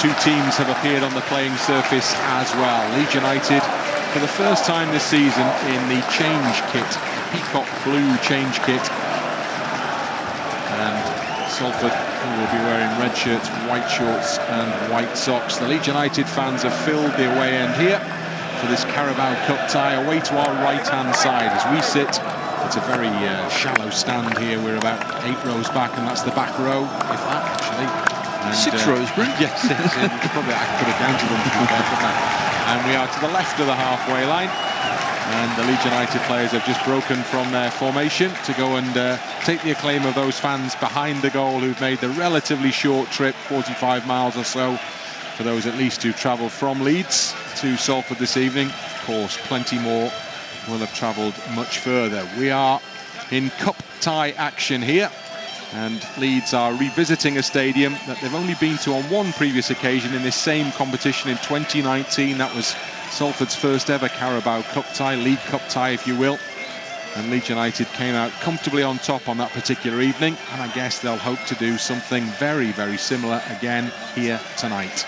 two teams have appeared on the playing surface as well. Leeds United, for the first time this season, in the change kit, peacock blue change kit. And Salford, who will be wearing red shirts, white shorts and white socks. The Leeds United fans have filled the away end here for this Carabao Cup tie, away to our right-hand side as we sit. It's a very shallow stand here. We're about 8 rows back, and that's the back row, if that, actually. And, 6 rows, Brent? Yes, probably I could have counted them to be fair, couldn't I? And we are to the left of the halfway line. And the Leeds United players have just broken from their formation to go and take the acclaim of those fans behind the goal who've made the relatively short trip, 45 miles or so, for those at least who travelled from Leeds to Salford this evening. Of course, plenty more will have travelled much further. We are in cup tie action here, and Leeds are revisiting a stadium that they've only been to on one previous occasion in this same competition in 2019. That was Salford's first ever Carabao Cup tie, League Cup tie if you will, and Leeds United came out comfortably on top on that particular evening, and I guess they'll hope to do something very, very similar again here tonight.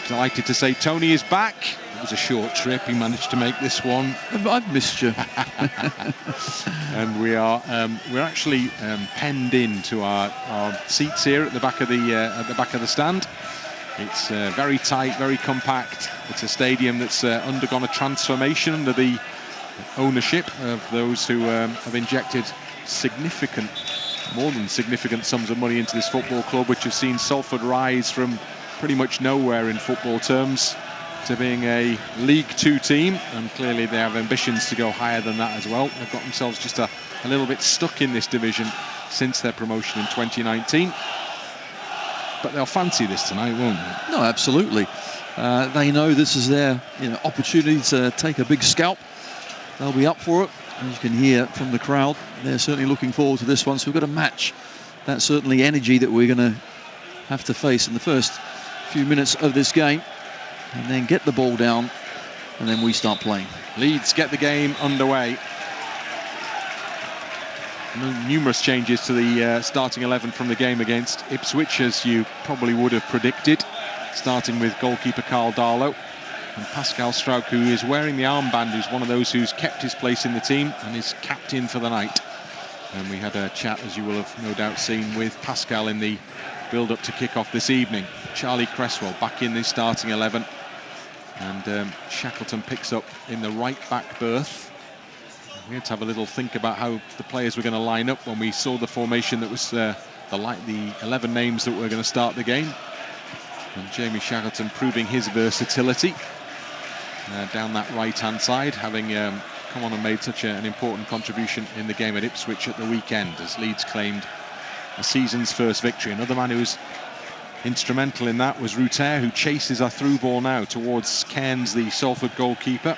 Delighted to say Tony is back. It was a short trip, he managed to make this one. I've missed you. And we're actually penned in to our seats here at the back of the stand. It's very tight, very compact. It's a stadium that's undergone a transformation under the ownership of those who have injected more than significant sums of money into this football club, which have seen Salford rise from pretty much nowhere in football terms to being a League Two team, and clearly they have ambitions to go higher than that as well. They've got themselves just a little bit stuck in this division since their promotion in 2019. But they'll fancy this tonight, won't they? No, absolutely. They know this is their opportunity to take a big scalp. They'll be up for it. As you can hear from the crowd, they're certainly looking forward to this one. So we've got to match that certainly energy that we're going to have to face in the first few minutes of this game, and then get the ball down, and then we start playing. Leeds get the game underway. Numerous changes to the starting 11 from the game against Ipswich, as you probably would have predicted, starting with goalkeeper Carl Darlow and Pascal Struijk, who is wearing the armband, who's one of those who's kept his place in the team and is captain for the night. And we had a chat, as you will have no doubt seen, with Pascal in the build-up to kick-off this evening. Charlie Cresswell back in the starting 11, and Shackleton picks up in the right back berth. We had to have a little think about how the players were going to line up when we saw the formation that was the 11 names that were going to start the game. And Jamie Shackleton proving his versatility down that right-hand side, having come on and made such an important contribution in the game at Ipswich at the weekend, as Leeds claimed a season's first victory. Another man who was instrumental in that was Rutter, who chases a through ball now towards Cairns, the Salford goalkeeper.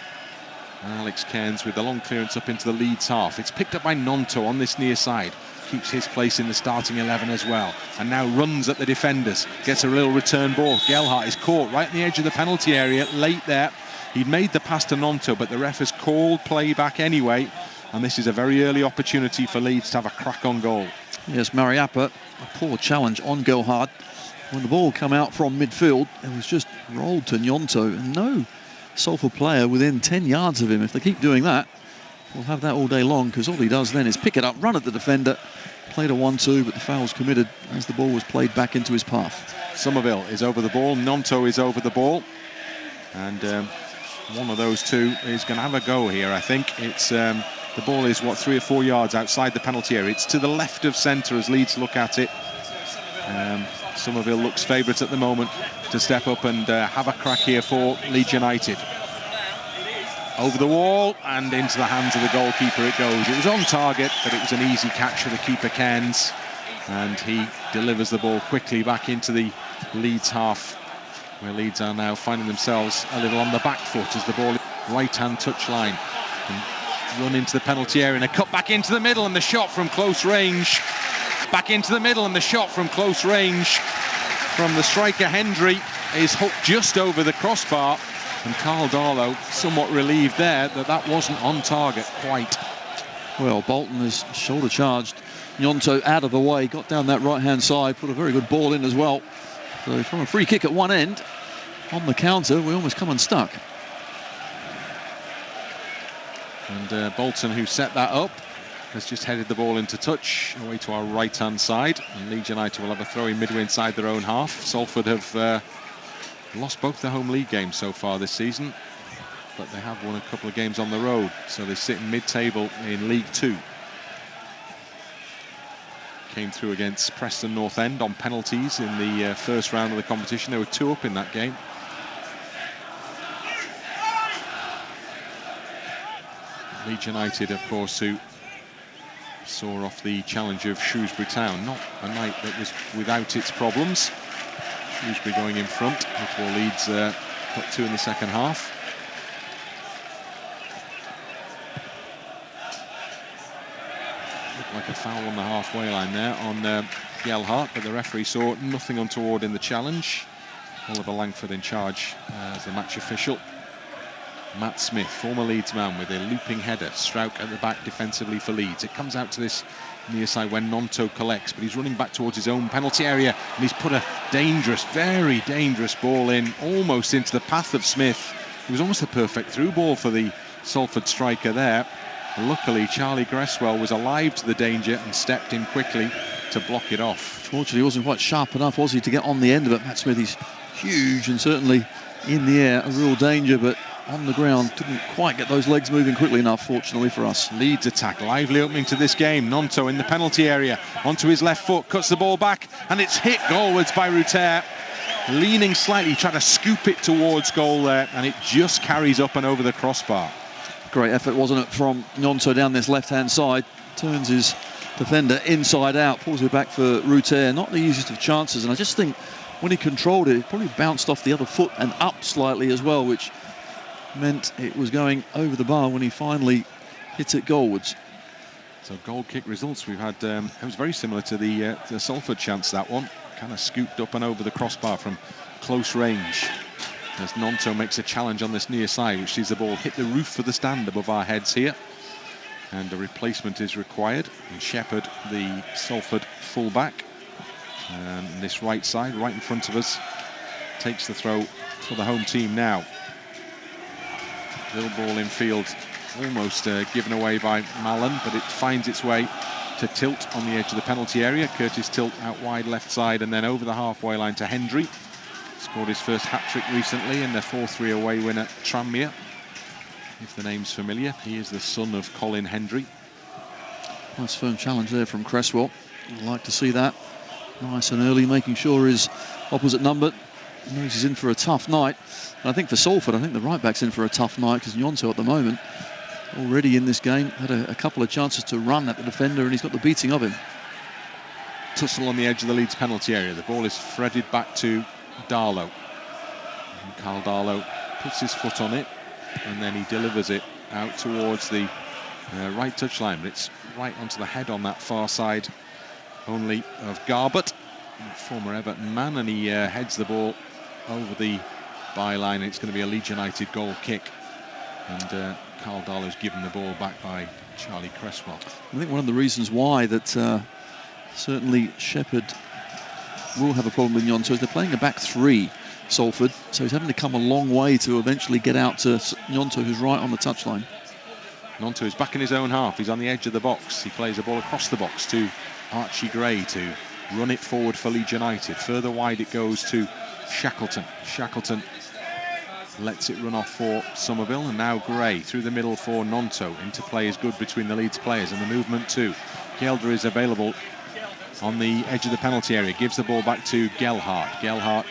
And Alex Cairns with the long clearance up into the Leeds half. It's picked up by Gnonto on this near side. Keeps his place in the starting 11 as well. And now runs at the defenders. Gets a little return ball. Gelhardt is caught right in the edge of the penalty area late there. He'd made the pass to Gnonto, but the ref has called play back anyway. And this is a very early opportunity for Leeds to have a crack on goal. Yes, Mariappa, a poor challenge on Gelhardt. When the ball came out from midfield, it was just rolled to Gnonto, and no Salford player within 10 yards of him. If they keep doing that, we'll have that all day long, because all he does then is pick it up, run at the defender, played a 1-2, but the foul's committed as the ball was played back into his path. Summerville is over the ball, Gnonto is over the ball, and one of those two is going to have a go here. I think it's the ball is 3 or 4 yards outside the penalty area. It's to the left of centre as Leeds look at it. Summerville looks favourite at the moment to step up and have a crack here for Leeds United. Over the wall and into the hands of the goalkeeper it goes. It was on target, but it was an easy catch for the keeper Cairns, and he delivers the ball quickly back into the Leeds half, where Leeds are now finding themselves a little on the back foot as the ball right-hand touchline, and run into the penalty area, and a cut back into the middle, and the shot from close range. Back into the middle, and the shot from close range from the striker Hendry is hooked just over the crossbar, and Carl Darlow somewhat relieved there that wasn't on target quite. Well, Bolton is shoulder charged. Gnonto out of the way, got down that right hand side, put a very good ball in as well. So from a free kick at one end, on the counter, we almost come unstuck. And Bolton, who set that up, has just headed the ball into touch away to our right-hand side. And Leeds United will have a throw in midway inside their own half. Salford have lost both the home league games so far this season, but they have won a couple of games on the road, so they sit in mid-table in League Two. Came through against Preston North End on penalties in the first round of the competition. They were 2 up in that game. Leeds United, of course, who saw off the challenge of Shrewsbury Town. Not a night that was without its problems. Shrewsbury going in front before Leeds put 2 in the second half. Looked like a foul on the halfway line there on Gelhardt, but the referee saw nothing untoward in the challenge. Oliver Langford in charge as the match official. Matt Smith, former Leeds man, with a looping header. Struijk at the back defensively for Leeds. It comes out to this near side when Gnonto collects, but he's running back towards his own penalty area, and he's put a dangerous, very dangerous ball in, almost into the path of Smith. It was almost a perfect through ball for the Salford striker there. Luckily, Charlie Cresswell was alive to the danger and stepped in quickly to block it off. Fortunately, he wasn't quite sharp enough, was he, to get on the end of it. Matt Smith is huge and certainly in the air, a real danger, but on the ground didn't quite get those legs moving quickly enough, fortunately for us. Leeds attack, lively opening to this game. Gnonto in the penalty area, onto his left foot, cuts the ball back, and it's hit goalwards by Rutter. Leaning slightly, trying to scoop it towards goal there, and it just carries up and over the crossbar. Great effort, wasn't it, from Gnonto down this left-hand side. Turns his defender inside out, pulls it back for Rutter. Not the easiest of chances, and I just think when he controlled it, it probably bounced off the other foot and up slightly as well, which meant it was going over the bar when he finally hit it goalwards. So goal kick results we've had, it was very similar to the Salford chance, that one. Kind of scooped up and over the crossbar from close range. As Gnonto makes a challenge on this near side, which sees the ball hit the roof of the stand above our heads here. And a replacement is required. And Shephard, the Salford fullback, and this right side, right in front of us, takes the throw for the home team now. Little ball in field, almost given away by Mallan, but it finds its way to Tilt on the edge of the penalty area. Curtis Tilt out wide left side and then over the halfway line to Hendry. Scored his first hat-trick recently in their 4-3 away win at Tranmere. If the name's familiar, he is the son of Colin Hendry. Nice firm challenge there from Cresswell. I'd like to see that. Nice and early, making sure his opposite number knows he's in for a tough night. And I think for Salford, I think the right back's in for a tough night, because Gnonto at the moment, already in this game, had a couple of chances to run at the defender, and he's got the beating of him. Tussle on the edge of the Leeds penalty area. The ball is threaded back to Darlow. And Carl Darlow puts his foot on it, and then he delivers it out towards the right touchline. But it's right onto the head on that far side only of Garbutt, former Everton man, and he heads the ball over the byline. It's going to be a Leeds United goal kick, and Carl Darlow's given the ball back by Charlie Cresswell. I think one of the reasons why that certainly Shephard will have a problem with Gnonto is they're playing a back three, Salford, so he's having to come a long way to eventually get out to Gnonto, who's right on the touchline. Gnonto is back in his own half. He's on the edge of the box. He plays the ball across the box to Archie Gray to run it forward for Leeds United. Further wide it goes to Shackleton. Shackleton lets it run off for Summerville, and now Gray through the middle for Gnonto. Interplay is good between the Leeds players, and the movement too. Hjelde is available on the edge of the penalty area, gives the ball back to Gelhardt. Gelhardt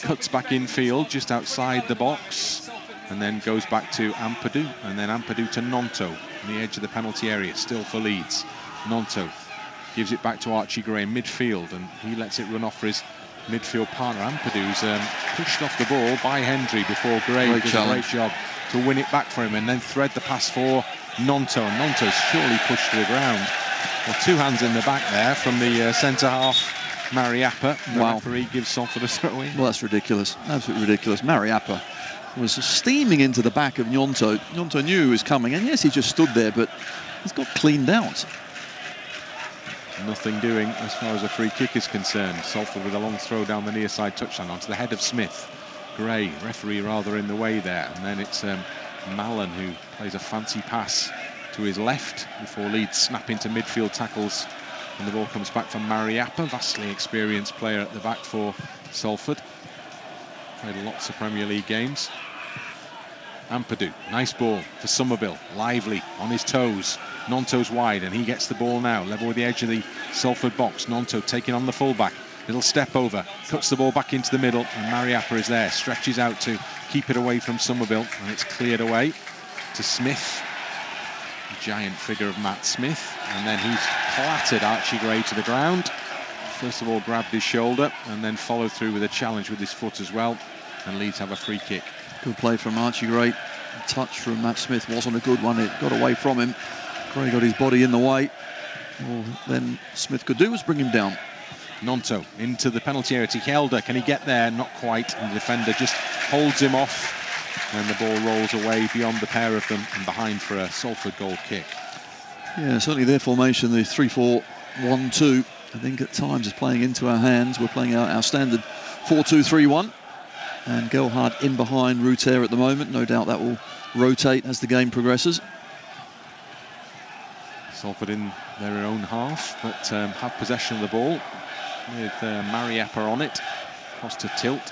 cuts back in field just outside the box, and then goes back to Ampadu, and then Ampadu to Gnonto on the edge of the penalty area, still for Leeds. Gnonto gives it back to Archie Gray in midfield, and he lets it run off for his midfield partner. Ampadu's pushed off the ball by Hendry before Gray does a great job to win it back for him and then thread the pass for Gnonto, and Gnonto's surely pushed to the ground. Well, two hands in the back there from the centre half, Mariappa. The referee gives Salford a throw in. Well, that's ridiculous, absolutely ridiculous. Mariappa was steaming into the back of Gnonto. Gnonto knew he was coming, and yes, he just stood there, but he's got cleaned out. nothing doing as far as a free kick is concerned. Salford with a long throw down the near side touchline onto the head of Smith. Gray, referee rather in the way there, and then it's Mallan who plays a fancy pass to his left before Leeds snap into midfield tackles, and the ball comes back from Mariappa, vastly experienced player at the back for Salford. Played lots of Premier League games. Ampadu, nice ball for Summerville, lively, on his toes. Gnonto's wide and he gets the ball now, level with the edge of the Salford box. Gnonto taking on the fullback, little step over, cuts the ball back into the middle, and Mariappa is there, stretches out to keep it away from Summerville, and it's cleared away to Smith. Giant figure of Matt Smith, and then he's clattered Archie Gray to the ground. First of all grabbed his shoulder and then followed through with a challenge with his foot as well, and Leeds have a free kick. Good play from Archie Gray. The touch from Matt Smith wasn't a good one. It got away from him. Gray got his body in the way. All then Smith could do was bring him down. Gnonto into the penalty area to Hjelde. Can he get there? Not quite. And the defender just holds him off. And the ball rolls away beyond the pair of them and behind for a Salford goal kick. Yeah, certainly their formation, the 3-4-1-2, I think at times is playing into our hands. We're playing out our standard 4-2-3-1. And Gelhardt in behind Rutter at the moment. No doubt that will rotate as the game progresses. Salford in their own half, but have possession of the ball with Mariappa on it. Across to Tilt.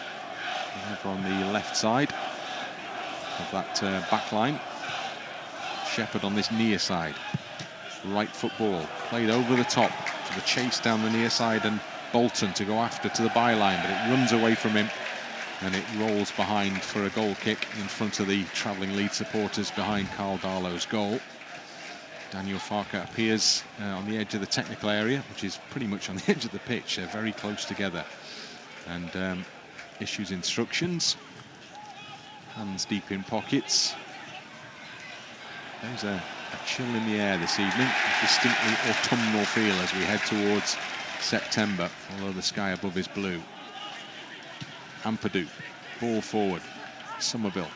Over on the left side of that back line. Shephard on this near side. Right foot ball played over the top to the chase down the near side, and Bolton to go after to the byline, but it runs away from him. And it rolls behind for a goal kick in front of the travelling Leeds supporters behind Carl Darlow's goal. Daniel Farker appears on the edge of the technical area, which is pretty much on the edge of the pitch. They're very close together, and issues instructions. Hands deep in pockets. There's a chill in the air this evening, a distinctly autumnal feel as we head towards September, although the sky above is blue. Ampadu, ball forward, Summerville,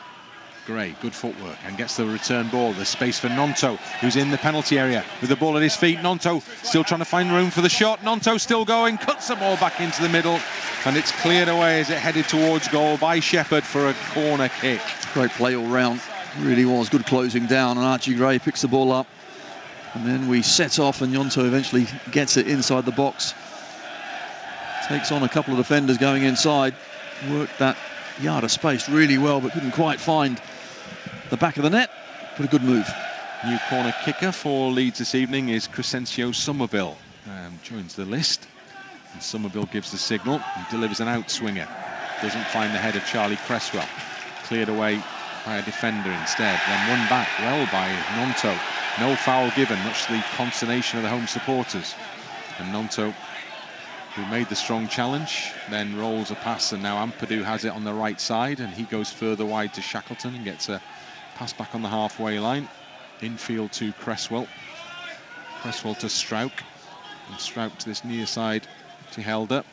Gray, good footwork, and gets the return ball. There's space for Gnonto, who's in the penalty area with the ball at his feet. Gnonto still trying to find room for the shot. Gnonto still going, cuts the ball back into the middle, and it's cleared away as it headed towards goal by Shephard for a corner kick. Great play all round, really was. Good closing down, and Archie Gray picks the ball up, and then we set off, and Gnonto eventually gets it inside the box. Takes on a couple of defenders going inside. Worked that yard of space really well, but couldn't quite find the back of the net. But a good move. New corner kicker for Leeds this evening is Crescencio Summerville. Joins the list. And Summerville gives the signal and delivers an outswinger. Doesn't find the head of Charlie Cresswell. Cleared away by a defender instead. Then won back well by Gnonto. No foul given, much to the consternation of the home supporters. And Gnonto, who made the strong challenge, then rolls a pass, and now Ampadu has it on the right side, and he goes further wide to Shackleton and gets a pass back on the halfway line. Infield to Cresswell. Cresswell to Struijk, and Struijk to this near side to Hjelde.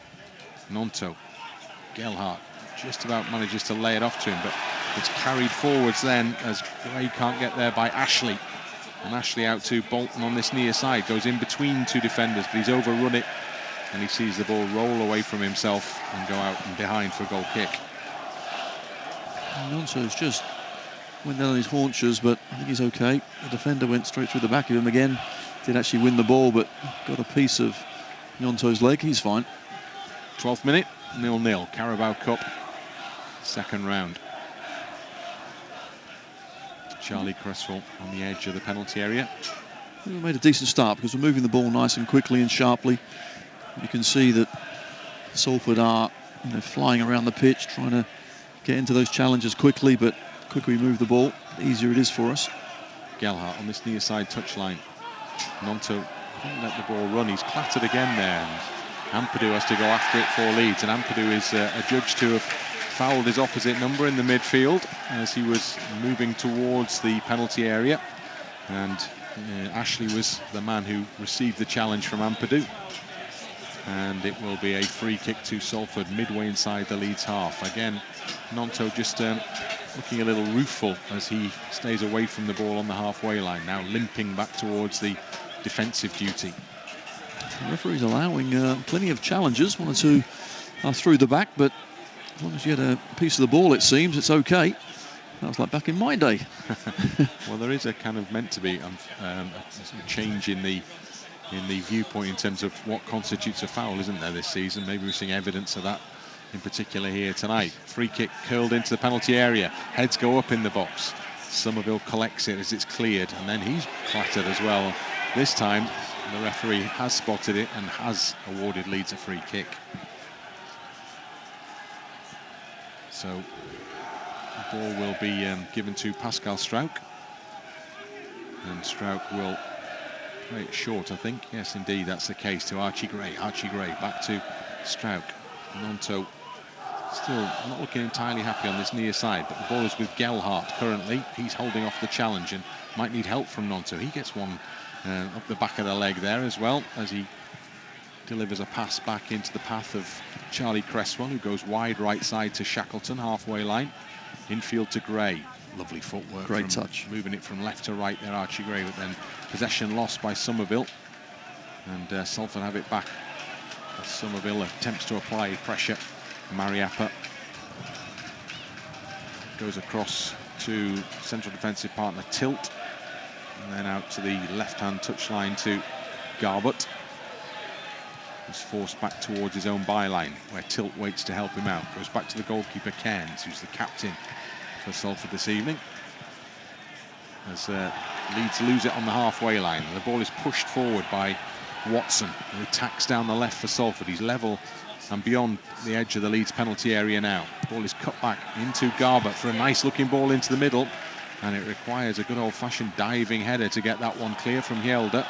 Gnonto. Gelhardt just about manages to lay it off to him, but it's carried forwards then as Gray can't get there by Ashley. And Ashley out to Bolton on this near side, goes in between two defenders, but he's overrun it. And he sees the ball roll away from himself and go out and behind for a goal kick. Gnonto's just went down on his haunches, but I think he's okay. The defender went straight through the back of him again. Did actually win the ball, but got a piece of Gnonto's leg. He's fine. 12th minute, 0-0. Carabao Cup, second round. Charlie Cresswell on the edge of the penalty area. We made a decent start because we're moving the ball nice and quickly and sharply. You can see that Salford are flying around the pitch, trying to get into those challenges quickly, but the quicker we move the ball, the easier it is for us. Gelhardt on this near side touchline. Gnonto can't let the ball run. He's clattered again there. And Ampadu has to go after it for Leeds, and Ampadu is adjudged to have fouled his opposite number in the midfield as he was moving towards the penalty area. And Ashley was the man who received the challenge from Ampadu. And it will be a free kick to Salford midway inside the Leeds half. Again, Gnonto just looking a little rueful as he stays away from the ball on the halfway line, now limping back towards the defensive duty. The referee's allowing plenty of challenges. 1 or 2 are through the back, but as long as you get a piece of the ball, it seems it's okay. That was like back in my day. Well, there is a kind of meant to be a change in the viewpoint in terms of what constitutes a foul, isn't there, this season? Maybe we're seeing evidence of that in particular here tonight. Free kick curled into the penalty area. Heads go up in the box. Summerville collects it as it's cleared, and then he's clattered as well. This time, the referee has spotted it and has awarded Leeds a free kick. So the ball will be given to Pascal Struijk, and Struijk will play it short, I think. Yes, indeed, that's the case, to Archie Gray. Archie Gray back to Struijk. Gnonto still not looking entirely happy on this near side, but the ball is with Gelhardt currently. He's holding off the challenge and might need help from Gnonto. He gets one up the back of the leg there as well, as he delivers a pass back into the path of Charlie Cresswell, who goes wide right side to Shackleton, halfway line. Infield to Gray. Lovely footwork. Great touch. Moving it from left to right there, Archie Gray, but then possession lost by Summerville. And Salford have it back as Summerville attempts to apply pressure. Mariappa goes across to central defensive partner Tilt, and then out to the left-hand touchline to Garbutt, who's forced back towards his own byline, where Tilt waits to help him out. Goes back to the goalkeeper Cairns, who's the captain for Salford this evening, as Leeds lose it on the halfway line. The ball is pushed forward by Watson, who attacks down the left for Salford. He's level and beyond the edge of the Leeds penalty area now. Ball is cut back into Garbutt for a nice looking ball into the middle, and it requires a good old-fashioned diving header to get that one clear from Hjelde.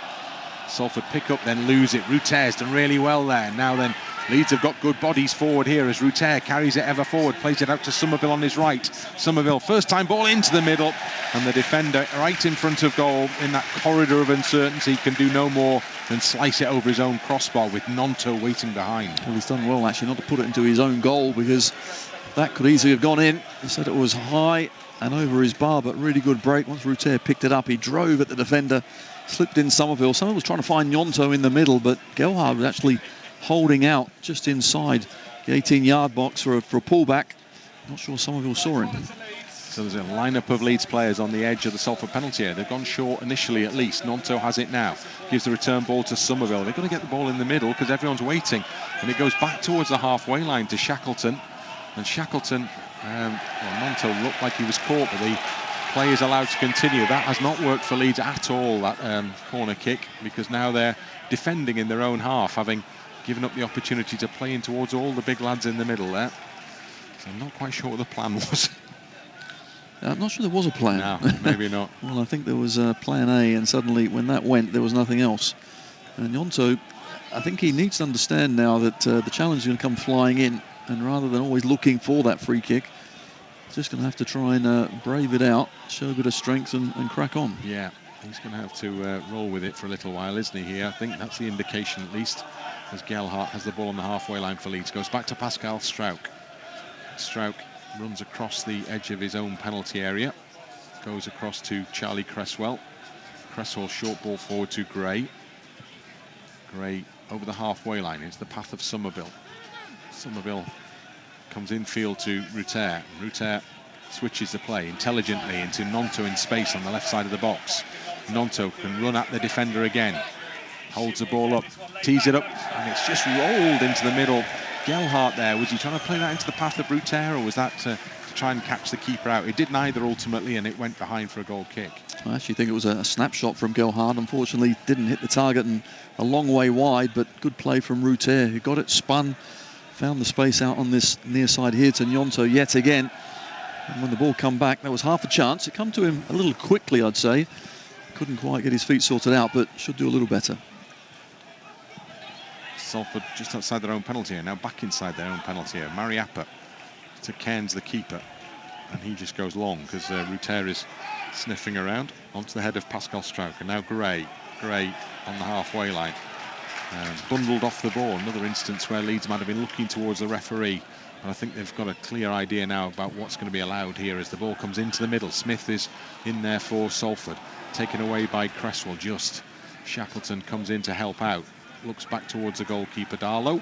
Salford pick up, then lose it. Rutter's done really well there. Now then, Leeds have got good bodies forward here as Rutter carries it ever forward, plays it out to Summerville on his right. Summerville, first time ball into the middle, and the defender right in front of goal in that corridor of uncertainty can do no more than slice it over his own crossbar with Gnonto waiting behind. Well, he's done well actually not to put it into his own goal, because that could easily have gone in. He said it was high and over his bar, but really good break. Once Rutter picked it up, he drove at the defender, slipped in Summerville. Summerville was trying to find Gnonto in the middle, but Gelhardt was actually holding out just inside the 18-yard box for a pullback. Not sure Summerville saw him. So there's a lineup of Leeds players on the edge of the Salford penalty area. They've gone short initially at least. Gnonto has it now. Gives the return ball to Summerville. They've got to get the ball in the middle because everyone's waiting. And it goes back towards the halfway line to Shackleton. And Shackleton, Gnonto looked like he was caught, but the play is allowed to continue. That has not worked for Leeds at all, that corner kick, because now they're defending in their own half, having given up the opportunity to play in towards all the big lads in the middle there. So I'm not quite sure what the plan was. I'm not sure there was a plan. No, maybe not. Well, I think there was a plan A, and suddenly when that went, there was nothing else. And Gnonto, I think he needs to understand now that the challenge is going to come flying in, and rather than always looking for that free kick, he's just going to have to try and brave it out, show a bit of strength and crack on. Yeah, he's going to have to roll with it for a little while, isn't he, here? I think that's the indication, at least, as Gelhardt has the ball on the halfway line for Leeds. Goes back to Pascal Struijk. Struijk runs across the edge of his own penalty area. Goes across to Charlie Cresswell. Cresswell short ball forward to Gray. Gray over the halfway line. It's the path of Summerville. Summerville comes infield to Rutter. Rutter switches the play intelligently into Gnonto in space on the left side of the box. Gnonto can run at the defender again. Holds the ball up, tees it up, and it's just rolled into the middle. Gelhardt there, was he trying to play that into the path of Rutter, or was that to try and catch the keeper out? It did neither ultimately, and it went behind for a goal kick. I actually think it was a snapshot from Gelhardt. Unfortunately, didn't hit the target and a long way wide, but good play from Rutter, who got it spun, found the space out on this near side here to Gnonto yet again. And when the ball come back, that was half a chance. It come to him a little quickly, I'd say. Couldn't quite get his feet sorted out, but should do a little better. Salford just outside their own penalty area, now back inside their own penalty area. Mariappa to Cairns, the keeper, and he just goes long because Rutter is sniffing around onto the head of Pascal Struijk. And now Gray on the halfway line, bundled off the ball. Another instance where Leeds might have been looking towards the referee, and I think they've got a clear idea now about what's going to be allowed here as the ball comes into the middle. Smith is in there for Salford, taken away by Cresswell. Just Shackleton comes in to help out. looks back towards the goalkeeper Darlow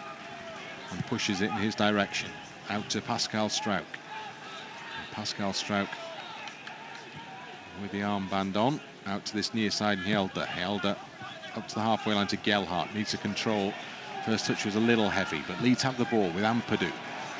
and pushes it in his direction. Out to Pascal Struijk. And Pascal Struijk with the armband on. Out to this near side Hjelde. Hjelde up to the halfway line to Gelhardt. Needs to control. First touch was a little heavy, but Leeds have the ball with Ampadu,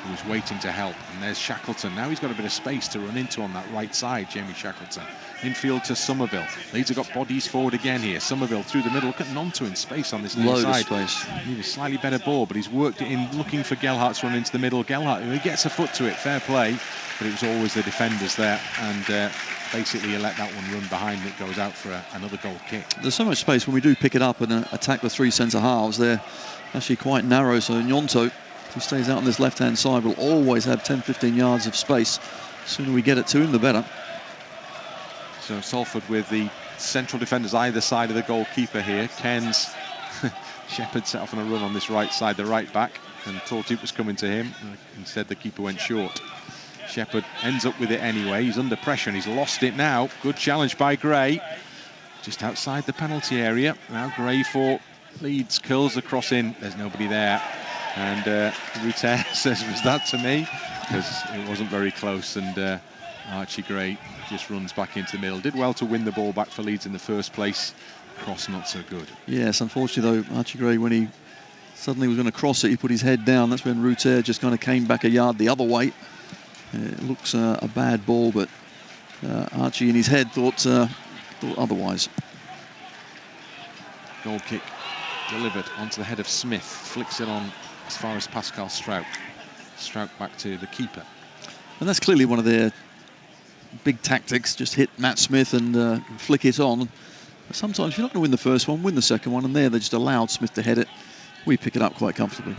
who was waiting to help. And there's Shackleton. Now he's got a bit of space to run into on that right side, Jamie Shackleton. Infield to Summerville. Leeds have got bodies forward again here. Summerville through the middle. Look at Gnonto in space on this near side. Space. He needs a slightly better ball, but he's worked it in looking for Gelhardt to run into the middle. Gelhardt, he gets a foot to it, fair play, but it was always the defenders there. And basically you let that one run behind, it goes out for another goal kick. There's so much space when we do pick it up and attack the three centre halves. They're actually quite narrow, so Gnonto, if he stays out on this left-hand side, will always have 10-15 yards of space. The sooner we get it to him, the better. So Salford with the central defenders either side of the goalkeeper here. Cairns, Shephard set off on a run on this right side, the right back, and thought it was coming to him. Instead, the keeper went short. Shephard ends up with it anyway. He's under pressure and he's lost it now. Good challenge by Gray. Just outside the penalty area. Now Gray for Leeds curls the cross in. There's nobody there. And Rutter says, was that to me? Because it wasn't very close. And Archie Gray just runs back into the middle. Did well to win the ball back for Leeds in the first place. Cross not so good. Yes, unfortunately though, Archie Gray, when he suddenly was going to cross it, he put his head down. That's when Rutter just kind of came back a yard the other way. It looks a bad ball, but Archie in his head thought otherwise. Goal kick delivered onto the head of Smith. Flicks it on as far as Pascal Struijk. Struijk back to the keeper. And that's clearly one of their big tactics. Just hit Matt Smith and flick it on. But sometimes you're not going to win the first one, win the second one, and there they just allowed Smith to head it. We pick it up quite comfortably.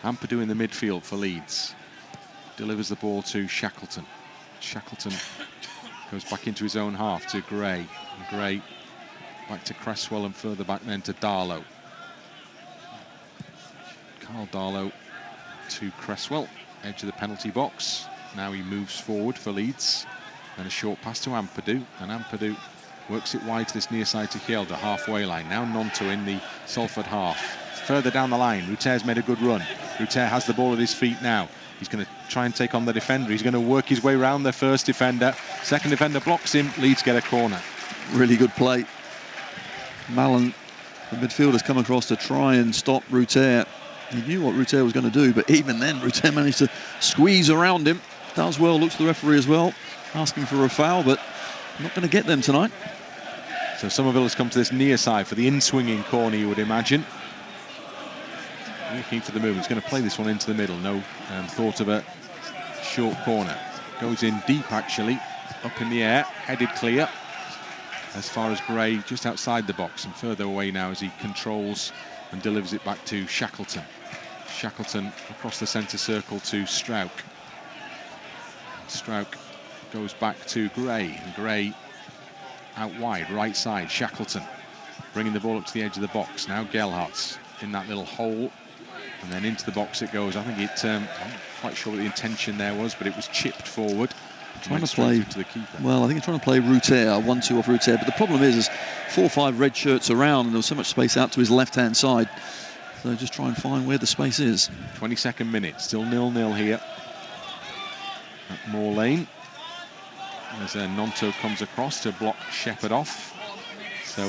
Ampadu in the midfield for Leeds. Delivers the ball to Shackleton. Shackleton goes back into his own half to Gray. And Gray back to Cresswell and further back then to Darlow. Carl Darlow to Cresswell, edge of the penalty box. Now he moves forward for Leeds. And a short pass to Ampadu. And Ampadu works it wide to this near side to Hjelde, halfway line. Now Gnonto in the Salford half. Further down the line, Rutter's made a good run. Rutter has the ball at his feet now. He's going to try and take on the defender. He's going to work his way around the first defender. Second defender blocks him. Leeds get a corner. Really good play. Mallan, the midfielder's come across to try and stop Rutter. He knew what Rutter was going to do, but even then, Rutter managed to squeeze around him. Does well, looks to the referee as well, asking for a foul, but not going to get them tonight. So Summerville has come to this near side for the in-swinging corner, you would imagine. Looking for the move. He's going to play this one into the middle. No thought of a short corner. Goes in deep, actually. Up in the air. Headed clear. As far as Gray, just outside the box. And further away now as he controls and delivers it back to Shackleton. Shackleton across the centre circle to Struijk. Struijk goes back to Gray. And Gray out wide, right side. Shackleton bringing the ball up to the edge of the box. Now Gelhardt in that little hole. And then into the box it goes. I think it, I'm not quite sure what the intention there was, but it was chipped forward. Trying to play to the keeper. Well, I think he's trying to play Rutter, 1-2 off Rutter. But the problem is 4 or 5 red shirts around, and there was so much space out to his left-hand side. So just try and find where the space is. 22nd minute, still 0-0 here at Moor Lane. As Gnonto comes across to block Shephard off. So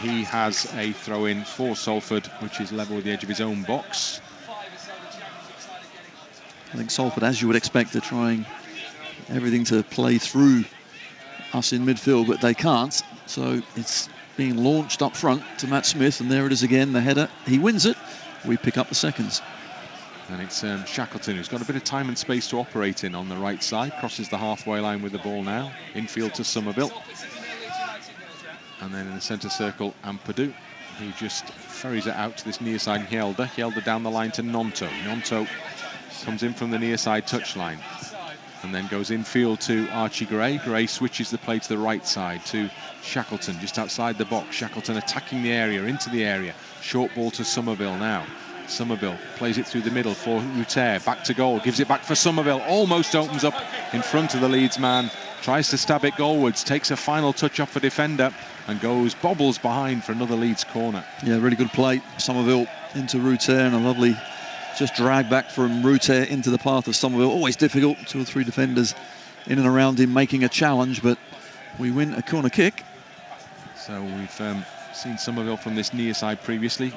he has a throw-in for Salford, which is level with the edge of his own box. I think Salford, as you would expect, are trying everything to play through us in midfield, but they can't. So it's being launched up front to Matt Smith, and there it is again, the header. He wins it. We pick up the seconds. And it's Shackleton, who's got a bit of time and space to operate in on the right side. Crosses the halfway line with the ball now. Infield to Summerville. And then in the centre circle, Ampadu, who just ferries it out to this near side Hjelde. Hjelde down the line to Gnonto. Gnonto comes in from the near side touchline. And then goes infield to Archie Gray. Gray switches the play to the right side to Shackleton, just outside the box. Shackleton attacking the area, into the area. Short ball to Summerville now. Summerville plays it through the middle for Rutter. Back to goal, gives it back for Summerville. Almost opens up in front of the Leeds man. tries to stab it goalwards, takes a final touch off a defender and bobbles behind for another Leeds corner. Yeah, really good play. Summerville into Rutter, and a lovely just drag back from Rutter into the path of Summerville. Always difficult, 2 or 3 defenders in and around him making a challenge, but we win a corner kick. So we've seen Summerville from this near side previously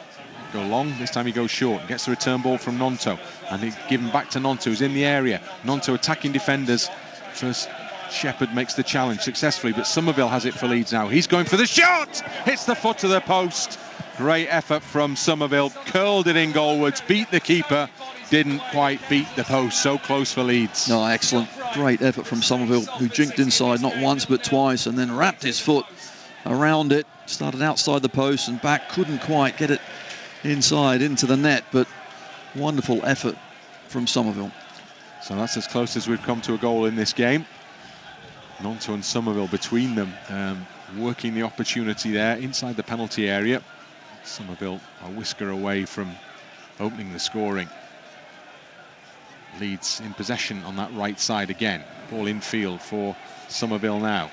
go long. This time he goes short, gets the return ball from Gnonto, and it's given back to Gnonto, who's in the area. Gnonto attacking defenders. First, Shephard makes the challenge successfully, but Summerville has it for Leeds now. He's going for the shot! Hits the foot of the post. Great effort from Summerville. Curled it in goalwards, beat the keeper. Didn't quite beat the post. So close for Leeds. No, excellent. Great effort from Summerville, who jinked inside not once but twice, and then wrapped his foot around it. Started outside the post and back. Couldn't quite get it inside into the net, but wonderful effort from Summerville. So that's as close as we've come to a goal in this game. Gnonto and Summerville between them, working the opportunity there inside the penalty area. Summerville a whisker away from opening the scoring. Leeds in possession on that right side again. Ball infield for Summerville now.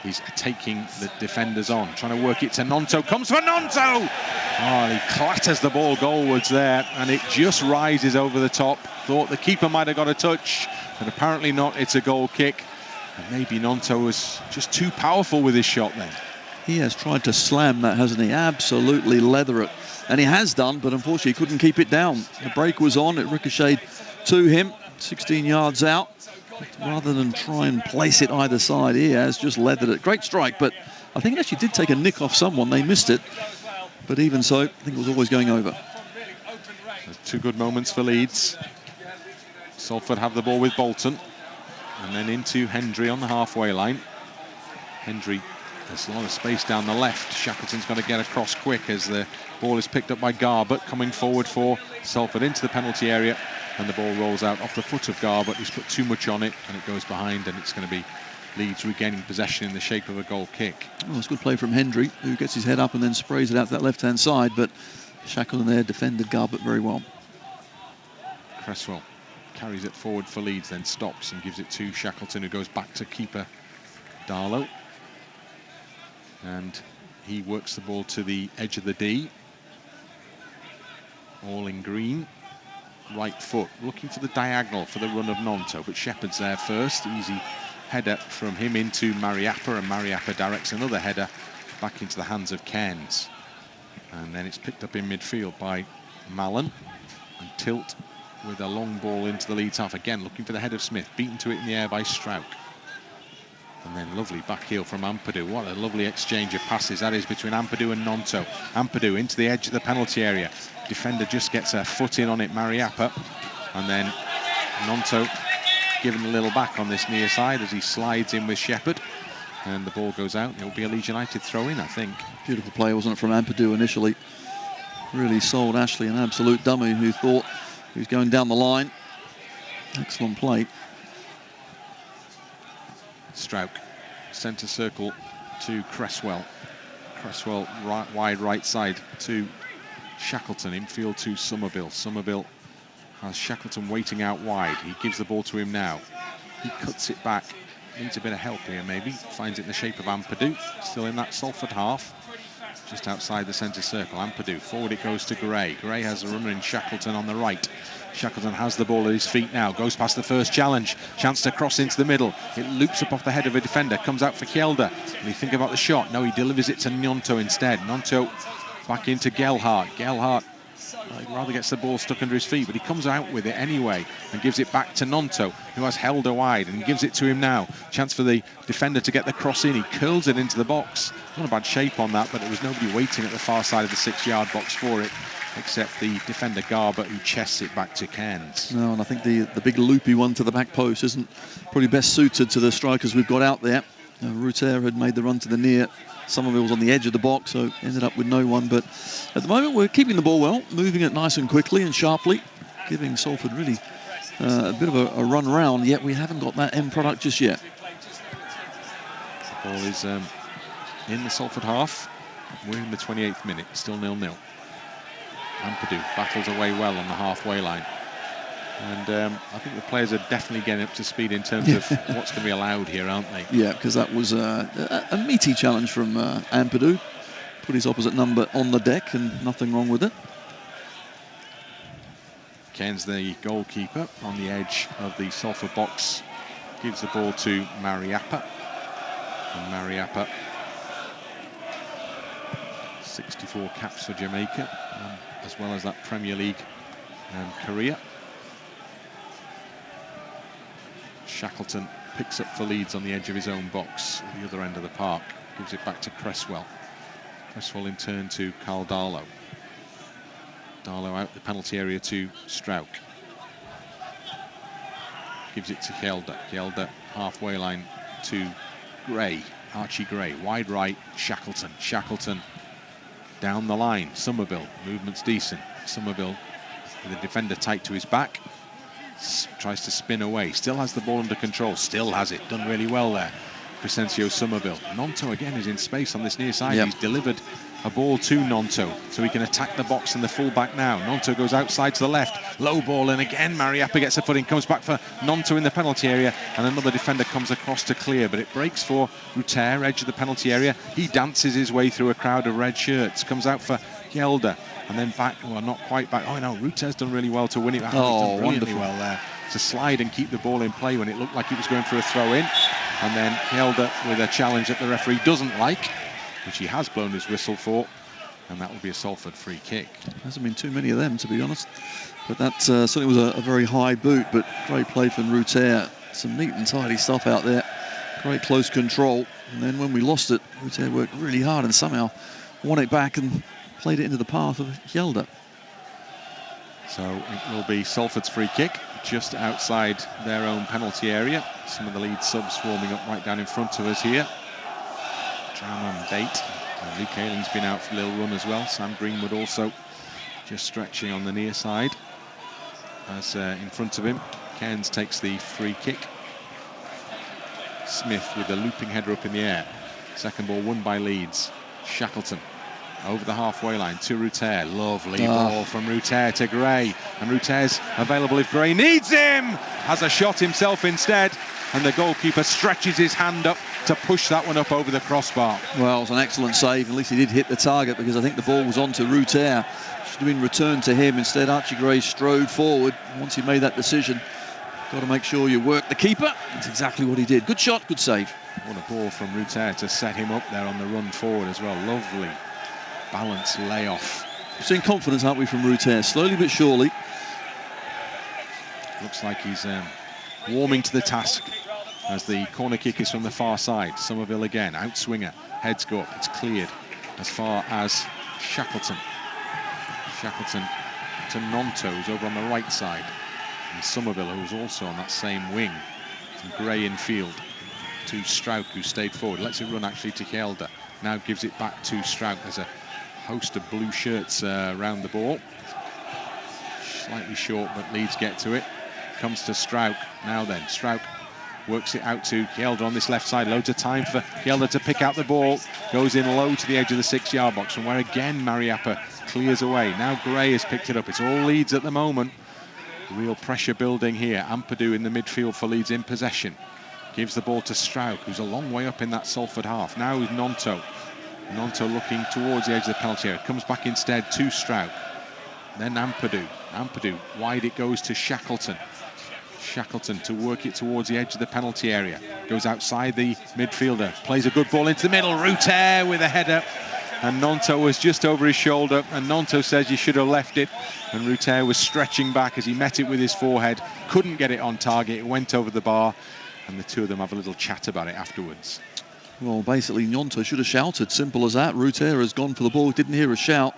He's taking the defenders on, trying to work it to Gnonto. Comes for Gnonto! Oh, he clatters the ball goalwards there, and it just rises over the top. Thought the keeper might have got a touch, but apparently not. It's a goal kick. And maybe Gnonto was just too powerful with his shot then. He has tried to slam that, hasn't he? Absolutely leather it. And he has done, but unfortunately he couldn't keep it down. The break was on, it ricocheted to him, 16 yards out. Rather than try and place it either side, he has just leathered it. Great strike, but I think it actually did take a nick off someone. They missed it. But even so, I think it was always going over. There's 2 good moments for Leeds. Salford have the ball with Bolton. And then into Hendry on the halfway line. Hendry, there's a lot of space down the left. Shackleton's got to get across quick as the ball is picked up by Garbutt, coming forward for Salford into the penalty area. And the ball rolls out off the foot of Garbutt. He's put too much on it, and it goes behind, and it's going to be Leeds regaining possession in the shape of a goal kick. Oh, it's a good play from Hendry, who gets his head up and then sprays it out to that left-hand side, but Shackleton there defended Garbutt very well. Cresswell carries it forward for Leeds, then stops and gives it to Shackleton, who goes back to keeper Darlow. And he works the ball to the edge of the D. All in green. Right foot, looking for the diagonal for the run of Gnonto, but Shephard's there first. Easy header from him into Mariappa, and Mariappa directs another header back into the hands of Cairns. And then it's picked up in midfield by Mallan, and Tilt with a long ball into the Leeds half. Again, looking for the head of Smith, beaten to it in the air by Struijk. And then lovely back heel from Ampadu. What a lovely exchange of passes that is between Ampadu and Gnonto. Ampadu into the edge of the penalty area. Defender just gets a foot in on it, Mariappa. And then Gnonto giving a little back on this near side as he slides in with Shephard. And the ball goes out. It will be a Leeds United throw in, I think. Beautiful play, wasn't it, from Ampadu initially. Really sold Ashley an absolute dummy who thought he was going down the line. Excellent play. Struijk, centre circle to Cresswell. Cresswell wide right side to Shackleton, infield to Summerville. Summerville has Shackleton waiting out wide. He gives the ball to him now. He cuts it back. Needs a bit of help here maybe. Finds it in the shape of Ampadu. Still in that Salford half. Just outside the centre circle. Ampadu. Forward it goes to Gray. Gray has a runner in Shackleton on the right. Shackleton has the ball at his feet now. Goes past the first challenge. Chance to cross into the middle. It loops up off the head of a defender. Comes out for Hjelde. And you think about the shot. No, he delivers it to Gnonto instead. Gnonto back into Gelhardt. Gelhardt rather gets the ball stuck under his feet, but he comes out with it anyway and gives it back to Gnonto, who has Hjelde wide, and he gives it to him now. Chance for the defender to get the cross in. He curls it into the box. Not a bad shape on that, but there was nobody waiting at the far side of the 6-yard box for it, except the defender Garbutt, who chests it back to Cairns. No, and I think the big loopy one to the back post isn't probably best suited to the strikers we've got out there. Rutter had made the run to the near. Summerville was on the edge of the box, so ended up with no one. But at the moment, we're keeping the ball well, moving it nice and quickly and sharply, giving Salford really a bit of a run round, yet we haven't got that end product just yet. The ball is in the Salford half. We're in the 28th minute, still 0-0. Ampadu battles away well on the halfway line. And I think the players are definitely getting up to speed in terms of what's going to be allowed here, aren't they? Yeah, because that was a meaty challenge from Ampadu. Put his opposite number on the deck and nothing wrong with it. Cairns, the goalkeeper, on the edge of the Salford box, gives the ball to Mariappa. And Mariappa, 64 caps for Jamaica, as well as that Premier League career. Shackleton picks up for Leeds on the edge of his own box at the other end of the park. Gives it back to Cresswell. Cresswell in turn to Carl Darlow. Darlow out the penalty area to Struijk. Gives it to Hjelde. Hjelde halfway line to Gray. Archie Gray. Wide right, Shackleton. Shackleton down the line. Summerville. Movement's decent. Summerville with the defender tight to his back. Tries to spin away. Still has the ball under control. Still has it. Done really well there. Crescencio Summerville. Gnonto again is in space on this near side. Yep. He's delivered a ball to Gnonto so he can attack the box and the full back now. Gnonto goes outside to the left. Low ball, and again Mariappa gets a footing. Comes back for Gnonto in the penalty area, and another defender comes across to clear, but it breaks for Rutter, edge of the penalty area. He dances his way through a crowd of red shirts. Comes out for Hjelde, and then back, well, not quite back. Oh no, Rutter's done really well to win it. He's done brilliantly well there to slide and keep the ball in play when it looked like he was going for a throw in. And then Hjelde with a challenge that the referee doesn't like, which he has blown his whistle for, and that will be a Salford free kick. Hasn't been too many of them, to be honest, but that certainly was a very high boot, but great play from Rutter. Some neat and tidy stuff out there, great close control, and then when we lost it, Rutter worked really hard and somehow won it back and played it into the path of Hjelde. So it will be Salford's free kick just outside their own penalty area. Some of the Leeds subs warming up right down in front of us here. Drama and Bate. McAleny's been out for a little run as well. Sam Greenwood also just stretching on the near side. As in front of him, Cairns takes the free kick. Smith with a looping header up in the air. Second ball won by Leeds. Shackleton over the halfway line to Rutter. Lovely ball from Rutter to Gray. And Rutter's available if Gray needs him. Has a shot himself instead. And the goalkeeper stretches his hand up to push that one up over the crossbar. Well, it was an excellent save. At least he did hit the target, because I think the ball was on to Rutter. Should have been returned to him. Instead, Archie Gray strode forward. Once he made that decision, got to make sure you work the keeper. That's exactly what he did. Good shot, good save. What a ball from Rutter to set him up there on the run forward as well. Lovely balance layoff. We're seeing confidence, aren't we, from Rutter? Slowly but surely. Looks like he's warming to the task as the corner kick is from the far side. Summerville again, outswinger, heads go up, it's cleared as far as Shackleton. Shackleton to Gnonto, who's over on the right side. And Summerville, who's also on that same wing. From Gray in field to Struijk, who stayed forward. Lets it run actually to Hjelde. Now gives it back to Struijk. There's a host of blue shirts around the ball. Slightly short, but Leeds get to it. Comes to Struijk. Now then, Struijk works it out to Hjelde on this left side. Loads of time for Hjelde to pick out the ball. Goes in low to the edge of the 6-yard box, from where again Mariappa clears away. Now Gray has picked it up. It's all Leeds at the moment. Real pressure building here. Ampadu in the midfield for Leeds in possession. Gives the ball to Struijk, who's a long way up in that Salford half. Now with Gnonto. Gnonto looking towards the edge of the penalty area. Comes back instead to Struijk. Then Ampadu. Ampadu wide, it goes to Shackleton. Shackleton to work it towards the edge of the penalty area. Goes outside the midfielder. Plays a good ball into the middle. Rutter with a header. And Gnonto was just over his shoulder. And Gnonto says you should have left it. And Rutter was stretching back as he met it with his forehead. Couldn't get it on target. It went over the bar. And the two of them have a little chat about it afterwards. Well, basically, Gnonto should have shouted. Simple as that. Rutter has gone for the ball. Didn't hear a shout.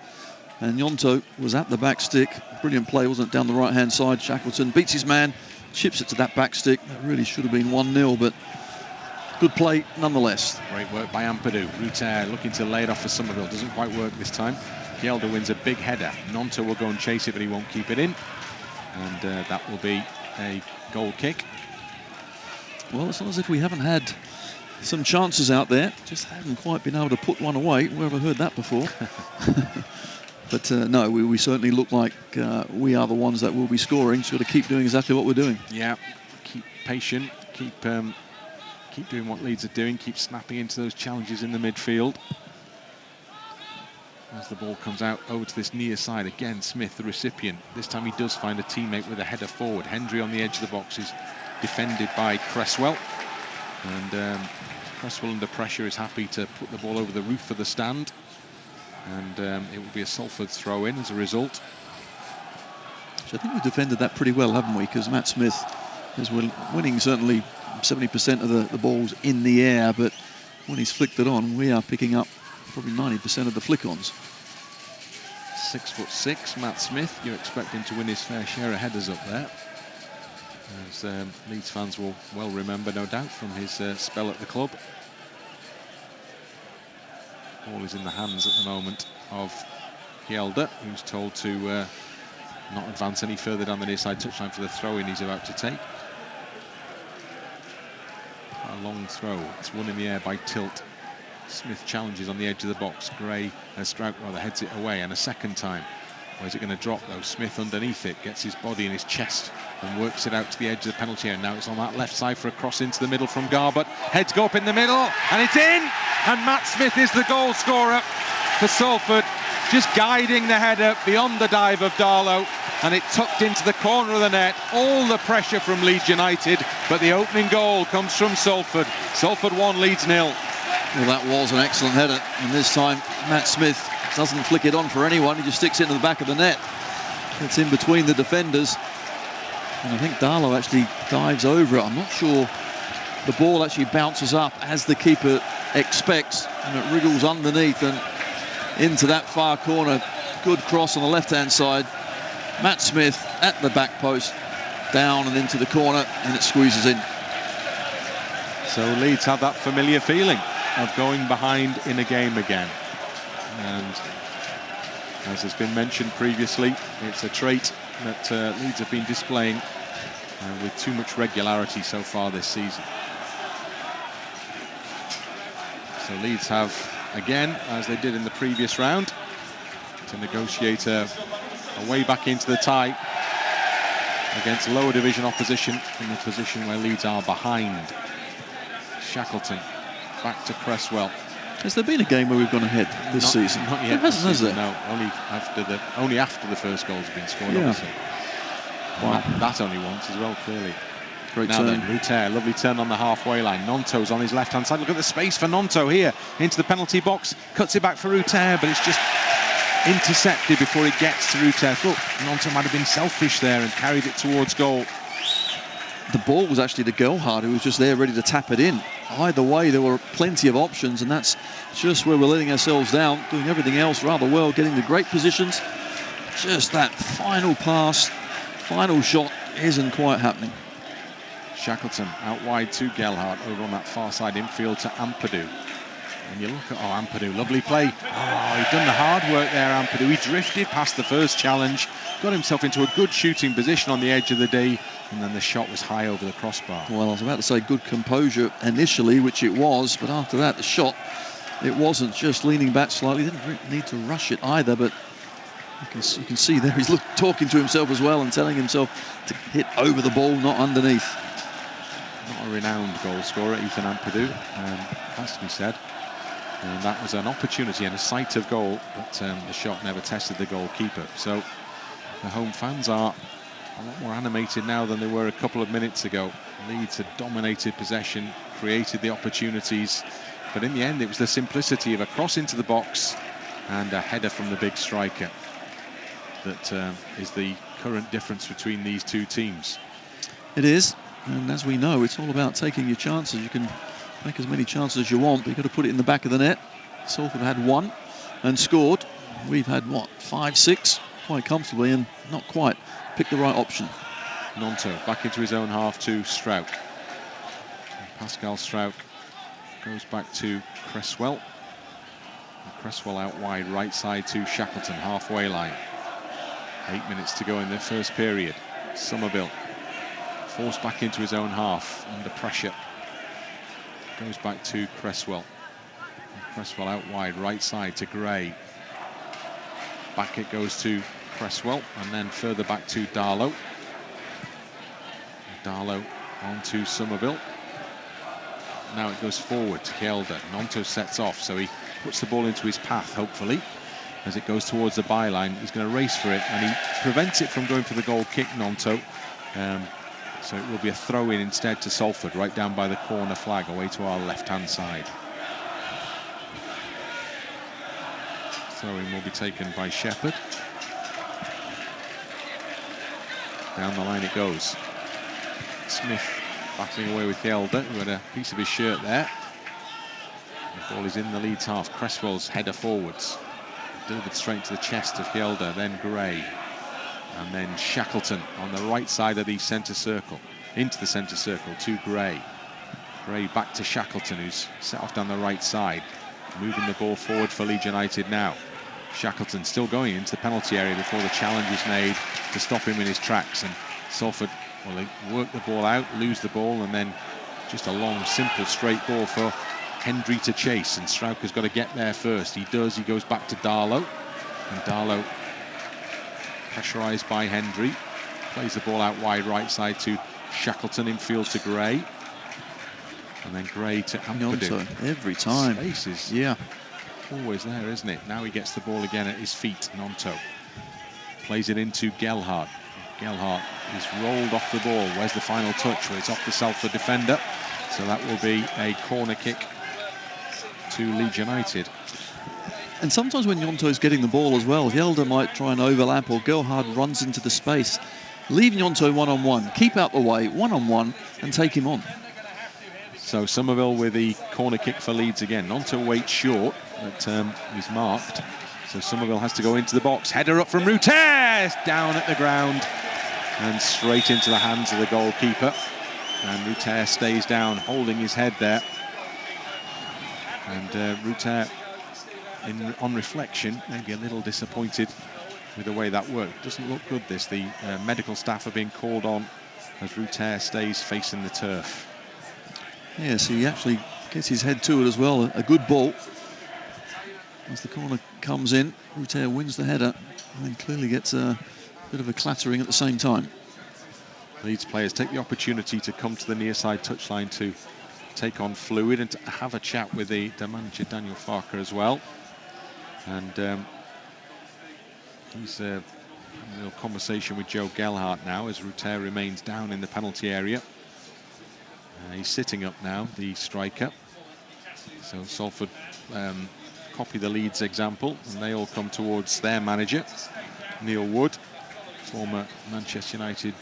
And Gnonto was at the back stick. Brilliant play, wasn't it? Down the right-hand side. Shackleton beats his man. Chips it to that back stick. That really should have been 1-0, but good play nonetheless. Great work by Ampadu. Rutter looking to lay it off for Summerville. Doesn't quite work this time. Hjelde wins a big header. Gnonto will go and chase it, but he won't keep it in. And that will be a goal kick. Well, it's not as if we haven't had some chances out there. Just haven't quite been able to put one away. Where have I heard that before? But no, we certainly look like we are the ones that will be scoring. So we've got to keep doing exactly what we're doing. Yeah, keep patient, keep doing what Leeds are doing, keep snapping into those challenges in the midfield. As the ball comes out over to this near side, again Smith, the recipient. This time he does find a teammate with a header forward. Hendry on the edge of the box is defended by Cresswell. And Cresswell under pressure is happy to put the ball over the roof of the stand. And it will be a Salford throw-in as a result. So I think we've defended that pretty well, haven't we? Because Matt Smith is winning certainly 70% of the balls in the air, but when he's flicked it on, we are picking up probably 90% of the flick-ons. 6'6", Matt Smith. You expect him to win his fair share of headers up there, as Leeds fans will well remember, no doubt, from his spell at the club. Ball is in the hands at the moment of Hjelde, who's told to not advance any further down the near side touchline for the throw-in he's about to take. A long throw. It's won in the air by Tilt. Smith challenges on the edge of the box. Struijk rather heads it away, and a second time. Where's it going to drop though? Smith underneath it, gets his body in his chest and works it out to the edge of the penalty area. Now it's on that left side for a cross into the middle from Garbutt. Heads go up in the middle, and it's in! And Matt Smith is the goal scorer for Salford, just guiding the header beyond the dive of Darlow, and it tucked into the corner of the net. All the pressure from Leeds United, but the opening goal comes from Salford. Salford 1, Leeds 0. Well, that was an excellent header, and this time Matt Smith doesn't flick it on for anyone. He just sticks it into the back of the net. It's in between the defenders, and I think Darlow actually dives over it. I'm not sure. The ball actually bounces up as the keeper expects, and it wriggles underneath and into that far corner. Good cross on the left-hand side. Matt Smith at the back post, down and into the corner, and it squeezes in. So Leeds have that familiar feeling of going behind in a game again. And as has been mentioned previously, it's a trait that Leeds have been displaying with too much regularity so far this season. So Leeds have, again, as they did in the previous round, to negotiate a way back into the tie against lower division opposition in the position where Leeds are behind. Shackleton back to Cresswell. Has there been a game where we've gone ahead this season? Not yet. It hasn't, has there? No, only after the first goals have been scored, obviously. Wow. That only once as well, clearly. Great now turn. Then, Rutter, lovely turn on the halfway line. Gnonto's on his left-hand side. Look at the space for Gnonto here into the penalty box. Cuts it back for Rutter, but it's just intercepted before it gets to Rutter. Look, Gnonto might have been selfish there and carried it towards goal. The ball was actually to Gelhardt, who was just there ready to tap it in. Either way, there were plenty of options, and that's just where we're letting ourselves down, doing everything else rather well, getting the great positions. Just that final pass, final shot isn't quite happening. Shackleton out wide to Gelhardt, over on that far side infield to Ampadu. And you look at, Ampadu, lovely play. He'd done the hard work there, Ampadu. He drifted past the first challenge, got himself into a good shooting position on the edge of the D, and then the shot was high over the crossbar. Well, I was about to say good composure initially, which it was, but after that, the shot, it wasn't just leaning back slightly. Didn't need to rush it either, but you can see there he's talking to himself as well and telling himself to hit over the ball, not underneath. Not a renowned goal scorer, Ethan Ampadu, has to be said. And that was an opportunity and a sight of goal, but the shot never tested the goalkeeper. So the home fans are a lot more animated now than they were a couple of minutes ago. Leeds had dominated possession, created the opportunities, but in the end it was the simplicity of a cross into the box and a header from the big striker that is the current difference between these two teams. It is, and as we know, it's all about taking your chances. You can make as many chances as you want, but you've got to put it in the back of the net. Salford had one and scored. We've had, 5, 6, quite comfortably, and not quite picked the right option. Gnonto back into his own half to Struijk. Pascal Struijk goes back to Cresswell. And Cresswell out wide, right side to Shackleton, halfway line. 8 minutes to go in the first period. Summerville forced back into his own half under pressure. Goes back to Cresswell. And Cresswell out wide, right side to Gray. Back it goes to Cresswell, and then further back to Darlow. Darlow on to Summerville. Now it goes forward to Hjelde. Gnonto sets off, so he puts the ball into his path, hopefully. As it goes towards the byline, he's going to race for it, and he prevents it from going for the goal kick, Gnonto. So it will be a throw-in instead to Salford, right down by the corner flag, away to our left-hand side. Throw-in will be taken by Shephard. Down the line it goes. Smith battling away with Hjelde, who had a piece of his shirt there. The ball is in the Leeds half. Cresswell's header forwards. Delivered straight to the chest of Hjelde, then Gray. And then Shackleton on the right side of the centre circle. Into the centre circle to Gray. Gray back to Shackleton, who's set off down the right side. Moving the ball forward for Leeds United now. Shackleton still going into the penalty area before the challenge is made to stop him in his tracks. And Salford, well, they work the ball out, lose the ball, and then just a long, simple, straight ball for Hendry to chase. And Struijk has got to get there first. He does. He goes back to Darlow. And Darlow, pressurised by Hendry, plays the ball out wide right side to Shackleton, infield to Gray. And then Gray to Ampadu. Every time. Space is always there, isn't it? Now he gets the ball again at his feet. Gnonto plays it into Gelhardt. Gelhardt is rolled off the ball. Where's the final touch? Well, it's off the Salford defender. So that will be a corner kick to Leeds United. And sometimes when Gnonto is getting the ball as well, Hjelde might try and overlap, or Gelhardt runs into the space. Leave Gnonto one-on-one, keep out the way, one-on-one, and take him on. So Summerville with the corner kick for Leeds again. Gnonto waits short, but he's marked. So Summerville has to go into the box. Header up from Rutter, down at the ground and straight into the hands of the goalkeeper. And Rutter stays down, holding his head there. And Rutter, on reflection, maybe a little disappointed with the way that worked. Doesn't look good, this. The medical staff are being called on as Rutter stays facing the turf. Yes, he actually gets his head to it as well. A good ball. As the corner comes in, Rutter wins the header and clearly gets a bit of a clattering at the same time. Leeds players take the opportunity to come to the near side touchline to take on fluid and to have a chat with the manager Daniel Farker as well. And he's having a little conversation with Joe Gelhardt now as Rutter remains down in the penalty area. He's sitting up now, the striker. So Salford copy the Leeds example, and they all come towards their manager, Neil Wood, former Manchester United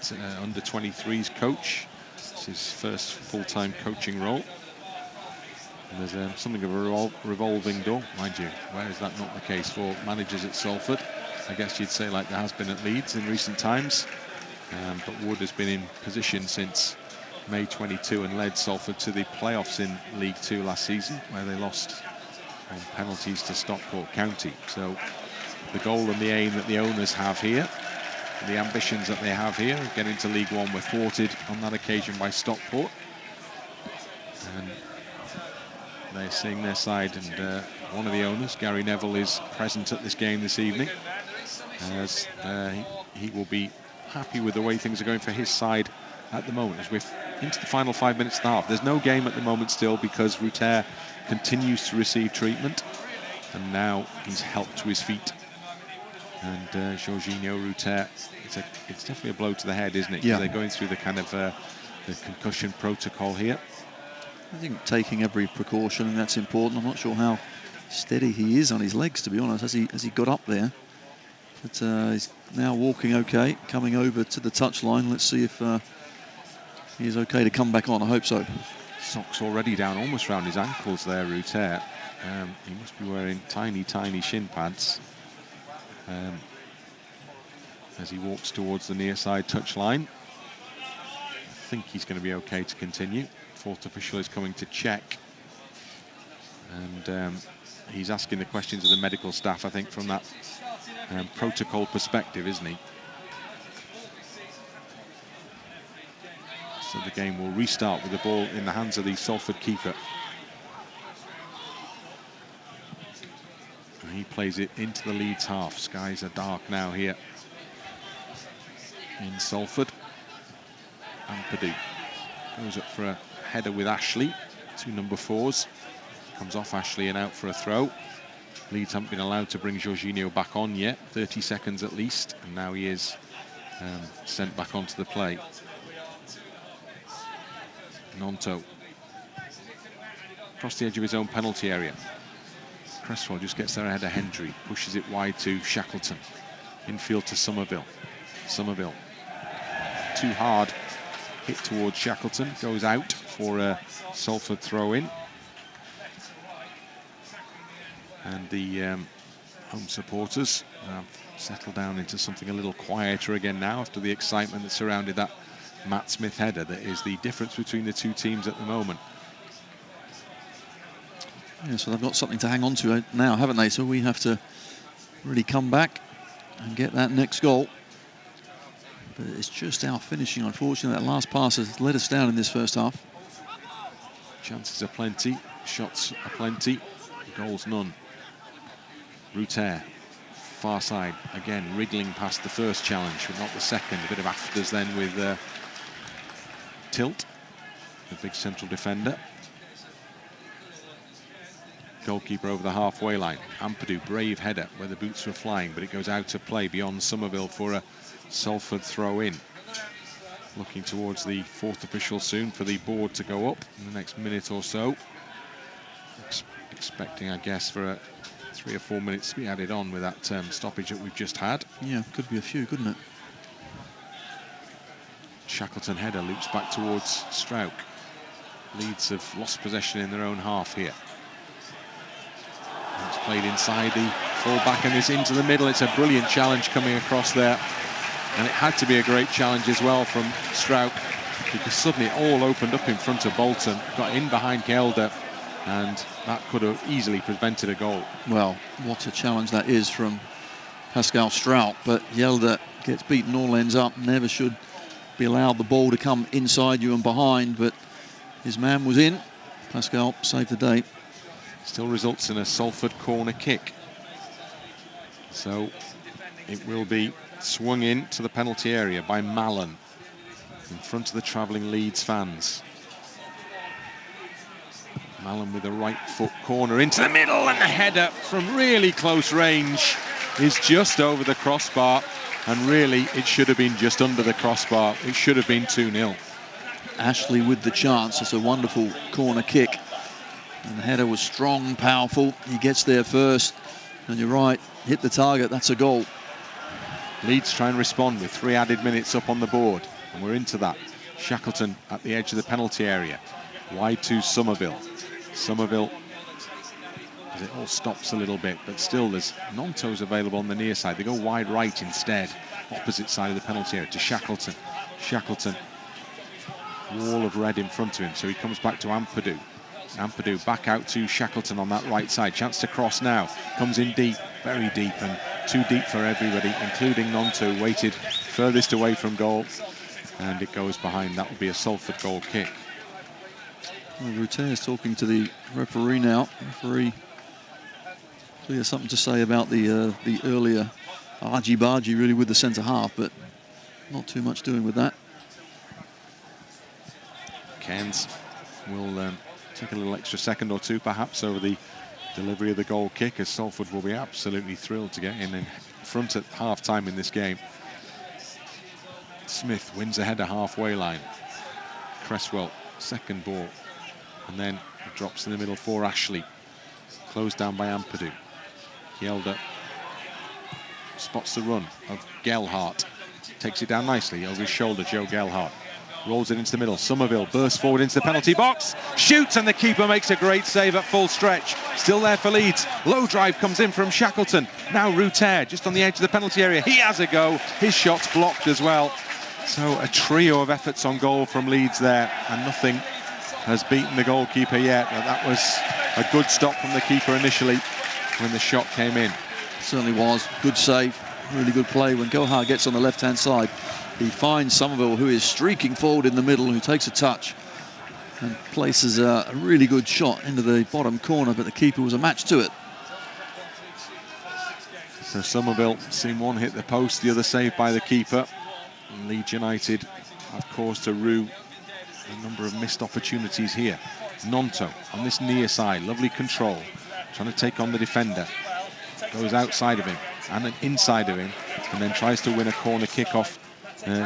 under-23s coach. It's his first full-time coaching role. And there's something of a revolving door, mind you. Where is that not the case for managers at Salford? I guess you'd say like there has been at Leeds in recent times. But Wood has been in position since May 22 and led Salford to the playoffs in League Two last season, where they lost on penalties to Stockport County. So the goal and the aim that the owners have here, the ambitions that they have here of getting to League One, were thwarted on that occasion by Stockport. And they're seeing their side, and one of the owners, Gary Neville, is present at this game this evening, as he will be happy with the way things are going for his side at the moment, as we're into the final 5 minutes of the half. There's no game at the moment still because Rutter continues to receive treatment, and now he's helped to his feet. And Jorginho Rutter, it's definitely a blow to the head, isn't it? Yeah. They're going through the kind of the concussion protocol here. I think taking every precaution, and that's important. I'm not sure how steady he is on his legs, to be honest, as he got up there. But he's now walking okay, coming over to the touchline. Let's see if he is okay to come back on. I hope so. Socks already down almost round his ankles there, Rutter. He must be wearing tiny shin pads as he walks towards the near side touchline. I think he's going to be okay to continue. Fourth official is coming to check, and he's asking the questions of the medical staff, I think, from that protocol perspective, isn't he? So the game will restart with the ball in the hands of the Salford keeper. He plays it into the Leeds half. Skies are dark now here in Salford. Ampadu goes up for a header with Ashley. 2 number 4s. Comes off Ashley and out for a throw. Leeds haven't been allowed to bring Jorginho back on yet. 30 seconds at least. And now he is sent back onto the play. Gnonto across the edge of his own penalty area. Cresswell just gets there ahead of Hendry, pushes it wide to Shackleton. Infield to Summerville. Summerville, too hard hit towards Shackleton, goes out for a Salford throw-in. And the home supporters have settled down into something a little quieter again now after the excitement that surrounded that Matt Smith header. That is the difference between the two teams at the moment. Yeah, so they've got something to hang on to now, haven't they? So we have to really come back and get that next goal. But it's just our finishing, unfortunately. That last pass has let us down in this first half. Chances are plenty, shots are plenty, goals none. Rutter, far side, again wriggling past the first challenge, but not the second. A bit of afters then with Tilt, the big central defender. Goalkeeper over the halfway line. Ampadu, brave header where the boots were flying, but it goes out of play beyond Summerville for a Salford throw-in. Looking towards the 4th official soon for the board to go up in the next minute or so. Expecting, I guess, for 3 or 4 minutes to be added on with that stoppage that we've just had. Yeah, could be a few, couldn't it? Shackleton header loops back towards Struijk. Leeds have lost possession in their own half here. It's played inside the full-back and it's into the middle. It's a brilliant challenge coming across there. And it had to be a great challenge as well from Struijk, because suddenly it all opened up in front of Bolton. Got in behind Hjelde, and that could have easily prevented a goal. Well, what a challenge that is from Pascal Struijk. But Hjelde gets beaten all ends up. Never should be allowed the ball to come inside you and behind. But his man was in. Pascal saved the day. Still results in a Salford corner kick. So it will be swung in to the penalty area by Mallan in front of the travelling Leeds fans. Mallan with a right foot corner into the middle, and the header from really close range is just over the crossbar, and really it should have been just under the crossbar. It should have been 2-0. Ashley with the chance. It's a wonderful corner kick. And the header was strong, powerful. He gets there first. And you're right, hit the target. That's a goal. Leeds try and respond with 3 added minutes up on the board. And we're into that. Shackleton at the edge of the penalty area. Wide to Summerville. Summerville, as it all stops a little bit, but still there's Gnonto's available on the near side. They go wide right instead. Opposite side of the penalty area to Shackleton. Shackleton, wall of red in front of him. So he comes back to Ampadu. Ampadu back out to Shackleton on that right side. Chance to cross now. Comes in deep, very deep, and too deep for everybody, including Gnonto, weighted furthest away from goal. And it goes behind. That will be a Salford goal kick. Well, Rutter is talking to the referee now. Referee clearly has something to say about the earlier argy-bargy really with the centre half, but not too much doing with that. Cairns will take a little extra second or two perhaps over the delivery of the goal kick, as Salford will be absolutely thrilled to get in front at half-time in this game. Smith wins a header halfway line. Cresswell, second ball, and then it drops in the middle for Ashley. Closed down by Ampadu. Hjelde spots the run of Gelhardt. Takes it down nicely over his shoulder, Joe Gelhardt. Rolls it into the middle. Summerville bursts forward into the penalty box. Shoots, and the keeper makes a great save at full stretch. Still there for Leeds. Low drive comes in from Shackleton. Now Rutter just on the edge of the penalty area. He has a go. His shot's blocked as well. So a trio of efforts on goal from Leeds there, and nothing has beaten the goalkeeper yet. But that was a good stop from the keeper initially when the shot came in. Certainly was. Good save. Really good play. When Gelhardt gets on the left-hand side, he finds Summerville, who is streaking forward in the middle, who takes a touch and places a really good shot into the bottom corner, but the keeper was a match to it. So Summerville seen one hit the post, the other saved by the keeper. And Leeds United have cause to rue a number of missed opportunities here. Gnonto on this near side, lovely control, trying to take on the defender. Goes outside of him and inside of him, and then tries to win a corner kick-off.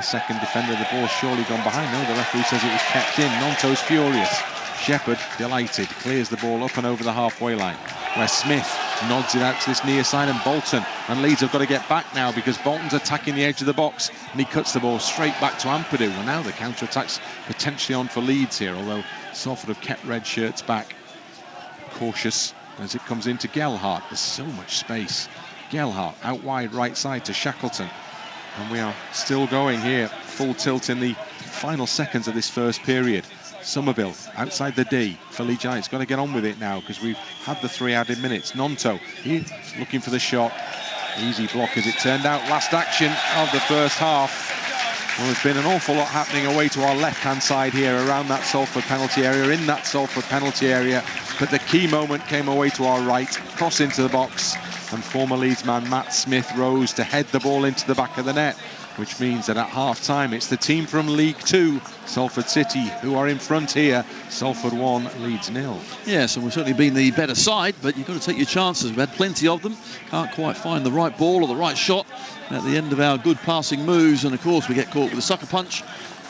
Second defender, the ball surely gone behind. No, the referee says it was kept in. Gnonto's furious. Shephard, delighted, clears the ball up and over the halfway line, where Smith nods it out to this near side, and Bolton and Leeds have got to get back now because Bolton's attacking the edge of the box, and he cuts the ball straight back to Ampadu. Well, now the counter-attack's potentially on for Leeds here, although Salford have kept red shirts back. Cautious as it comes into Gelhardt. There's so much space. Gelhardt out wide, right side to Shackleton. And we are still going here, full tilt in the final seconds of this first period. Summerville outside the D for Leeds United. It's got to get on with it now because we've had the 3 added minutes. Gnonto, he's looking for the shot. Easy block as it turned out. Last action of the first half. Well, there's been an awful lot happening away to our left-hand side here around that Salford penalty area, in that Salford penalty area. But the key moment came away to our right, cross into the box, and former Leeds man Matt Smith rose to head the ball into the back of the net, which means that at half-time it's the team from League Two, Salford City, who are in front here. Salford 1, Leeds 0. Yes, and we've certainly been the better side, but you've got to take your chances. We've had plenty of them. Can't quite find the right ball or the right shot at the end of our good passing moves, and of course we get caught with a sucker punch.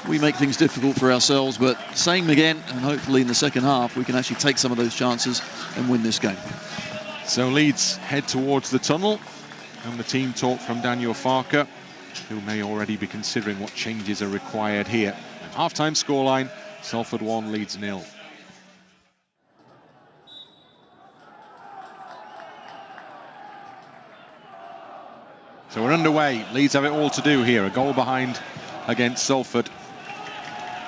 We make things difficult for ourselves, but same again, and hopefully in the second half we can actually take some of those chances and win this game. So Leeds head towards the tunnel, and the team talk from Daniel Farker, who may already be considering what changes are required here. Half-time scoreline, Salford 1, Leeds 0. So we're underway. Leeds have it all to do here. A goal behind against Salford.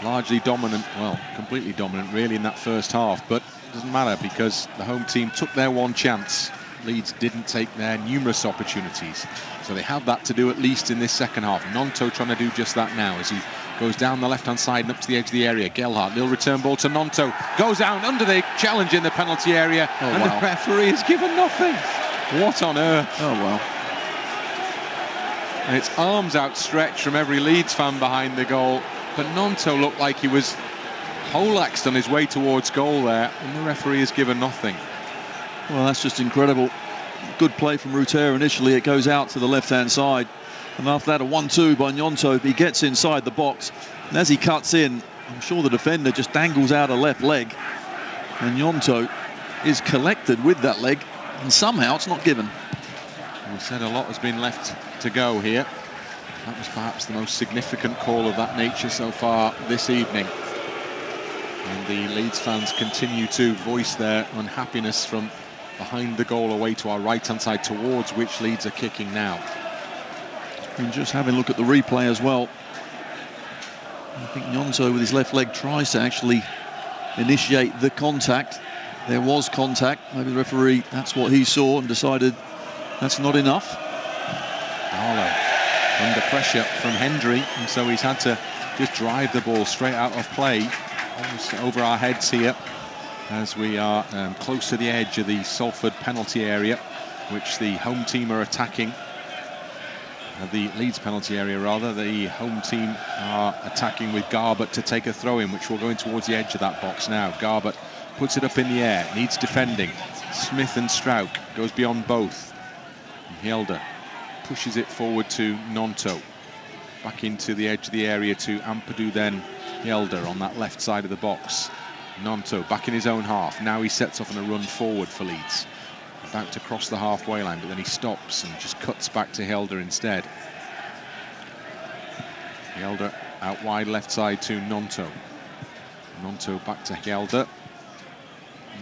Largely dominant, well, completely dominant really in that first half, but it doesn't matter because the home team took their one chance. Leeds didn't take their numerous opportunities. So they have that to do at least in this second half. Gnonto trying to do just that now as he goes down the left-hand side and up to the edge of the area. Gelhardt, little return ball to Gnonto. Goes down under the challenge in the penalty area. And wow. The referee has given nothing. What on earth? Oh, well. And it's arms outstretched from every Leeds fan behind the goal. But Gnonto looked like he was poleaxed on his way towards goal there. And the referee has given nothing. Well, that's just incredible. Good play from Rutter initially. It goes out to the left-hand side. And after that, a 1-2 by Gnonto. He gets inside the box. And as he cuts in, I'm sure the defender just dangles out a left leg. And Gnonto is collected with that leg. And somehow it's not given. We said a lot has been left to go here. That was perhaps the most significant call of that nature so far this evening. And the Leeds fans continue to voice their unhappiness from behind the goal away to our right-hand side, towards which Leeds are kicking now. And just having a look at the replay as well. I think Gnonto with his left leg tries to actually initiate the contact. There was contact. Maybe the referee, that's what he saw and decided that's not enough. Darlow under pressure from Hendry, and so he's had to just drive the ball straight out of play, almost over our heads here, as we are close to the edge of the Salford penalty area, which the home team are attacking. The Leeds penalty area, rather. The home team are attacking with Garbutt to take a throw-in, which will go in towards the edge of that box now. Garbutt puts it up in the air, needs defending. Smith and Struijk goes beyond both. Hjelde pushes it forward to Gnonto. Back into the edge of the area to Ampadu, then Hjelde on that left side of the box. Gnonto back in his own half. Now he sets off on a run forward for Leeds. About to cross the halfway line, but then he stops and just cuts back to Hjelde instead. Hjelde out wide left side to Gnonto. Gnonto back to Hjelde.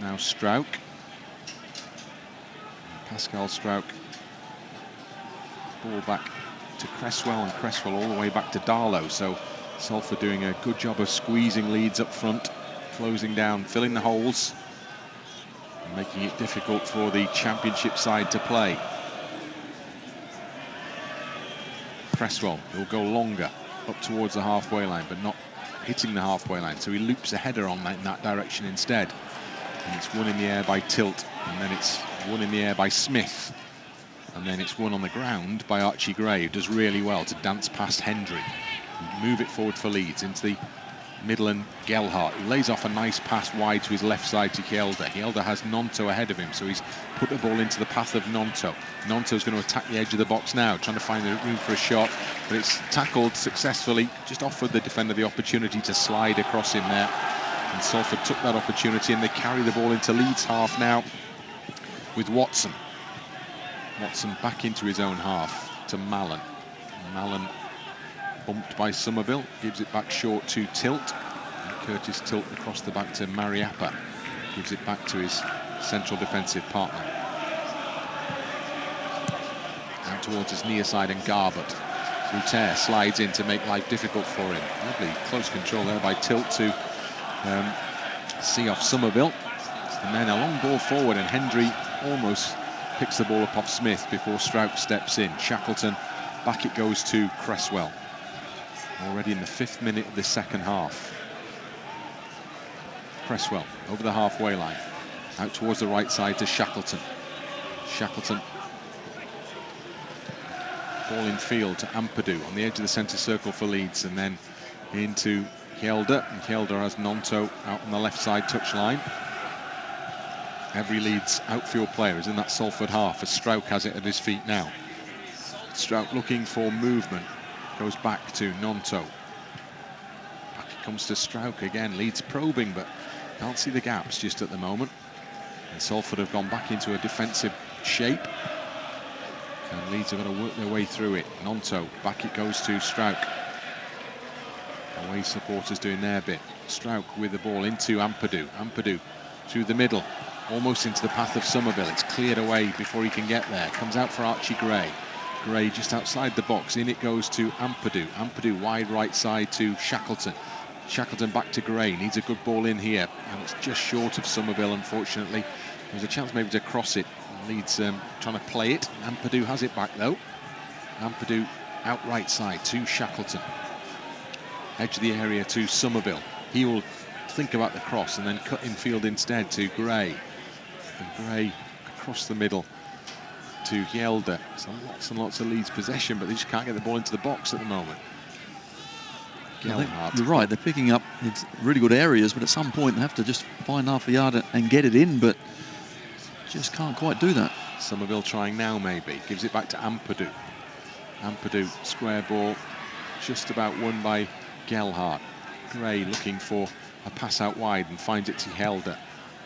Now Struijk. Pascal Struijk. Ball back to Cresswell, and Cresswell all the way back to Darlow. So Salford doing a good job of squeezing Leeds up front, closing down, filling the holes, and making it difficult for the championship side to play. Cresswell will go longer up towards the halfway line, but not hitting the halfway line, so he loops a header on in that direction instead. And it's won in the air by Tilt, and then it's won in the air by Smith. And then it's won on the ground by Archie Gray, who does really well to dance past Hendry. Move it forward for Leeds into the middle, and Gelhardt, who lays off a nice pass wide to his left side to Hjelde. Hjelde has Gnonto ahead of him, so he's put the ball into the path of Gnonto. Gnonto's going to attack the edge of the box now, trying to find the room for a shot, but it's tackled successfully, just offered the defender the opportunity to slide across him there. And Salford took that opportunity, and they carry the ball into Leeds half now with Watson. Watson back into his own half to Mallan. Mallan bumped by Summerville, gives it back short to Tilt. And Curtis Tilt across the back to Mariappa. Gives it back to his central defensive partner. Out towards his near side, and Garbutt. Rutter slides in to make life difficult for him. Lovely close control there by Tilt to see off Summerville. And then a long ball forward, and Hendry almost picks the ball up off Smith before Struijk steps in. Shackleton, back it goes to Cresswell. Already in the 5th minute of the second half. Cresswell over the halfway line. Out towards the right side to Shackleton. Shackleton. Ball in field to Ampadu on the edge of the centre circle for Leeds, and then into Hjelde. And Hjelde has Gnonto out on the left side touchline. Every Leeds outfield player is in that Salford half, as Struijk has it at his feet now. Struijk looking for movement. Goes back to Gnonto. Back it comes to Struijk again. Leeds probing, but can't see the gaps just at the moment. And Salford have gone back into a defensive shape. And Leeds have got to work their way through it. Gnonto, back it goes to Struijk. Away supporters doing their bit. Struijk with the ball into Ampadu. Ampadu through the middle, almost into the path of Summerville. It's cleared away before he can get there. Comes out for Archie Gray. Gray just outside the box. In it goes to Ampadu. Ampadu wide right side to Shackleton. Shackleton back to Gray. Needs a good ball in here, and it's just short of Summerville, unfortunately. There's a chance maybe to cross it. Leeds trying to play it. Ampadu has it back though. Ampadu out right side to Shackleton. Edge of the area to Summerville. He will think about the cross and then cut in field instead to Gray. And Gray across the middle to Hjelde. So lots and lots of Leeds possession, but they just can't get the ball into the box at the moment. You're right, they're picking up it's really good areas, but at some point they have to just find half a yard and get it in, but just can't quite do that. Summerville trying now maybe. Gives it back to Ampadu. Ampadu, square ball, just about won by Gelhardt. Gray looking for a pass out wide and finds it to Hjelde.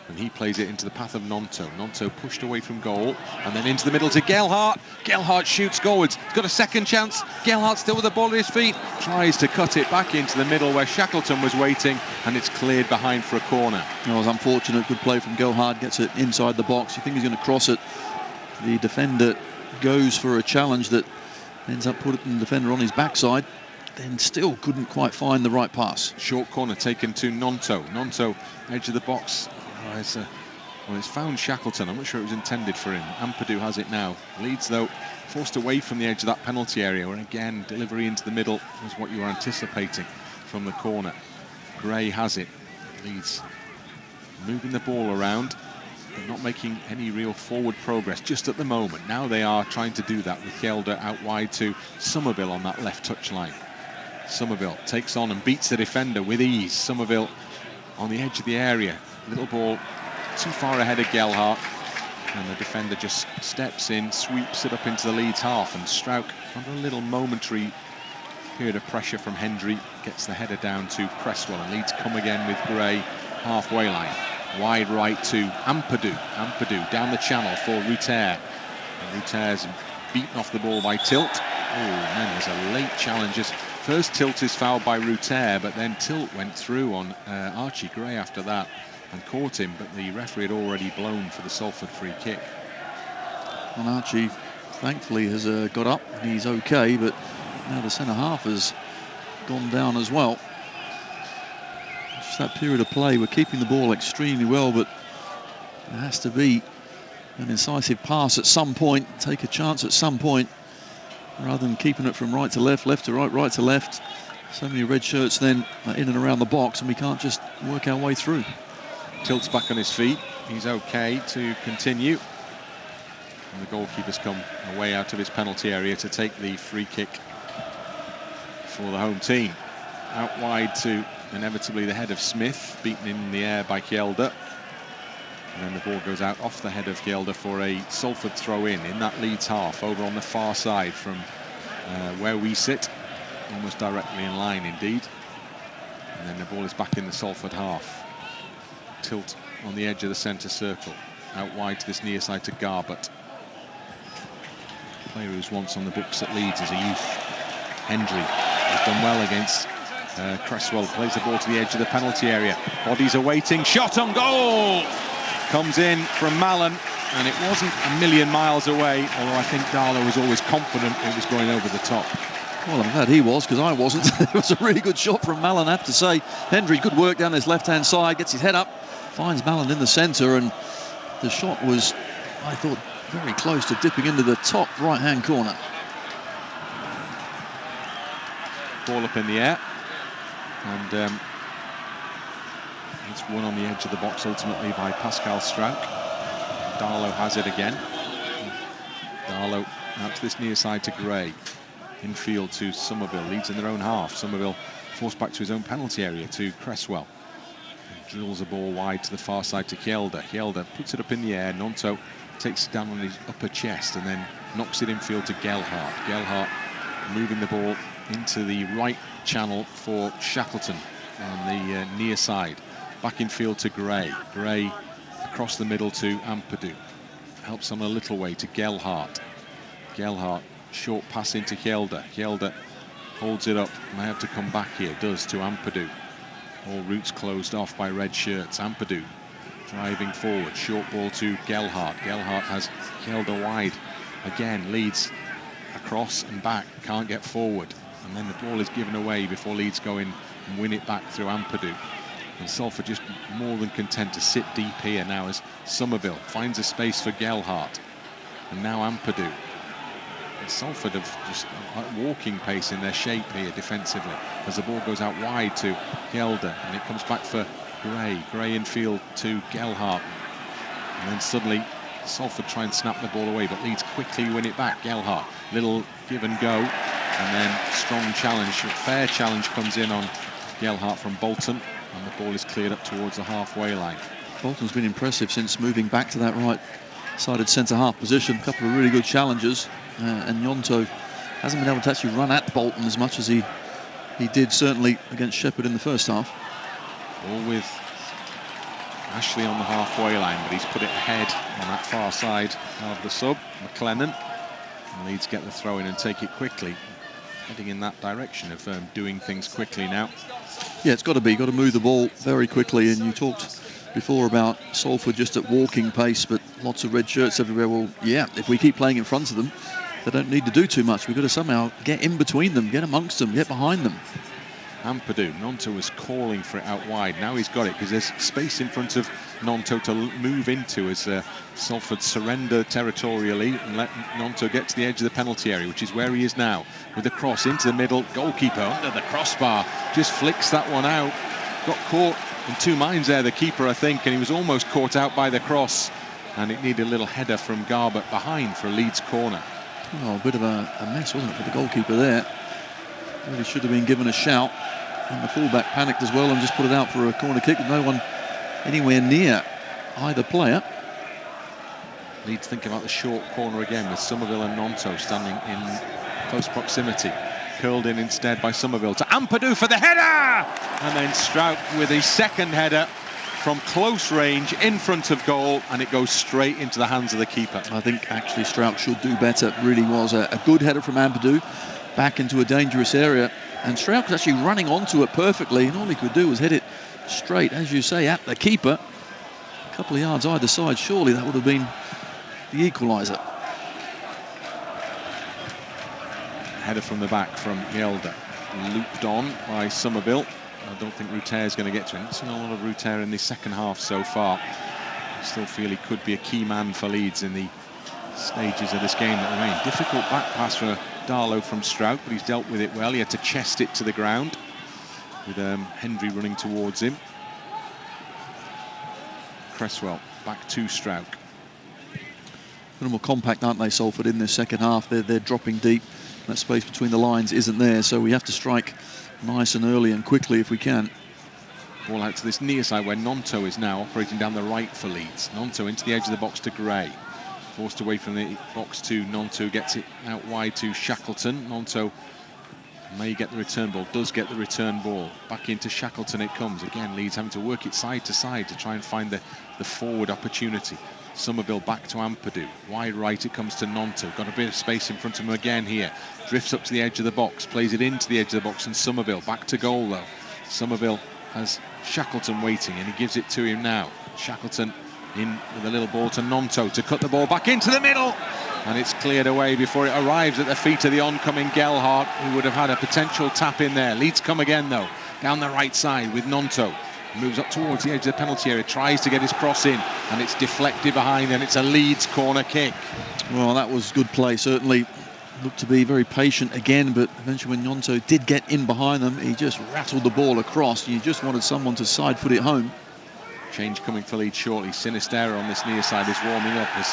And he plays it into the path of Gnonto. Gnonto pushed away from goal and then into the middle to Gelhardt. Gelhardt shoots goalwards. He's got a second chance. Gelhardt still with the ball at his feet. Tries to cut it back into the middle where Shackleton was waiting, and it's cleared behind for a corner. It was unfortunate. Good play from Gelhardt. Gets it inside the box. You think he's going to cross it. The defender goes for a challenge that ends up putting the defender on his backside. Then still couldn't quite find the right pass. Short corner taken to Gnonto. Gnonto, edge of the box. Well, it's found Shackleton. I'm not sure it was intended for him. Ampadu has it now. Leeds, though, forced away from the edge of that penalty area, where again, delivery into the middle was what you were anticipating from the corner. Gray has it. Leeds moving the ball around, but not making any real forward progress just at the moment. Now they are trying to do that with Hjelde out wide to Summerville on that left touchline. Summerville takes on and beats the defender with ease. Summerville on the edge of the area. Little ball too far ahead of Gelhardt, and the defender just steps in, sweeps it up into the Leeds half, and Struijk, under a little momentary period of pressure from Hendry, gets the header down to Cresswell, and Leeds come again with Gray halfway line. Wide right to Ampadu. Ampadu down the channel for Rutter. And Rutter's beaten off the ball by Tilt. Oh man, there's a late challenge. First Tilt is fouled by Rutter, but then Tilt went through on Archie Gray after that and caught him, but the referee had already blown for the Salford free kick. And Archie, thankfully, has got up. He's okay, but now the centre half has gone down as well. Just that period of play, we're keeping the ball extremely well, but there has to be an incisive pass at some point, take a chance at some point, rather than keeping it from right to left, left to right, right to left. So many red shirts then in and around the box, and we can't just work our way through. Tilt's back on his feet. He's okay to continue. And the goalkeeper's come away out of his penalty area to take the free kick for the home team. Out wide to inevitably the head of Smith, beaten in the air by Hjelde. And then the ball goes out off the head of Hjelde for a Salford throw-in that Leeds half, over on the far side from where we sit, almost directly in line indeed. And then the ball is back in the Salford half. Tilt on the edge of the centre circle. Out wide to this near side to Garbutt. Player who's once on the books at Leeds as a youth. Hendry has done well against Cresswell. Plays the ball to the edge of the penalty area. Bodies are waiting. Shot on goal! Comes in from Mallan, and it wasn't a million miles away, although I think Darlow was always confident it was going over the top. Well, I'm glad he was, because I wasn't. It was a really good shot from Mallan, I have to say. Hendry, good work down his left-hand side, gets his head up, finds Mallan in the centre, and the shot was, I thought, very close to dipping into the top right-hand corner. Ball up in the air, and it's won on the edge of the box ultimately by Pascal Struijk. Darlow has it again. Darlow out to this near side to Gray. Infield to Summerville. Leeds in their own half. Summerville forced back to his own penalty area to Cresswell. Drills a ball wide to the far side to Hjelde. Hjelde puts it up in the air. Gnonto takes it down on his upper chest and then knocks it infield to Gelhardt. Gelhardt moving the ball into the right channel for Shackleton on the near side. Back in field to Gray. Gray across the middle to Ampadu. Helps on a little way to Gelhardt. Gelhardt, short pass into Hjelde. Hjelde holds it up. May have to come back here. Does to Ampadu. All routes closed off by red shirts. Ampadu driving forward. Short ball to Gelhardt. Gelhardt has Hjelde wide. Again, Leeds across and back. Can't get forward. And then the ball is given away before Leeds go in and win it back through Ampadu. And Salford just more than content to sit deep here now as Summerville finds a space for Gelhardt. And now Ampadu. And Salford have just like walking pace in their shape here defensively as the ball goes out wide to Hjelde and it comes back for Gray. Gray in field to Gelhardt. And then suddenly Salford try and snap the ball away, but Leeds quickly win it back. Gelhardt, little give and go, and then strong challenge, fair challenge comes in on Gelhardt from Bolton, and the ball is cleared up towards the halfway line. Bolton's been impressive since moving back to that right-sided centre-half position. A couple of really good challenges, and Gnonto hasn't been able to actually run at Bolton as much as he did certainly against Shephard in the first half. All with Ashley on the halfway line, but he's put it ahead on that far side of the sub, McLennan. And Leeds get the throw in and take it quickly, heading in that direction of doing things quickly now. Yeah, it's got to be. Got to move the ball very quickly. And you talked before about Salford just at walking pace, but lots of red shirts everywhere. Well, yeah, if we keep playing in front of them, they don't need to do too much. We've got to somehow get in between them, get amongst them, get behind them. Ampadu, Gnonto was calling for it out wide. Now he's got it because there's space in front of Gnonto to move into as Salford surrender territorially and let Gnonto get to the edge of the penalty area, which is where he is now. With the cross into the middle, goalkeeper under the crossbar, just flicks that one out. Got caught in two minds there, the keeper, I think, and he was almost caught out by the cross. And it needed a little header from Garbutt behind for a Leeds corner. Oh, a bit of a mess, wasn't it, for the goalkeeper there? Really should have been given a shout. And the fullback panicked as well and just put it out for a corner kick with no one anywhere near either player. Leeds thinking about the short corner again with Summerville and Gnonto standing in close proximity. Curled in instead by Summerville to Ampadu for the header! And then Struijk with his second header from close range in front of goal, and it goes straight into the hands of the keeper. I think actually Struijk should do better. It really was a good header from Ampadu back into a dangerous area. And Struijk was actually running onto it perfectly, and all he could do was hit it straight, as you say, at the keeper. A couple of yards either side, surely that would have been the equaliser. Header from the back from Hjelde, looped on by Summerville. I don't think Rutter is going to get to him. I've seen a lot of Rutter in the second half so far. I still feel he could be a key man for Leeds in the stages of this game that remain. Difficult back pass for Darlow from Struijk, but he's dealt with it well. He had to chest it to the ground with Hendry running towards him. Cresswell back to Struijk. little more compact, aren't they, Salford, in this second half? They're dropping deep. That space between the lines isn't there, so we have to strike nice and early and quickly if we can. Ball out to this near side where Gnonto is now operating down the right for Leeds. Gnonto into the edge of the box to Gray. Forced away from the box to Gnonto, gets it out wide to Shackleton. Gnonto may get the return ball, does get the return ball. Back into Shackleton it comes. Again, Leeds having to work it side to side to try and find the forward opportunity. Summerville back to Ampadu. Wide right it comes to Gnonto. Got a bit of space in front of him again here. Drifts up to the edge of the box, plays it into the edge of the box, and Summerville back to goal though. Summerville has Shackleton waiting and he gives it to him now. Shackleton in with a little ball to Gnonto to cut the ball back into the middle, and it's cleared away before it arrives at the feet of the oncoming Gelhardt, who would have had a potential tap in there. Leeds come again though, down the right side with Gnonto. Moves up towards the edge of the penalty area, tries to get his cross in, and it's deflected behind, and it's a Leeds corner kick. Well, that was good play, certainly. Looked to be very patient again, but eventually when Gnonto did get in behind them, he just rattled the ball across. You just wanted someone to side foot it home. Change coming for Leeds shortly. Sinisterra on this near side is warming up as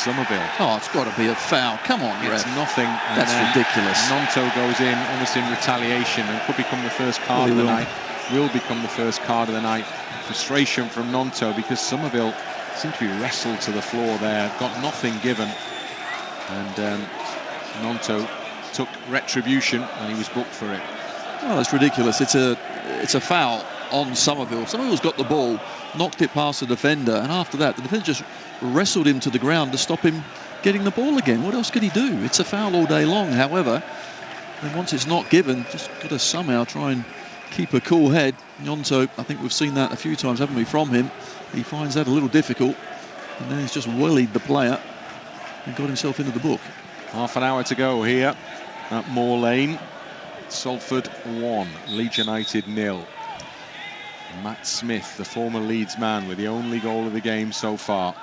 Summerville. Oh, it's got to be a foul. Come on, It's ref. nothing. That's ridiculous. Gnonto goes in almost in retaliation and could become the first card of the night. Will become the first card of the night. Frustration from Gnonto because Summerville seemed to be wrestled to the floor there. Got nothing given. And Gnonto took retribution and he was booked for it. Oh, that's ridiculous. It's a foul on Summerville. Summerville's got the ball, knocked it past the defender, and after that the defender just wrestled him to the ground to stop him getting the ball again. What else could he do? It's a foul all day long. However, and once it's not given, just got to somehow try and keep a cool head. Gnonto, I think we've seen that a few times, haven't we, from him. He finds that a little difficult, and then he's just wellied the player and got himself into the book. Half an hour to go here at Moor Lane. Salford 1, Leeds United 0. Matt Smith, the former Leeds man, with the only goal of the game so far.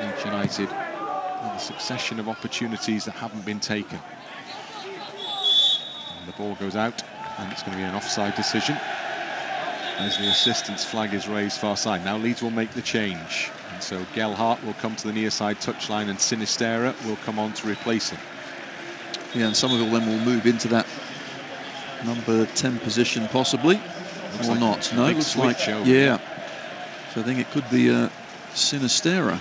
Leeds United with a succession of opportunities that haven't been taken. And the ball goes out, and it's going to be an offside decision as the assistant's flag is raised far side. Now Leeds will make the change, and so Gelhardt will come to the near side touchline and Sinisterra will come on to replace him. Yeah, and Summerville then will move into that number 10 position possibly, looks or like not. No, it looks like, yeah. So I think it could be Sinisterra.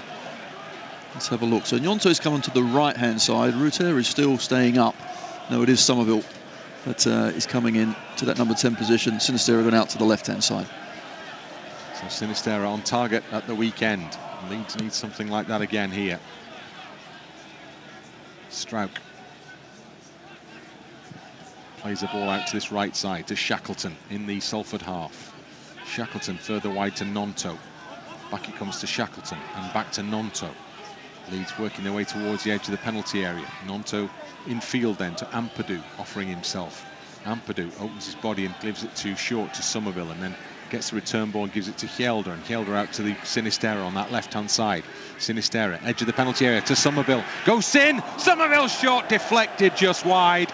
Let's have a look. So Gnonto's coming to the right-hand side. Rutter is still staying up. No, it is Summerville, but he's coming in to that number 10 position. Sinisterra going out to the left-hand side. So Sinisterra on target at the weekend. Leeds needs something like that again here. Struijk plays the ball out to this right side to Shackleton in the Salford half. Shackleton further wide to Gnonto. Back it comes to Shackleton and back to Gnonto. Leeds working their way towards the edge of the penalty area. Gnonto in field then to Ampadu, offering himself. Ampadu opens his body and gives it too short to Summerville, and then gets the return ball and gives it to Hjelde, and Hjelde out to the Sinisterra on that left-hand side. Sinisterra, edge of the penalty area to Summerville. Goes in! Summerville short, deflected just wide.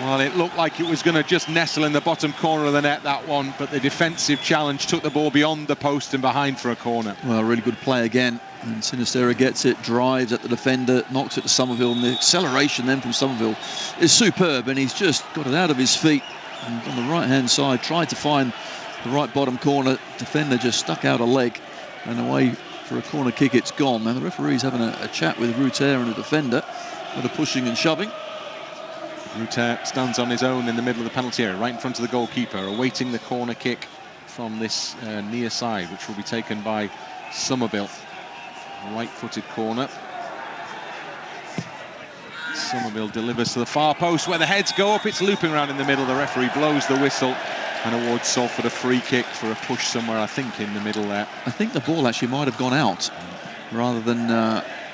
Well, it looked like it was going to just nestle in the bottom corner of the net, that one, but the defensive challenge took the ball beyond the post and behind for a corner. Well, really good play again, and Sinisterra gets it, drives at the defender, knocks it to Summerville, and the acceleration then from Summerville is superb, and he's just got it out of his feet and on the right-hand side, tried to find the right bottom corner. Defender just stuck out a leg, and away for a corner kick. It's gone. Now the referee's having a chat with Rutter and the defender, with a pushing and shoving. Rutter stands on his own in the middle of the penalty area, right in front of the goalkeeper, awaiting the corner kick from this near side, which will be taken by Summerville. Right-footed corner. Summerville delivers to the far post where the heads go up. It's looping around in the middle. The referee blows the whistle and awards Salford a free kick for a push somewhere, I think, in the middle there. I think the ball actually might have gone out rather than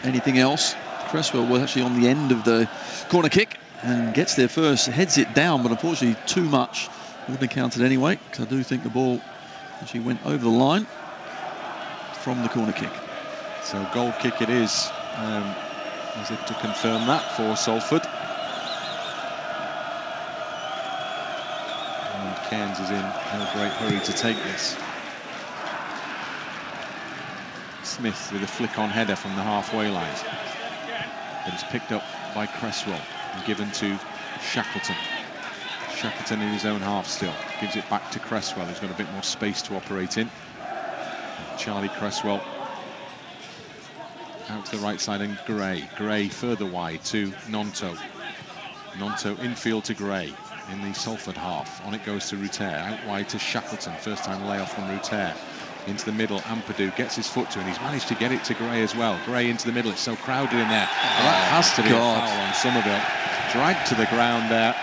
anything else. Cresswell was actually on the end of the corner kick and gets there first, heads it down, but unfortunately too much. Wouldn't have counted anyway, because I do think the ball actually went over the line from the corner kick. So goal kick it is, as if to confirm that for Salford. And Cairns is in a great hurry to take this. Smith with a flick-on header from the halfway line. But it's picked up by Cresswell and given to Shackleton. Shackleton in his own half still. Gives it back to Cresswell, who's got a bit more space to operate in. Charlie Cresswell out to the right side, and Gray further wide to Gnonto. Gnonto infield to Gray in the Salford half. On it goes to Rutter, out wide to Shackleton. First time layoff from Rutter. Into the middle, Ampadu gets his foot to it, and he's managed to get it to Gray as well. Gray into the middle, it's so crowded in there. Well, that has to be a foul on Summerville. Dragged to the ground there,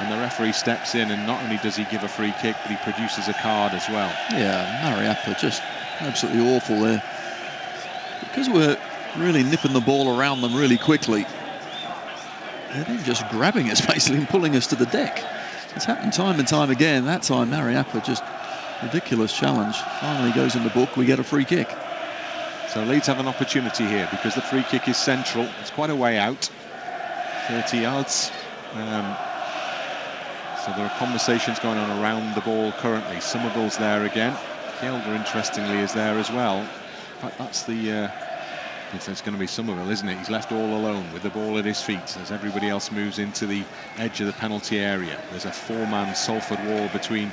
and the referee steps in, and not only does he give a free kick, but he produces a card as well. Yeah, Mariappa just absolutely awful there. Because we're really nipping the ball around them really quickly, they're then just grabbing us basically and pulling us to the deck. It's happened time and time again. That time Mariappa just ridiculous challenge. Finally goes in the book. We get a free kick. So Leeds have an opportunity here because the free kick is central. It's quite a way out, 30 yards. So there are conversations going on around the ball currently. Summerville's there again. Hjelde, interestingly, is there as well. In fact, that's the... it's going to be Summerville, isn't it? He's left all alone with the ball at his feet as everybody else moves into the edge of the penalty area. There's a four-man Salford wall between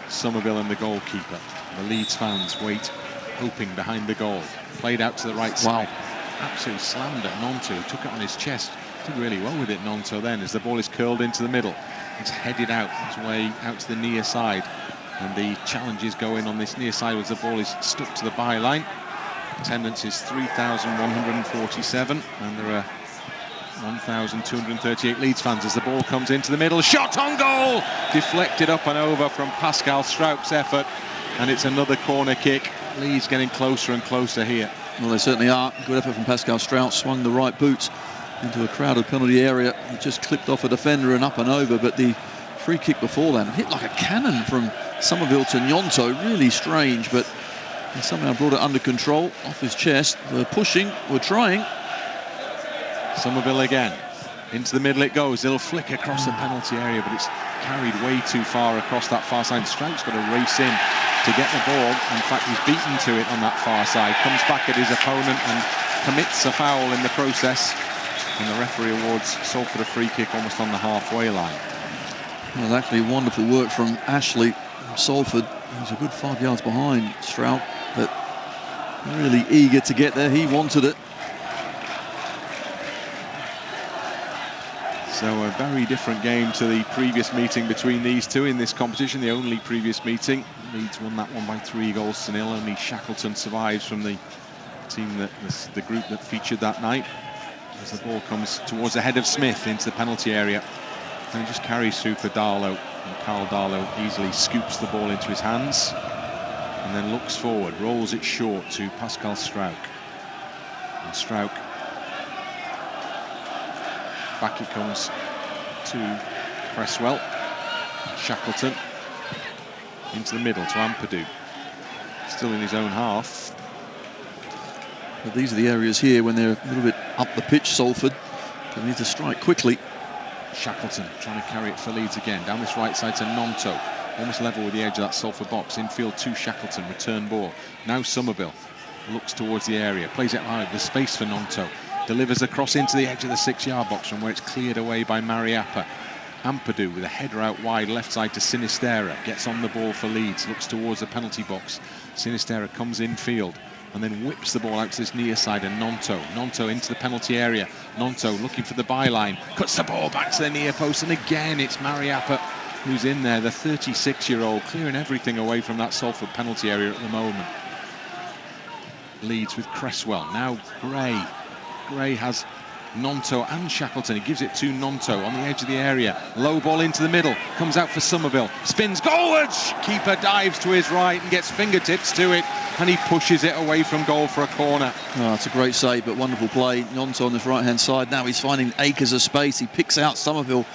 Summerville and the goalkeeper. The Leeds fans wait, hoping behind the goal. Played out to the right side. Absolutely slammed at Gnonto. Took it on his chest. Did really well with it, Gnonto, then, as the ball is curled into the middle. It's headed out its way out to the near side. And the challenge is going on this near side as the ball is stuck to the byline. Attendance is 3,147, and there are 1,238 Leeds fans as the ball comes into the middle. Shot on goal! Deflected up and over from Pascal Struijk's effort, and it's another corner kick. Leeds getting closer and closer here. Well, they certainly are. Good effort from Pascal Struijk. Swung the right boot into a crowded penalty area. He just clipped off a defender and up and over, but the free kick before that hit like a cannon from Summerville to Gnonto. Really strange, but he somehow brought it under control off his chest. We're pushing, we're trying. Summerville again. Into the middle it goes. It'll flick across the penalty area, but it's carried way too far across that far side. Struijk's got to race in to get the ball. In fact, he's beaten to it on that far side. Comes back at his opponent and commits a foul in the process. And the referee awards Salford a free kick almost on the halfway line. Well, actually wonderful work from Ashley from Salford. He's a good 5 yards behind Struijk, but really eager to get there. He wanted it. So a very different game to the previous meeting between these two in this competition. The only previous meeting. Leeds won that one by 3-0. Only Shackleton survives from the team that the group that featured that night. As the ball comes towards the head of Smith into the penalty area, and just carries through for Darlow, and Carl Darlow easily scoops the ball into his hands and then looks forward, rolls it short to Pascal Struijk, and Struijk, back it comes to Cresswell. Shackleton into the middle to Ampadu, still in his own half. But these are the areas here when they're a little bit up the pitch, Salford. They need to strike quickly. Shackleton trying to carry it for Leeds again. Down this right side to Gnonto. Almost level with the edge of that Salford box. Infield to Shackleton. Return ball. Now Summerville looks towards the area. Plays it high. There's space for Gnonto. Delivers across into the edge of the 6-yard box from where it's cleared away by Mariappa. Ampadu with a header out wide left side to Sinisterra. Gets on the ball for Leeds. Looks towards the penalty box. Sinisterra comes infield and then whips the ball out to this near side, and Gnonto into the penalty area. Gnonto looking for the byline, cuts the ball back to the near post, and again it's Mariappa who's in there, the 36-year-old, clearing everything away from that Salford penalty area at the moment. Leeds with Cresswell, now Gray has Gnonto and Shackleton. He gives it to Gnonto on the edge of the area. Low ball into the middle. Comes out for Summerville. Spins goalwards. Keeper dives to his right and gets fingertips to it. And he pushes it away from goal for a corner. Oh, it's a great save, but wonderful play. Gnonto on this right-hand side. Now he's finding acres of space. He picks out Summerville.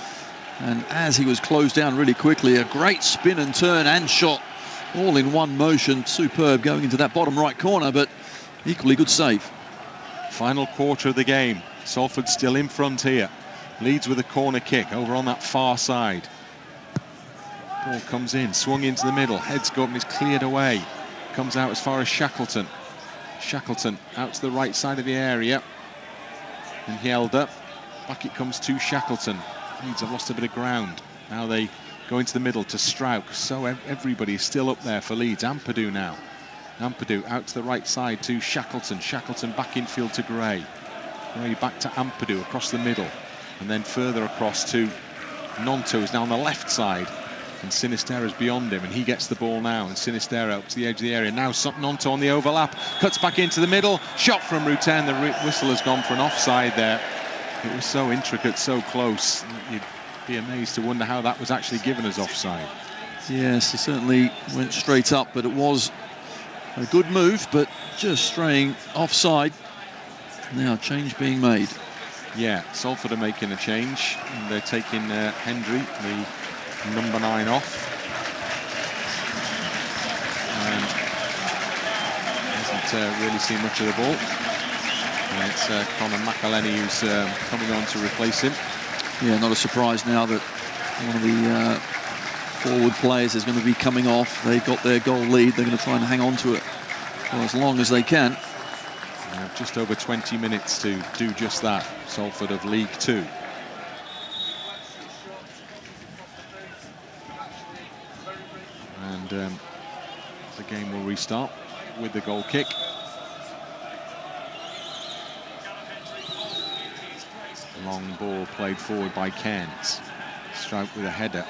And as he was closed down really quickly, a great spin and turn and shot. All in one motion. Superb going into that bottom right corner, but equally good save. Final quarter of the game. Salford still in front here. Leeds with a corner kick over on that far side. Ball comes in, swung into the middle. Heads go up and is cleared away. Comes out as far as Shackleton. Shackleton out to the right side of the area. And Hjelde. Back it comes to Shackleton. Leeds have lost a bit of ground. Now they go into the middle to Struijk. So everybody is still up there for Leeds. Ampadu now. Ampadu out to the right side to Shackleton. Shackleton back infield to Gray. Gray back to Ampadu across the middle. And then further across to Gnonto, who's now on the left side. And Sinisterra's beyond him, and he gets the ball now. And Sinisterra up to the edge of the area. Now Gnonto on the overlap. Cuts back into the middle. Shot from Rutter, and the whistle has gone for an offside there. It was so intricate, so close. You'd be amazed to wonder how that was actually given as offside. Yes, he certainly went straight up, but it was a good move, but just straying offside. Now change being made. Yeah, Salford are making a change. And they're taking Hendry, the number 9, off. And hasn't really seen much of the ball. And it's McAleny who's coming on to replace him. Yeah, not a surprise now that one of the forward players is going to be coming off. They've got their goal lead. They're going to try and hang on to it for as long as they can. Just over 20 minutes to do just that. Salford of League Two. And the game will restart with the goal kick. Long ball played forward by Cairns. Struijk with a header.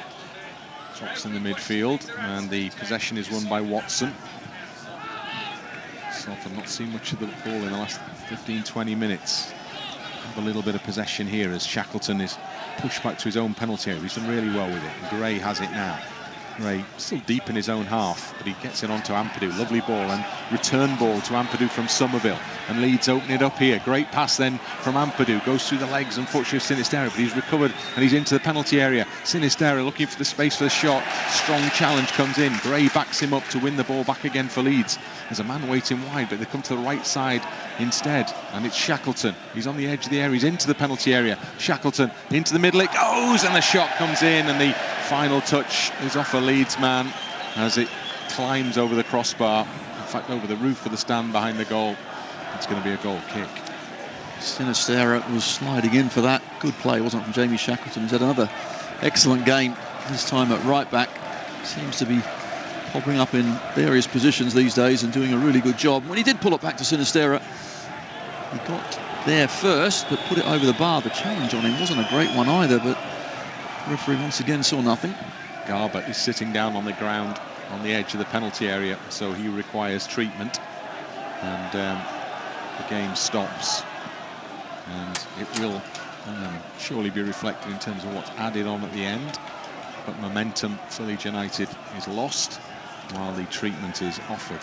Drops in the midfield, and the possession is won by Watson. Salford not seen much of the ball in the last 15-20 minutes. Have a little bit of possession here as Shackleton is pushed back to his own penalty area. He's done really well with it. And Gray has it now. Gray still deep in his own half, but he gets it onto Ampadu. Lovely ball, and return ball to Ampadu from Summerville. And Leeds open it up here. Great pass then from Ampadu. Goes through the legs, unfortunately, of Sinisterra, but he's recovered and he's into the penalty area. Sinisterra looking for the space for the shot. Strong challenge comes in. Gray backs him up to win the ball back again for Leeds. There's a man waiting wide, but they come to the right side instead. And it's Shackleton. He's on the edge of the area. He's into the penalty area. Shackleton into the middle. It goes, and the shot comes in, and the final touch is off a Leeds man as it climbs over the crossbar. In fact, over the roof of the stand behind the goal. It's going to be a goal kick. Sinisterra was sliding in for that. Good play, wasn't it, from Jamie Shackleton? He's had another excellent game, this time at right back. Seems to be popping up in various positions these days and doing a really good job. When he did pull it back to Sinisterra, he got there first, but put it over the bar. The challenge on him wasn't a great one either, but the referee once again saw nothing. Garbutt is sitting down on the ground on the edge of the penalty area, so he requires treatment. And the game stops, and it will surely be reflected in terms of what's added on at the end. But momentum for Leeds United is lost while the treatment is offered.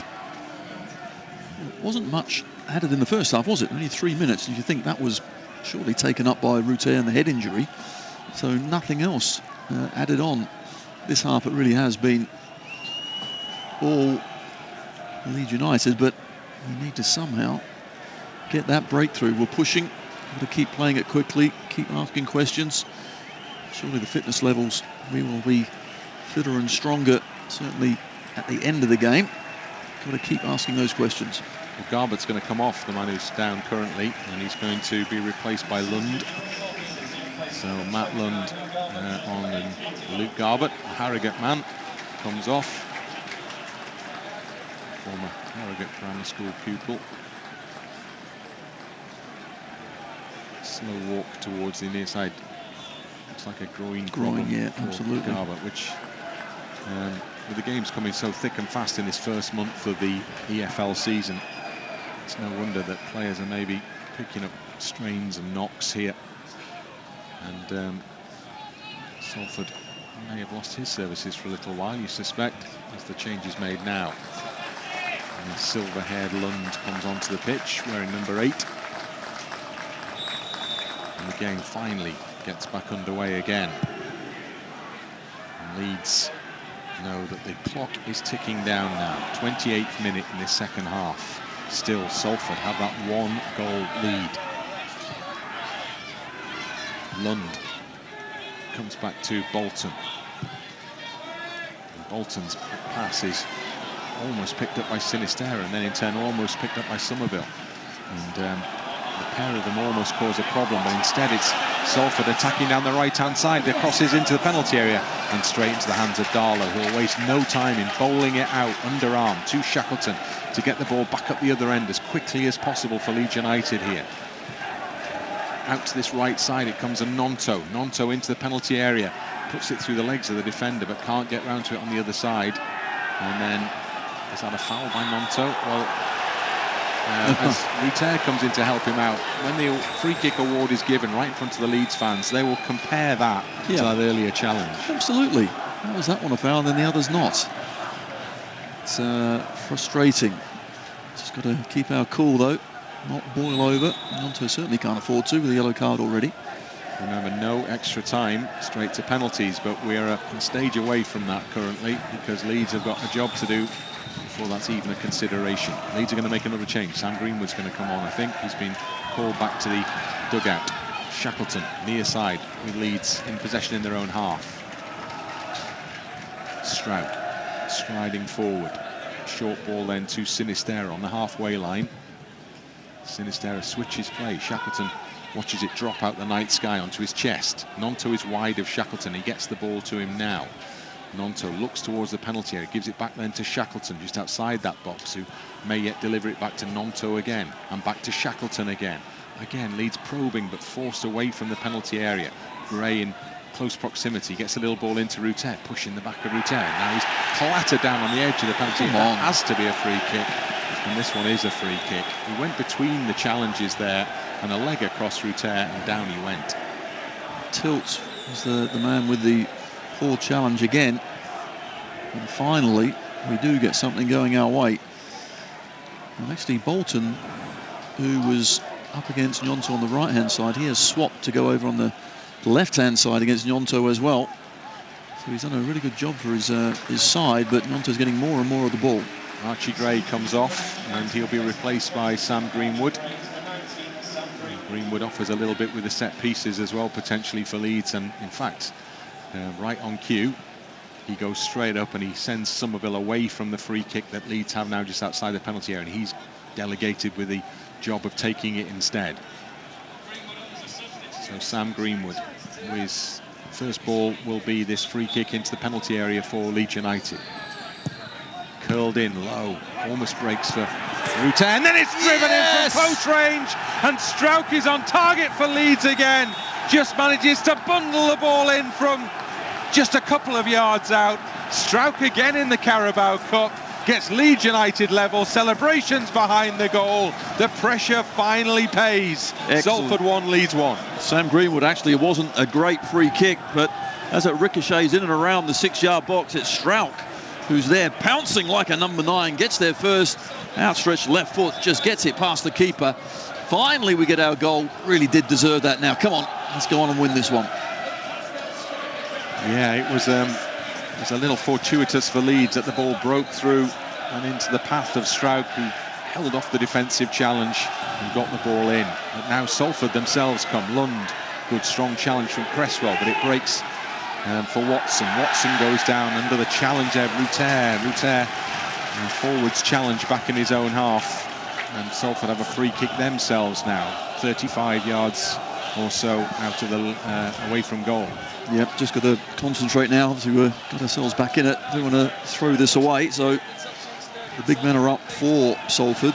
It wasn't much added in the first half, was it? Only 3 minutes, and you think that was surely taken up by Rutter and the head injury. So nothing else added on. This half it really has been all Leeds United, but we need to somehow get that breakthrough. We're pushing, to keep playing it quickly, keep asking questions. Surely the fitness levels, we will be fitter and stronger, certainly at the end of the game. Got to keep asking those questions. Well, Garbutt's going to come off, the man who's down currently, and he's going to be replaced by Lund. So Matt Lund on, and Luke Garbutt, a Harrogate man, comes off. Former Harrogate Grammar School pupil. Slow walk towards the near side. Looks like a groin problem, yeah, absolutely. Garbutt, which with the games coming so thick and fast in this first month of the EFL season, it's no wonder that players are maybe picking up strains and knocks here. And Salford may have lost his services for a little while, you suspect, as the change is made now. And the silver-haired Lund comes onto the pitch, wearing number 8. And the game finally gets back underway again. And Leeds know that the clock is ticking down now. 28th minute in this second half. Still, Salford have that 1-goal lead. Lund comes back to Bolton. And Bolton's pass is almost picked up by Sinisterra, and then in turn almost picked up by Summerville. And the pair of them almost cause a problem, but instead it's Salford attacking down the right-hand side. The crosses into the penalty area and straight into the hands of Darlow, who will waste no time in bowling it out underarm to Shackleton to get the ball back up the other end as quickly as possible for Leeds United here. Out to this right side it comes a Gnonto. Gnonto into the penalty area, puts it through the legs of the defender but can't get round to it on the other side. And then, is that a foul by Gnonto? Well, as Rutter comes in to help him out, when the free kick award is given right in front of the Leeds fans, they will compare that to that earlier challenge. Absolutely. How was that one a foul and then the other's not? It's frustrating. Just got to keep our cool though, not boil over. Gnonto certainly can't afford to with a yellow card already. Remember, no extra time, straight to penalties, but we're a stage away from that currently because Leeds have got a job to do before that's even a consideration. Leeds are going to make another change. Sam Greenwood's going to come on, I think. He's been called back to the dugout. Shackleton, near side, with Leeds in possession in their own half. Struijk, striding forward. Short ball then to Sinisterra on the halfway line. Sinisterra switches play. Shackleton watches it drop out the night sky onto his chest. Gnonto is wide of Shackleton. He gets the ball to him now. Gnonto looks towards the penalty area, gives it back then to Shackleton just outside that box, who may yet deliver it back to Gnonto again, and back to Shackleton again. Again, Leeds probing but forced away from the penalty area. Gray in close proximity, gets a little ball into Rutter, pushing the back of Rutter. Now he's clattered down on the edge of the penalty area. That has to be a free kick, and this one is a free kick. He went between the challenges there, and a leg across Rutter, and down he went. Tilt was the man with the poor challenge again, and finally we do get something going our way. And actually Bolton, who was up against Gnonto on the right hand side, he has swapped to go over on the left hand side against Gnonto as well, so he's done a really good job for his side, but Gnonto's getting more and more of the ball. Archie Gray comes off and he'll be replaced by Sam Greenwood. Greenwood offers a little bit with the set pieces as well, potentially for Leeds, and in fact right on cue he goes straight up and he sends Summerville away from the free kick that Leeds have now just outside the penalty area, and he's delegated with the job of taking it instead. So Sam Greenwood, his first ball will be this free kick into the penalty area for Leeds United. Curled in low, almost breaks for Rutter, and then it's driven in from close range, and Struijk is on target for Leeds again. Just manages to bundle the ball in from just a couple of yards out. Struijk again in the Carabao Cup, gets Leeds United level, celebrations behind the goal. The pressure finally pays. Excellent. Salford 1, Leeds 1. Sam Greenwood, actually, it wasn't a great free kick, but as it ricochets in and around the 6-yard box, it's Struijk who's there pouncing like a number 9, gets there first, outstretched left foot, just gets it past the keeper. Finally we get our goal. Really did deserve that. Now come on, let's go on and win this one. Yeah, it was a little fortuitous for Leeds that the ball broke through and into the path of Struijk, who held off the defensive challenge and got the ball in. But now Salford themselves come. Lund, good strong challenge from Cresswell, but it breaks for Watson. Watson goes down under the challenge of Rutter forwards challenge back in his own half, and Salford have a free kick themselves now, 35 yards or so out of the away from goal. Yep, just got to concentrate now. Obviously we've got ourselves back in it. Don't want to throw this away, so the big men are up for Salford.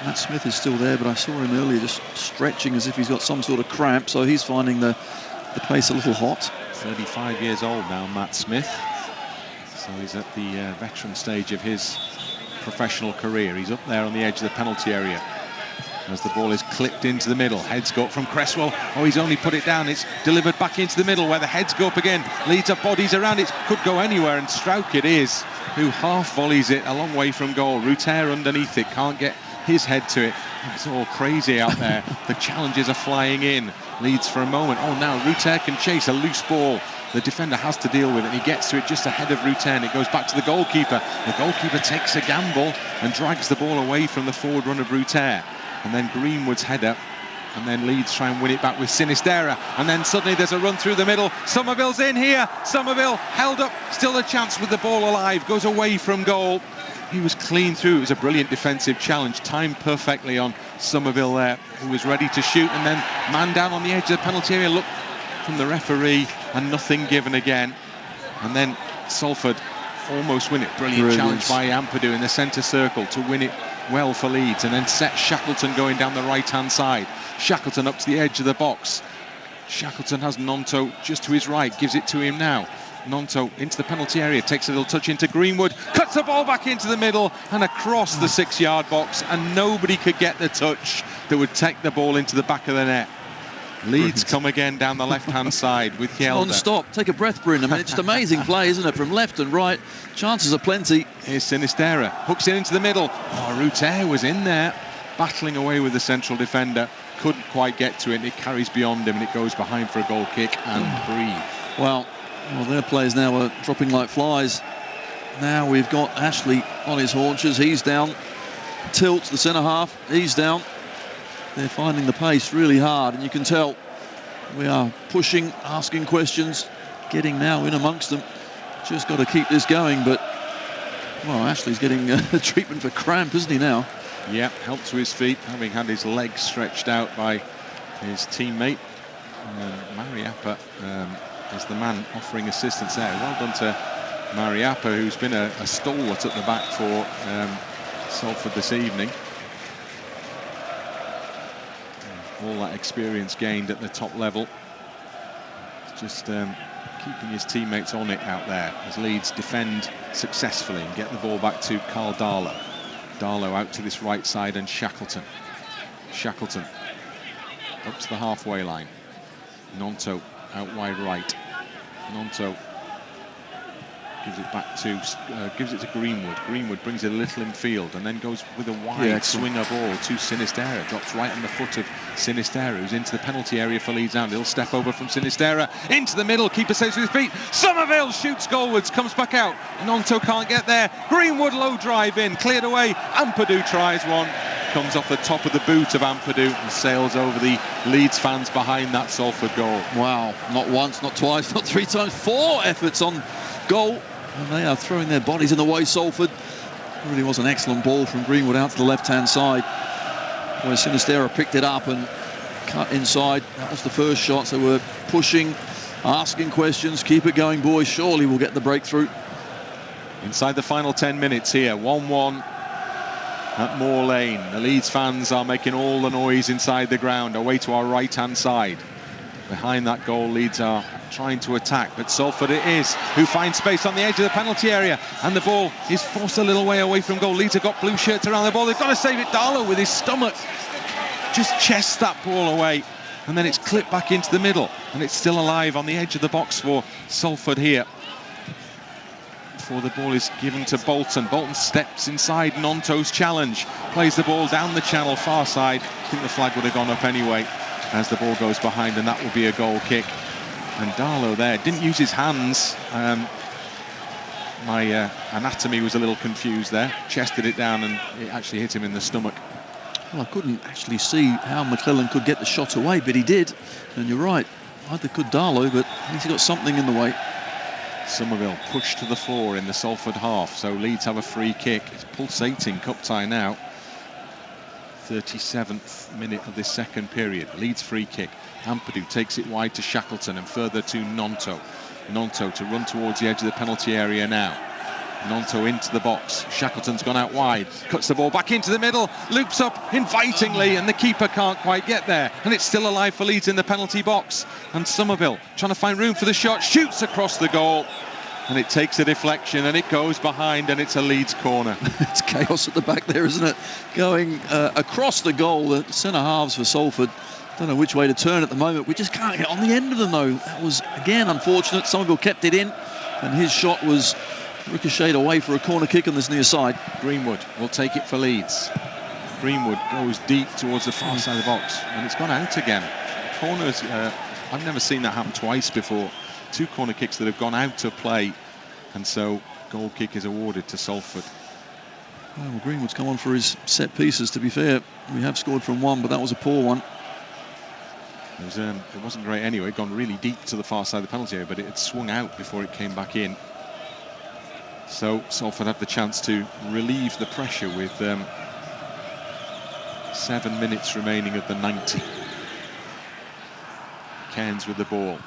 Matt Smith is still there, but I saw him earlier just stretching as if he's got some sort of cramp, so he's finding the pace a little hot. 35 years old now, Matt Smith, so he's at the veteran stage of his professional career. He's up there on the edge of the penalty area as the ball is clipped into the middle. Heads go up from Cresswell. Oh, he's only put it down. It's delivered back into the middle where the heads go up again. Leeds have bodies around it. Could go anywhere, and Struijk it is, who half volleys it a long way from goal. Rutter underneath it, can't get his head to it. It's all crazy out there. The challenges are flying in. Leeds for a moment. Oh, now Rutter can chase a loose ball. The defender has to deal with it, and he gets to it just ahead of Rutter, and it goes back to the goalkeeper. The goalkeeper takes a gamble and drags the ball away from the forward run of Rutter. And then Greenwood's header, and then Leeds try and win it back with Sinisterra, and then suddenly there's a run through the middle. Summerville's in here. Summerville held up, still a chance with the ball alive, goes away from goal. he was clean through. It was a brilliant defensive challenge, timed perfectly on Summerville there, who was ready to shoot, and then man down on the edge of the penalty area. Look from the referee, and nothing given again. And then Salford almost win it. Brilliant challenge by Ampadu in the centre circle to win it well for Leeds, and then set Shackleton going down the right-hand side. Shackleton up to the edge of the box. Shackleton has Gnonto just to his right, gives it to him now. Gnonto into the penalty area, takes a little touch into Greenwood, cuts the ball back into the middle and across the 6-yard box, and nobody could get the touch that would take the ball into the back of the net. Leeds come again down the left-hand side with Hjelde. Non-stop. Take a breath, Bryn. I mean, it's just amazing play, isn't it? From left and right. Chances are plenty. Here's Sinisterra. Hooks it into the middle. Oh, Rutter was in there, battling away with the central defender. Couldn't quite get to it. It carries beyond him and it goes behind for a goal kick and breathe. Well, their players now are dropping like flies. Now we've got Ashley on his haunches. He's down. Tilt, the centre half. He's down. They're finding the pace really hard, and you can tell we are pushing, asking questions, getting now in amongst them. Just got to keep this going, but well, Ashley's getting a treatment for cramp, isn't he now? Yeah, helped to his feet, having had his legs stretched out by his teammate. Mariappa is the man offering assistance there. Well done to Mariappa, who's been a stalwart at the back for Salford this evening. All that experience gained at the top level. Just keeping his teammates on it out there as Leeds defend successfully and get the ball back to Carl Darlow. Darlow out to this right side, and Shackleton. Shackleton up to the halfway line. Gnonto out wide right. Gnonto gives it to Greenwood. Greenwood brings it a little in field and then goes with a wide swinger ball to Sinisterra. Drops right on the foot of Sinisterra, who's into the penalty area for Leeds now. He'll step over from Sinisterra into the middle. Keeper saves with his feet. Summerville shoots goalwards, comes back out. Gnonto can't get there. Greenwood low drive in, cleared away. Ampadu tries one. Comes off the top of the boot of Ampadu and sails over the Leeds fans behind that Salford goal. Wow, not once, not twice, not 3 times, 4 efforts on goal, and they are throwing their bodies in the way. Salford. It really was an excellent ball from Greenwood out to the left-hand side, where Sinisterra picked it up and cut inside. That was the first shot. So we're pushing, asking questions. Keep it going, boys. Surely we'll get the breakthrough. Inside the final 10 minutes here, 1-1 at Moor Lane. The Leeds fans are making all the noise inside the ground, away to our right-hand side. Behind that goal, Leeds are trying to attack, but Salford it is who finds space on the edge of the penalty area, and the ball is forced a little way away from goal. Leeds have got blue shirts around the ball. They've got to save it. Darlow with his stomach just chests that ball away, and then it's clipped back into the middle, and it's still alive on the edge of the box for Salford here. Before the ball is given to Bolton. Bolton steps inside Gnonto's challenge, plays the ball down the channel far side. I think the flag would have gone up anyway as the ball goes behind, and that will be a goal kick. And Darlow there didn't use his hands. My anatomy was a little confused there. Chested it down and it actually hit him in the stomach. Well, I couldn't actually see how McLennan could get the shot away, but he did. And you're right, either could Darlow, but at least he got something in the way. Summerville pushed to the floor in the Salford half, so Leeds have a free kick. It's pulsating cup tie now. 37th minute of this second period. Leeds free kick. Ampadu takes it wide to Shackleton and further to Gnonto. Gnonto to run towards the edge of the penalty area now. Gnonto into the box. Shackleton's gone out wide. Cuts the ball back into the middle. Loops up invitingly, and the keeper can't quite get there. And it's still alive for Leeds in the penalty box. And Summerville trying to find room for the shot. Shoots across the goal. And it takes a deflection and it goes behind, and it's a Leeds corner. It's chaos at the back there, isn't it? Going across the goal. The centre halves for Salford. Don't know which way to turn at the moment. We just can't get on the end of them, though. That was, again, unfortunate. Summerville kept it in, and his shot was ricocheted away for a corner kick on this near side. Greenwood will take it for Leeds. Greenwood goes deep towards the far side of the box, and it's gone out again. Corners, I've never seen that happen twice before. 2 corner kicks that have gone out of play, and so goal kick is awarded to Salford. Well, Greenwood's come on for his set pieces, to be fair. We have scored from one, but that was a poor one. It wasn't great anyway. It'd gone really deep to the far side of the penalty area, but it had swung out before it came back in. So Salford have the chance to relieve the pressure with 7 minutes remaining of the 90. Cairns with the ball.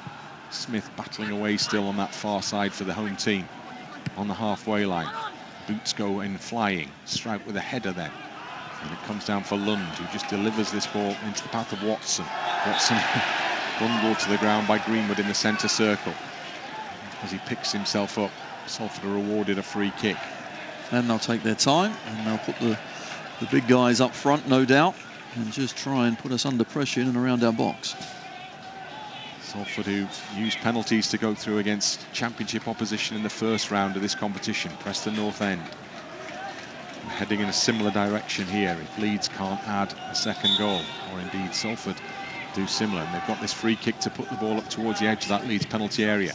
Smith battling away still on that far side for the home team. On the halfway line. Boots go in flying. Struijk with a header then. And it comes down for Lund, who just delivers this ball into the path of Watson. Watson bundled to the ground by Greenwood in the centre circle. As he picks himself up, Salford are awarded a free kick. And they'll take their time, and they'll put the big guys up front, no doubt, and just try and put us under pressure in and around our box. Salford, who used penalties to go through against championship opposition in the first round of this competition, Preston North End. Heading in a similar direction here if Leeds can't add a second goal, or indeed Salford do similar. And they've got this free kick to put the ball up towards the edge of that Leeds penalty area.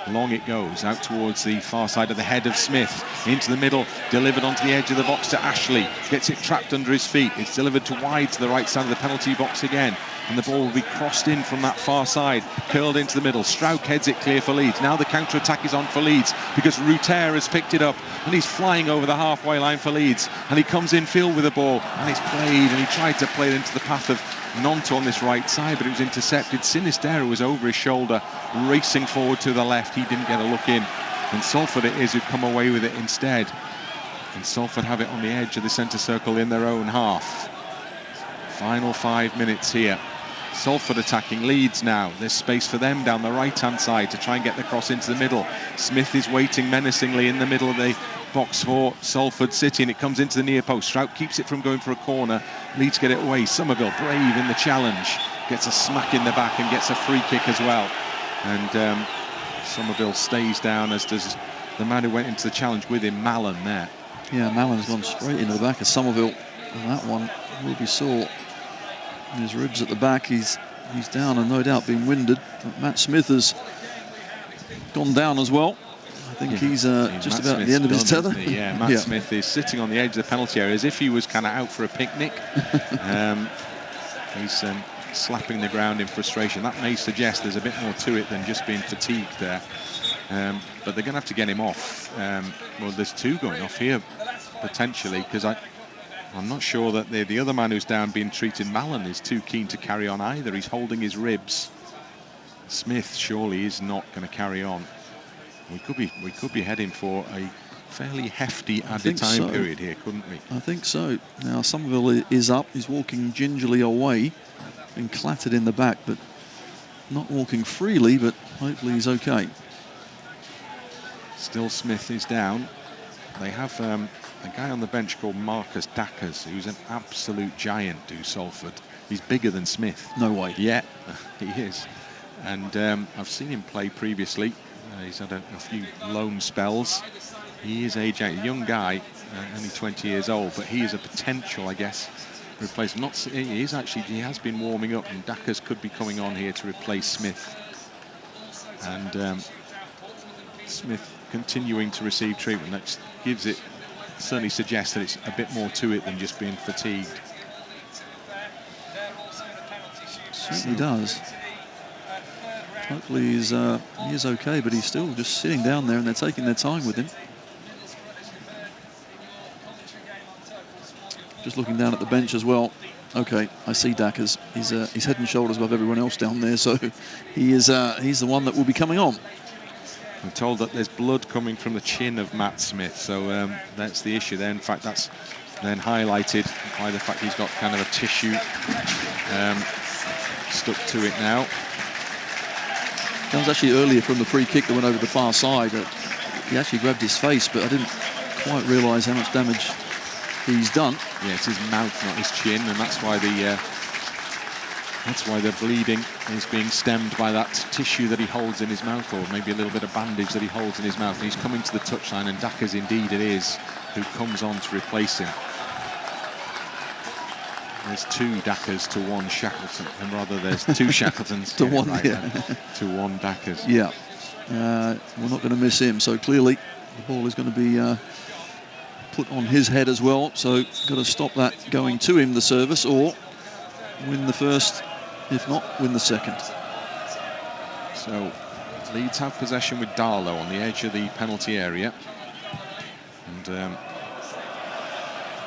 Long it goes, out towards the far side of the head of Smith, into the middle, delivered onto the edge of the box to Ashley, gets it trapped under his feet, it's delivered to wide to the right side of the penalty box again, and the ball will be crossed in from that far side, curled into the middle. Struijk heads it clear for Leeds. Now the counter-attack is on for Leeds, because Rutter has picked it up, and he's flying over the halfway line for Leeds, and he comes in field with the ball, and it's played, and he tried to play it into the path of Gnonto on this right side, but it was intercepted. Sinisterra was over his shoulder, racing forward to the left. He didn't get a look in, and Salford it is who come away with it instead. And Salford have it on the edge of the centre circle in their own half. Final 5 minutes here. Salford attacking Leeds now. There's space for them down the right-hand side to try and get the cross into the middle. Smith is waiting menacingly in the middle of the box for Salford City, and it comes into the near post. Struijk keeps it from going for a corner. Leeds get it away. Summerville, brave in the challenge, gets a smack in the back and gets a free kick as well. And Summerville stays down, as does the man who went into the challenge with him, Mallan there. Yeah, Mallan's gone straight into the back of Summerville, and that one will be sore. His ribs at the back, he's down and no doubt been winded. But Matt Smith has gone down as well. I think he's just about at the end of his tether. Yeah, Matt Smith is sitting on the edge of the penalty area as if he was kind of out for a picnic. He's slapping the ground in frustration. That may suggest there's a bit more to it than just being fatigued there. But they're going to have to get him off. Well, there's two going off here, potentially, because I'm not sure that the other man who's down being treated, Mallan, is too keen to carry on either. He's holding his ribs. Smith surely is not going to carry on. We could be heading for a fairly hefty added time period here, couldn't we? I think so. Now Summerville is up. He's walking gingerly away, been clattered in the back, but not walking freely, but hopefully he's okay. Still Smith is down. They have a guy on the bench called Dackers, who's an absolute giant to Salford. He's bigger than Smith. No way. Yeah, he is. And I've seen him play previously. He's had a few loan spells. He is a young guy, only 20 years old, but he is a potential, I guess, replacement. He has been warming up, and Dackers could be coming on here to replace Smith. And Smith continuing to receive treatment. That gives it, certainly suggests that it's a bit more to it than just being fatigued. Certainly does. Hopefully he is okay, but he's still just sitting down there, and they're taking their time with him. Just looking down at the bench as well. Okay, I see Dackers. He's head and shoulders above everyone else down there, so he's the one that will be coming on. I'm told that there's blood coming from the chin of Matt Smith, so that's the issue there. In fact, that's then highlighted by the fact he's got kind of a tissue stuck to it now. That was actually earlier from the free kick that went over the far side. He actually grabbed his face, but I didn't quite realise how much damage he's done. Yeah, it's his mouth, not his chin, and that's why the bleeding is being stemmed by that tissue that he holds in his mouth, or maybe a little bit of bandage that he holds in his mouth. And he's coming to the touchline, and Dackers indeed it is who comes on to replace him. There's two Dackers to one Shackleton, and rather there's two Shackletons to one, right, yeah. To one Dackers. Yeah, we're not going to miss him. So clearly, the ball is going to be put on his head as well. So got to stop that going to him, the service, or win the first, if not win the second. So Leeds have possession with Darlow on the edge of the penalty area. And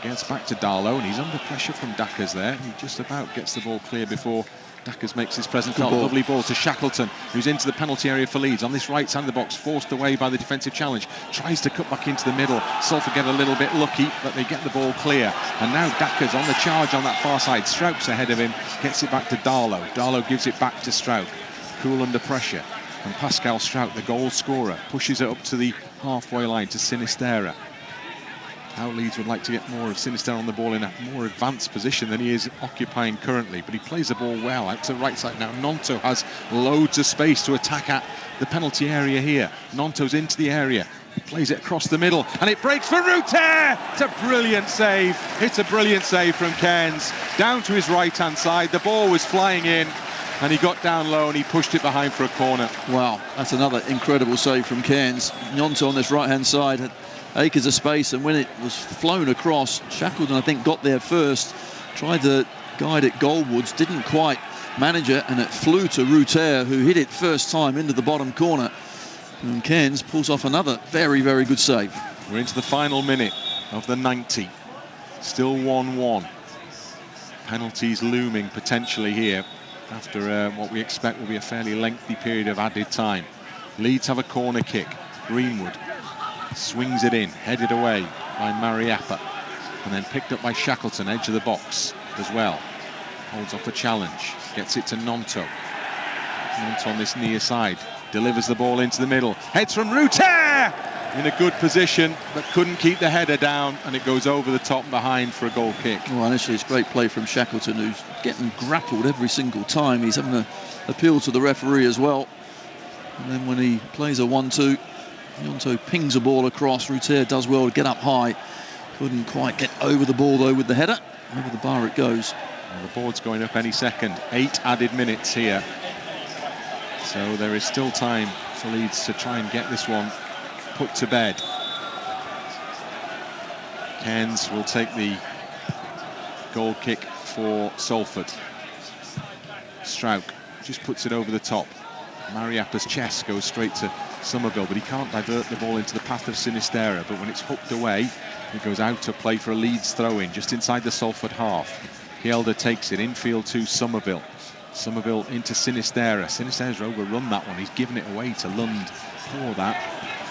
gets back to Darlow, and he's under pressure from Dackers there. He just about gets the ball clear before Dackers makes his presence felt. Lovely ball to Shackleton, who's into the penalty area for Leeds. On this right side of the box, forced away by the defensive challenge. Tries to cut back into the middle. Salford get a little bit lucky, but they get the ball clear. And now Dackers on the charge on that far side. Struik's ahead of him, gets it back to Darlow. Darlow gives it back to Struijk. Cool under pressure. And Pascal Struijk, the goal scorer, pushes it up to the halfway line to Sinisterra. How Leeds would like to get more of Sinisterra on the ball in a more advanced position than he is occupying currently, but he plays the ball well out to the right side now. Gnonto has loads of space to attack at the penalty area here. Gnonto's into the area, plays it across the middle, and it breaks for Rutter. It's a brilliant save. It's a brilliant save from Cairns. Down to his right-hand side, the ball was flying in, and he got down low and he pushed it behind for a corner. Wow, that's another incredible save from Cairns. Gnonto on this right-hand side had acres of space, and when it was flown across, Shackleton I think got there first, tried to guide it goalwards, didn't quite manage it, and it flew to Rutter, who hit it first time into the bottom corner, and Cairns pulls off another very, very good save. We're into the final minute of the 90, still 1-1. Penalties looming potentially here after what we expect will be a fairly lengthy period of added time. Leeds have a corner kick. Greenwood swings it in, headed away by Mariappa, and then picked up by Shackleton, edge of the box as well. Holds off the challenge, gets it to Gnonto. Gnonto on this near side, delivers the ball into the middle, heads from Rutter in a good position, but couldn't keep the header down, and it goes over the top and behind for a goal kick. Well, initially it's great play from Shackleton, who's getting grappled every single time. He's having to appeal to the referee as well. And then when he plays a 1-2, Gnonto pings a ball across. Rutter does well to get up high. Couldn't quite get over the ball though with the header. Over the bar it goes. Well, the board's going up any second. 8 added minutes here. So there is still time for Leeds to try and get this one put to bed. Cairns will take the goal kick for Salford. Struijk just puts it over the top. Mariappa's chest goes straight to Summerville, but he can't divert the ball into the path of Sinisterra. But when it's hooked away, it goes out to play for a Leeds throw-in just inside the Salford half. Hjelde takes it infield to Summerville. Summerville into Sinisterra. Sinisterra's overrun that one. He's given it away to Lund for that.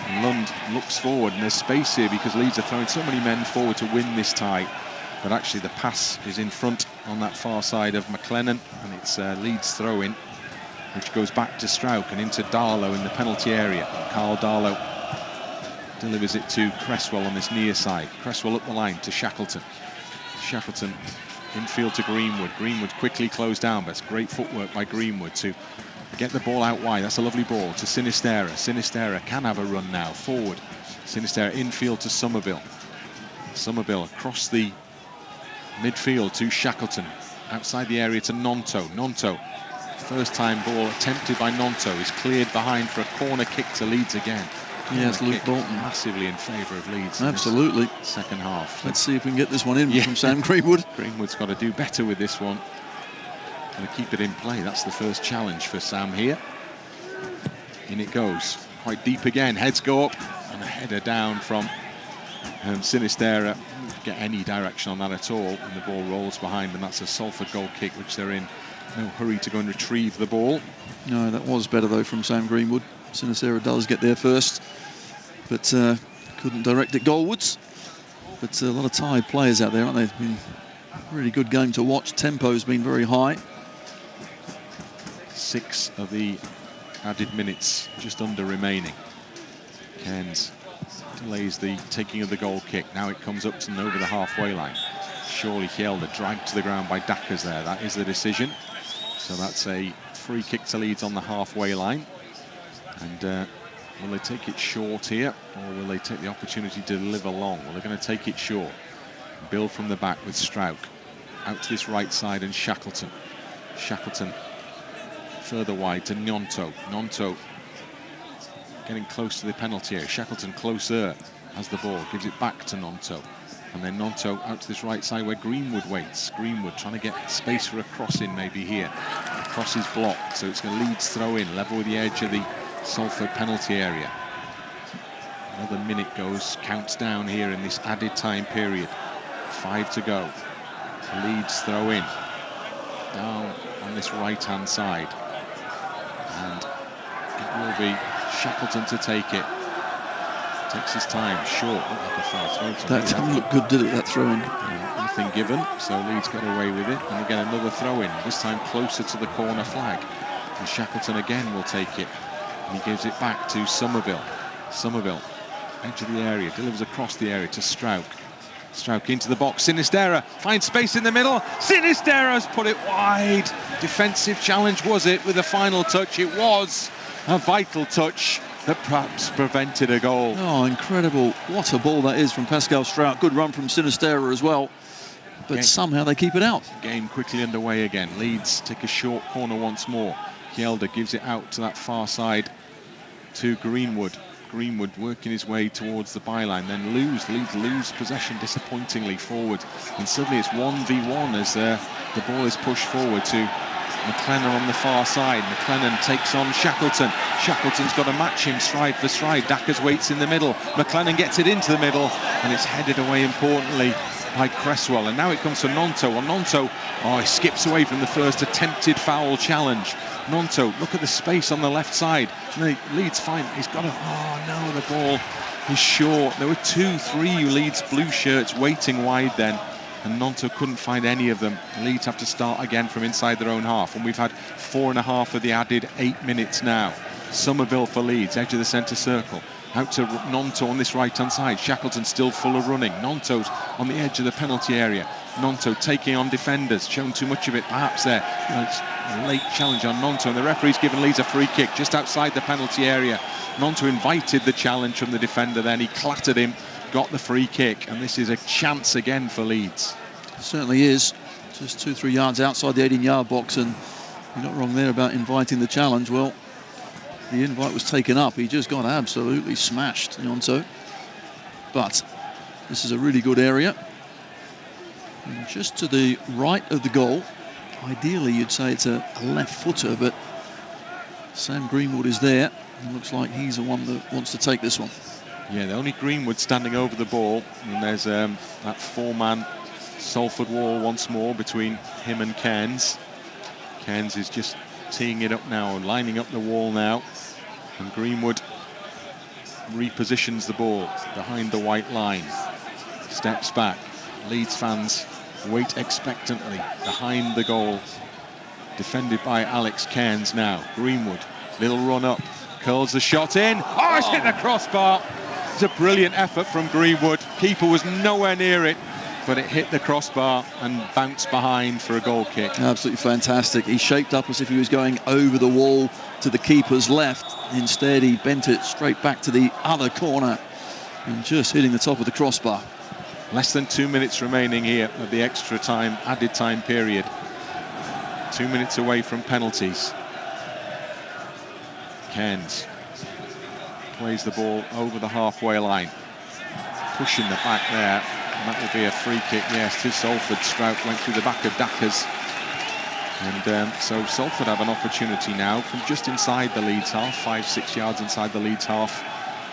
And Lund looks forward, and there's space here because Leeds are throwing so many men forward to win this tie. But actually the pass is in front on that far side of McLennan, and it's Leeds throw-in, which goes back to Struijk and into Darlow in the penalty area. Darlow delivers it to Cresswell on this near side. Cresswell up the line to Shackleton. Shackleton infield to Greenwood. Greenwood quickly closed down, but it's great footwork by Greenwood to get the ball out wide. That's a lovely ball to Sinisterra. Sinisterra can have a run now forward. Sinisterra infield to Summerville. Summerville across the midfield to Shackleton. Outside the area to Gnonto. Gnonto, first time ball attempted by Gnonto, is cleared behind for a corner kick to Leeds again. Yes, Luke Bolton massively in favour of Leeds. Absolutely. Second half. Let's see if we can get this one in from Sam Greenwood. Greenwood's got to do better with this one. Going to keep it in play. That's the first challenge for Sam here. In it goes. Quite deep again. Heads go up. And a header down from Sinisterra. Don't get any direction on that at all. And the ball rolls behind. And that's a Salford goal kick, which they're in no hurry to go and retrieve the ball. No, that was better though from Sam Greenwood. Sinisterra does get there first, but couldn't direct it goalwards. But a lot of tired players out there, aren't they? It's been a really good game to watch. Tempo's been very high. 6 of the added minutes just under remaining. Cairns delays the taking of the goal kick. Now it comes up and over the halfway line. Surely Hjelde dragged to the ground by Dackers there. That is the decision. So that's a free kick to Leeds on the halfway line. And will they take it short here, or will they take the opportunity to deliver long? Well, they're going to take it short. Build from the back with Struijk. Out to this right side and Shackleton. Shackleton further wide to Gnonto. Gnonto getting close to the penalty area. Shackleton closer as the ball. Gives it back to Gnonto. And then Gnonto out to this right side where Greenwood waits. Greenwood trying to get space for a cross-in maybe here. The cross is blocked, so it's going to Leeds throw in, level with the edge of the Salford penalty area. Another minute counts down here in this added time period. 5 to go. Leeds throw in. Down on this right-hand side. And it will be Shackleton to take it. Takes his time. Short. Looked like a foul throw. That didn't look good, did it, that throw-in? Nothing given, so Leeds got away with it. And again, another throw-in. This time closer to the corner flag. And Shackleton again will take it. And he gives it back to Summerville. Summerville, edge of the area, delivers across the area to Struijk. Struijk into the box. Sinisterra finds space in the middle. Sinisterra's put it wide. Defensive challenge, was it, with the final touch? It was a vital touch that perhaps prevented a goal. Oh, incredible. What a ball that is from Pascal Struijk. Good run from Sinisterra as well. But somehow they keep it out. Game quickly underway again. Leeds take a short corner once more. Hjelde gives it out to that far side to Greenwood. Greenwood working his way towards the byline, then Leeds lose possession disappointingly forward, and suddenly it's 1v1 as the ball is pushed forward to McLennan on the far side. McLennan takes on Shackleton. Shackleton's got to match him stride for stride. Dackers waits in the middle. McLennan gets it into the middle, and it's headed away importantly by Cresswell. And now it comes to Gnonto. And Gnonto, he skips away from the first attempted foul challenge. Gnonto, look at the space on the left side. Leeds find he's got a. Oh no, the ball is short. There were 2-3 Leeds blue shirts waiting wide then, and Gnonto couldn't find any of them. Leeds have to start again from inside their own half, and we've had 4.5 of the added 8 minutes now. Summerville for Leeds, edge of the centre circle. Out to Gnonto on this right-hand side. Shackleton still full of running. Gnonto's on the edge of the penalty area. Gnonto taking on defenders. Shown too much of it perhaps there. It's a late challenge on Gnonto, and the referee's given Leeds a free kick just outside the penalty area. Gnonto invited the challenge from the defender, then he clattered him, got the free kick, and this is a chance again for Leeds. It certainly is. Just 2-3 yards outside the 18-yard box, and you're not wrong there about inviting the challenge. Well, the invite was taken up. He just got absolutely smashed, Gnonto. But this is a really good area. And just to the right of the goal. Ideally, you'd say it's a left footer, but Sam Greenwood is there. It looks like he's the one that wants to take this one. Yeah, the only Greenwood standing over the ball. And there's that 4-man Salford wall once more between him and Cairns. Cairns is just teeing it up now and lining up the wall now, and Greenwood repositions the ball behind the white line, steps back. Leeds fans wait expectantly behind the goal, defended by Alex Cairns now. Greenwood, little run up, curls the shot in. It's hit the crossbar. It's a brilliant effort from Greenwood. Keeper was nowhere near it, but it hit the crossbar and bounced behind for a goal kick. Absolutely fantastic. He shaped up as if he was going over the wall to the keeper's left. Instead, he bent it straight back to the other corner and just hitting the top of the crossbar. Less than 2 minutes remaining here of the extra time, added time period. 2 minutes away from penalties. Cairns plays the ball over the halfway line. Pushing the back there. And that will be a free kick, yes, to Salford. Struijk went through the back of Dackers. And so Salford have an opportunity now from just inside the Leeds half, 5-6 yards inside the Leeds half,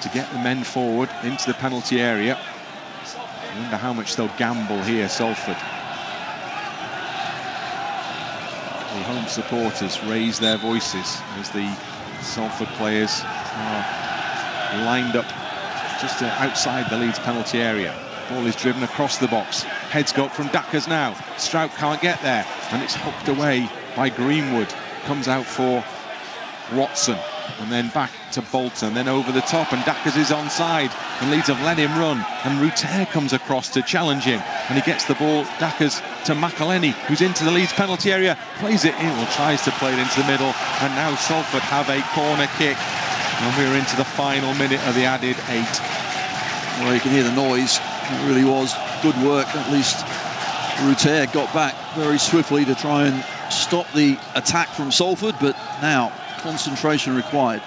to get the men forward into the penalty area. I wonder how much they'll gamble here, Salford. The home supporters raise their voices as the Salford players are lined up just outside the Leeds penalty area. Ball is driven across the box. Heads go up from Dackers now. Struijk can't get there, and it's hooked away by Greenwood. Comes out for Watson, and then back to Bolton, then over the top, and Dackers is onside, and Leeds have let him run, and Rutter comes across to challenge him, and he gets the ball, Dackers, to McAleny, who's into the Leeds penalty area, plays it in, or tries to play it into the middle, and now Salford have a corner kick, and we're into the final minute of the added 8. Well, you can hear the noise. It really was good work. At least Rutter got back very swiftly to try and stop the attack from Salford, but now concentration required.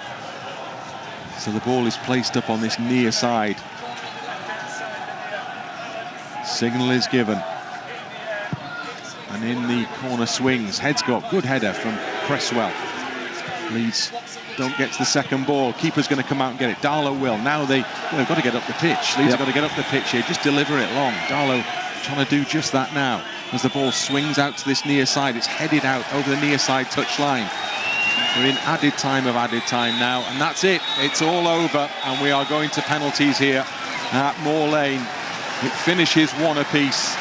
So the ball is placed up on this near side. Signal is given. And in the corner swings. Heads go up. Good header from Cresswell. Leeds don't get to the second ball. Keeper's going to come out and get it. Darlow will. Now they've got to get up the pitch. Leeds have got to get up the pitch here. Just deliver it long. Darlow trying to do just that now. As the ball swings out to this near side, it's headed out over the near side touchline. We're in added time now, and that's it. It's all over, and we are going to penalties here at Moor Lane. It finishes 1 apiece.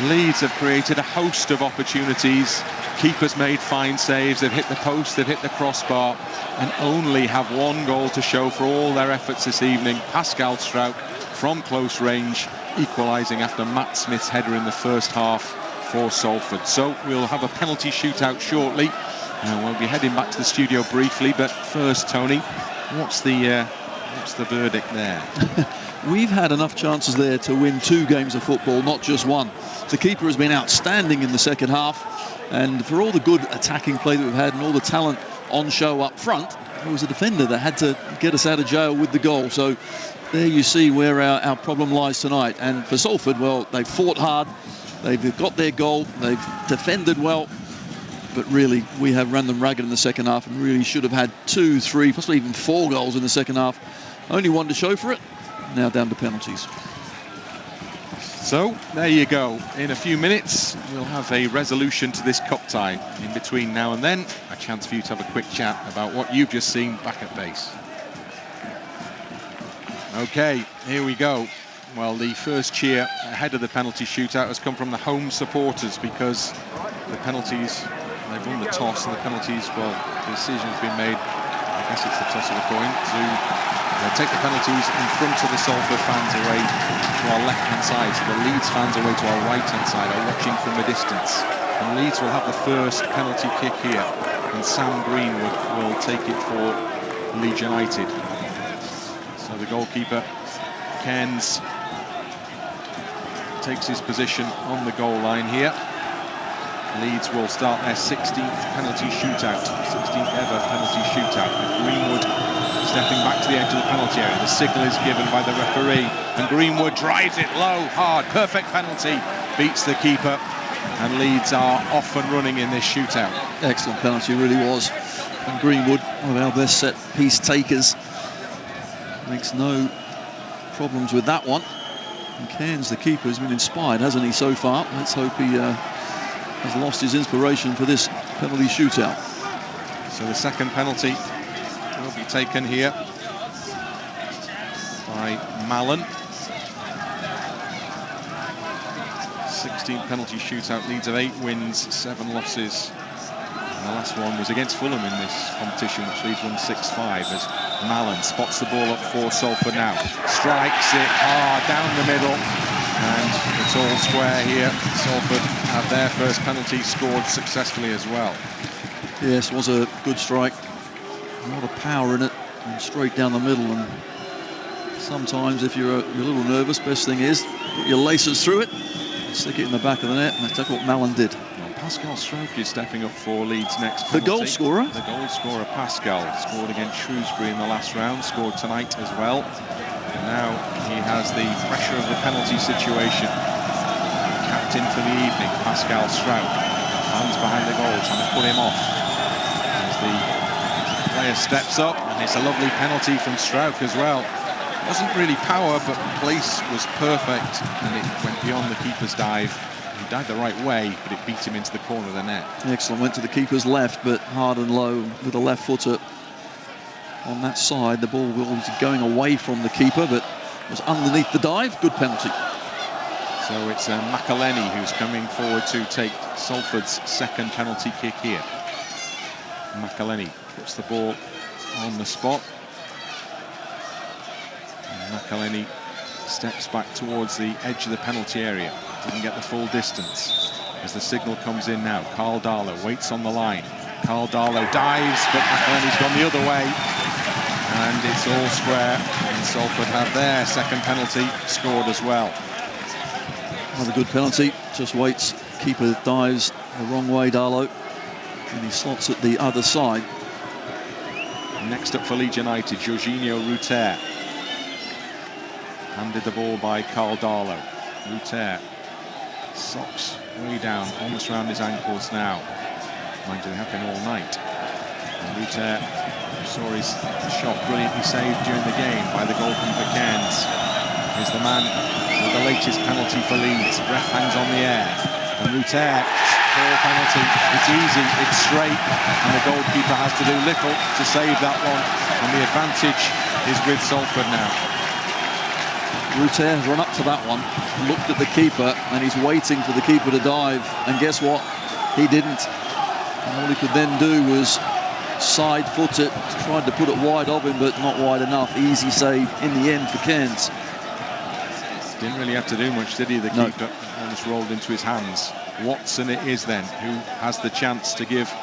Leeds have created a host of opportunities. Keepers made fine saves. They've hit the post, they've hit the crossbar, and only have 1 goal to show for all their efforts this evening. Pascal Struijk from close range, equalising after Matt Smith's header in the first half for Salford. So we'll have a penalty shootout shortly. We'll be heading back to the studio briefly, but first, Tony, what's the verdict there? We've had enough chances there to win 2 games of football, not just 1. The keeper has been outstanding in the second half, and for all the good attacking play that we've had and all the talent on show up front, there was a defender that had to get us out of jail with the goal. So there you see where our problem lies tonight. And for Salford, well, they've fought hard, they've got their goal, they've defended well, but really we have run them ragged in the second half and really should have had 2, 3, possibly even 4 goals in the second half. Only 1 to show for it. Now down to penalties. So there you go. In a few minutes we'll have a resolution to this cup tie. In between now and then, a chance for you to have a quick chat about what you've just seen back at base. Okay, here we go. Well, the first cheer ahead of the penalty shootout has come from the home supporters, because the penalties, they've won the toss, and the penalties, well, the decision's been made, I guess it's the toss of the coin, to take the penalties in front of the Salford fans away to our left-hand side. So the Leeds fans away to our right-hand side are watching from a distance. And Leeds will have the first penalty kick here, and Sam Greenwood will take it for Leeds United. So the goalkeeper, Cairns, takes his position on the goal line here. Leeds will start their 16th penalty shootout, 16th ever penalty shootout, with Greenwood stepping back to the edge of the penalty area. The signal is given by the referee, and Greenwood drives it low, hard, perfect penalty, beats the keeper, and Leeds are off and running in this shootout. Excellent penalty, really was. And Greenwood, one of our best set piece takers, makes no problems with that one. And Cairns, the keeper, has been inspired, hasn't he, so far? Let's hope he has lost his inspiration for this penalty shootout. So the second penalty will be taken here by Mallan. 16th penalty shootout. Leeds have 8 wins, 7 losses, and the last one was against Fulham in this competition, which Leeds won 6-5, as Mallan spots the ball up for Salford now, strikes it hard down the middle, and it's all square here. Salford have their first penalty scored successfully as well. Yes, it was a good strike. A lot of power in it, and straight down the middle. And sometimes, if you're a little nervous, best thing is get your laces through it and stick it in the back of the net. And that's what Mallan did. Well, Pascal Struijk is stepping up for Leeds next penalty. The goal scorer. The goal scorer, Pascal, scored against Shrewsbury in the last round, scored tonight as well. And now he has the pressure of the penalty situation. Captain for the evening, Pascal Struijk, hands behind the goal, trying to put him off. As the player steps up, and it's a lovely penalty from Struijk as well. It wasn't really power, but the place was perfect, and it went beyond the keeper's dive. He dived the right way, but it beat him into the corner of the net. Excellent, went to the keeper's left, but hard and low with a left footer on that side. The ball was going away from the keeper, but was underneath the dive. Good penalty. So it's McAleny who's coming forward to take Salford's second penalty kick here. McAleny puts the ball on the spot. And McAleny steps back towards the edge of the penalty area. Doesn't get the full distance. As the signal comes in now, Carl Darlow waits on the line. Carl Darlow dives, but McAleny's gone the other way. And it's all square. And Salford have their second penalty scored as well. Another good penalty. Just waits. Keeper dives the wrong way, Darlow. And he slots at the other side. Next up for Leeds United, Jorginho Rutter. Handed the ball by Carl Darlow. Rutter. Socks way down, almost round his ankles now. Mind you, they have been all night. Rutter saw his shot brilliantly saved during the game by the goalkeeper Cairns. Is the man with the latest penalty for Leeds. Breath hangs on the air. And Rutter, poor penalty. It's easy, it's straight, and the goalkeeper has to do little to save that one. And the advantage is with Salford now. Rutter has run up to that one, looked at the keeper, and he's waiting for the keeper to dive. And guess what? He didn't. And all he could then do was side foot it, tried to put it wide of him, but not wide enough. Easy save in the end for Cairns. Didn't really have to do much, did he, the keeper? Almost rolled into his hands. Watson it is then, who has the chance to give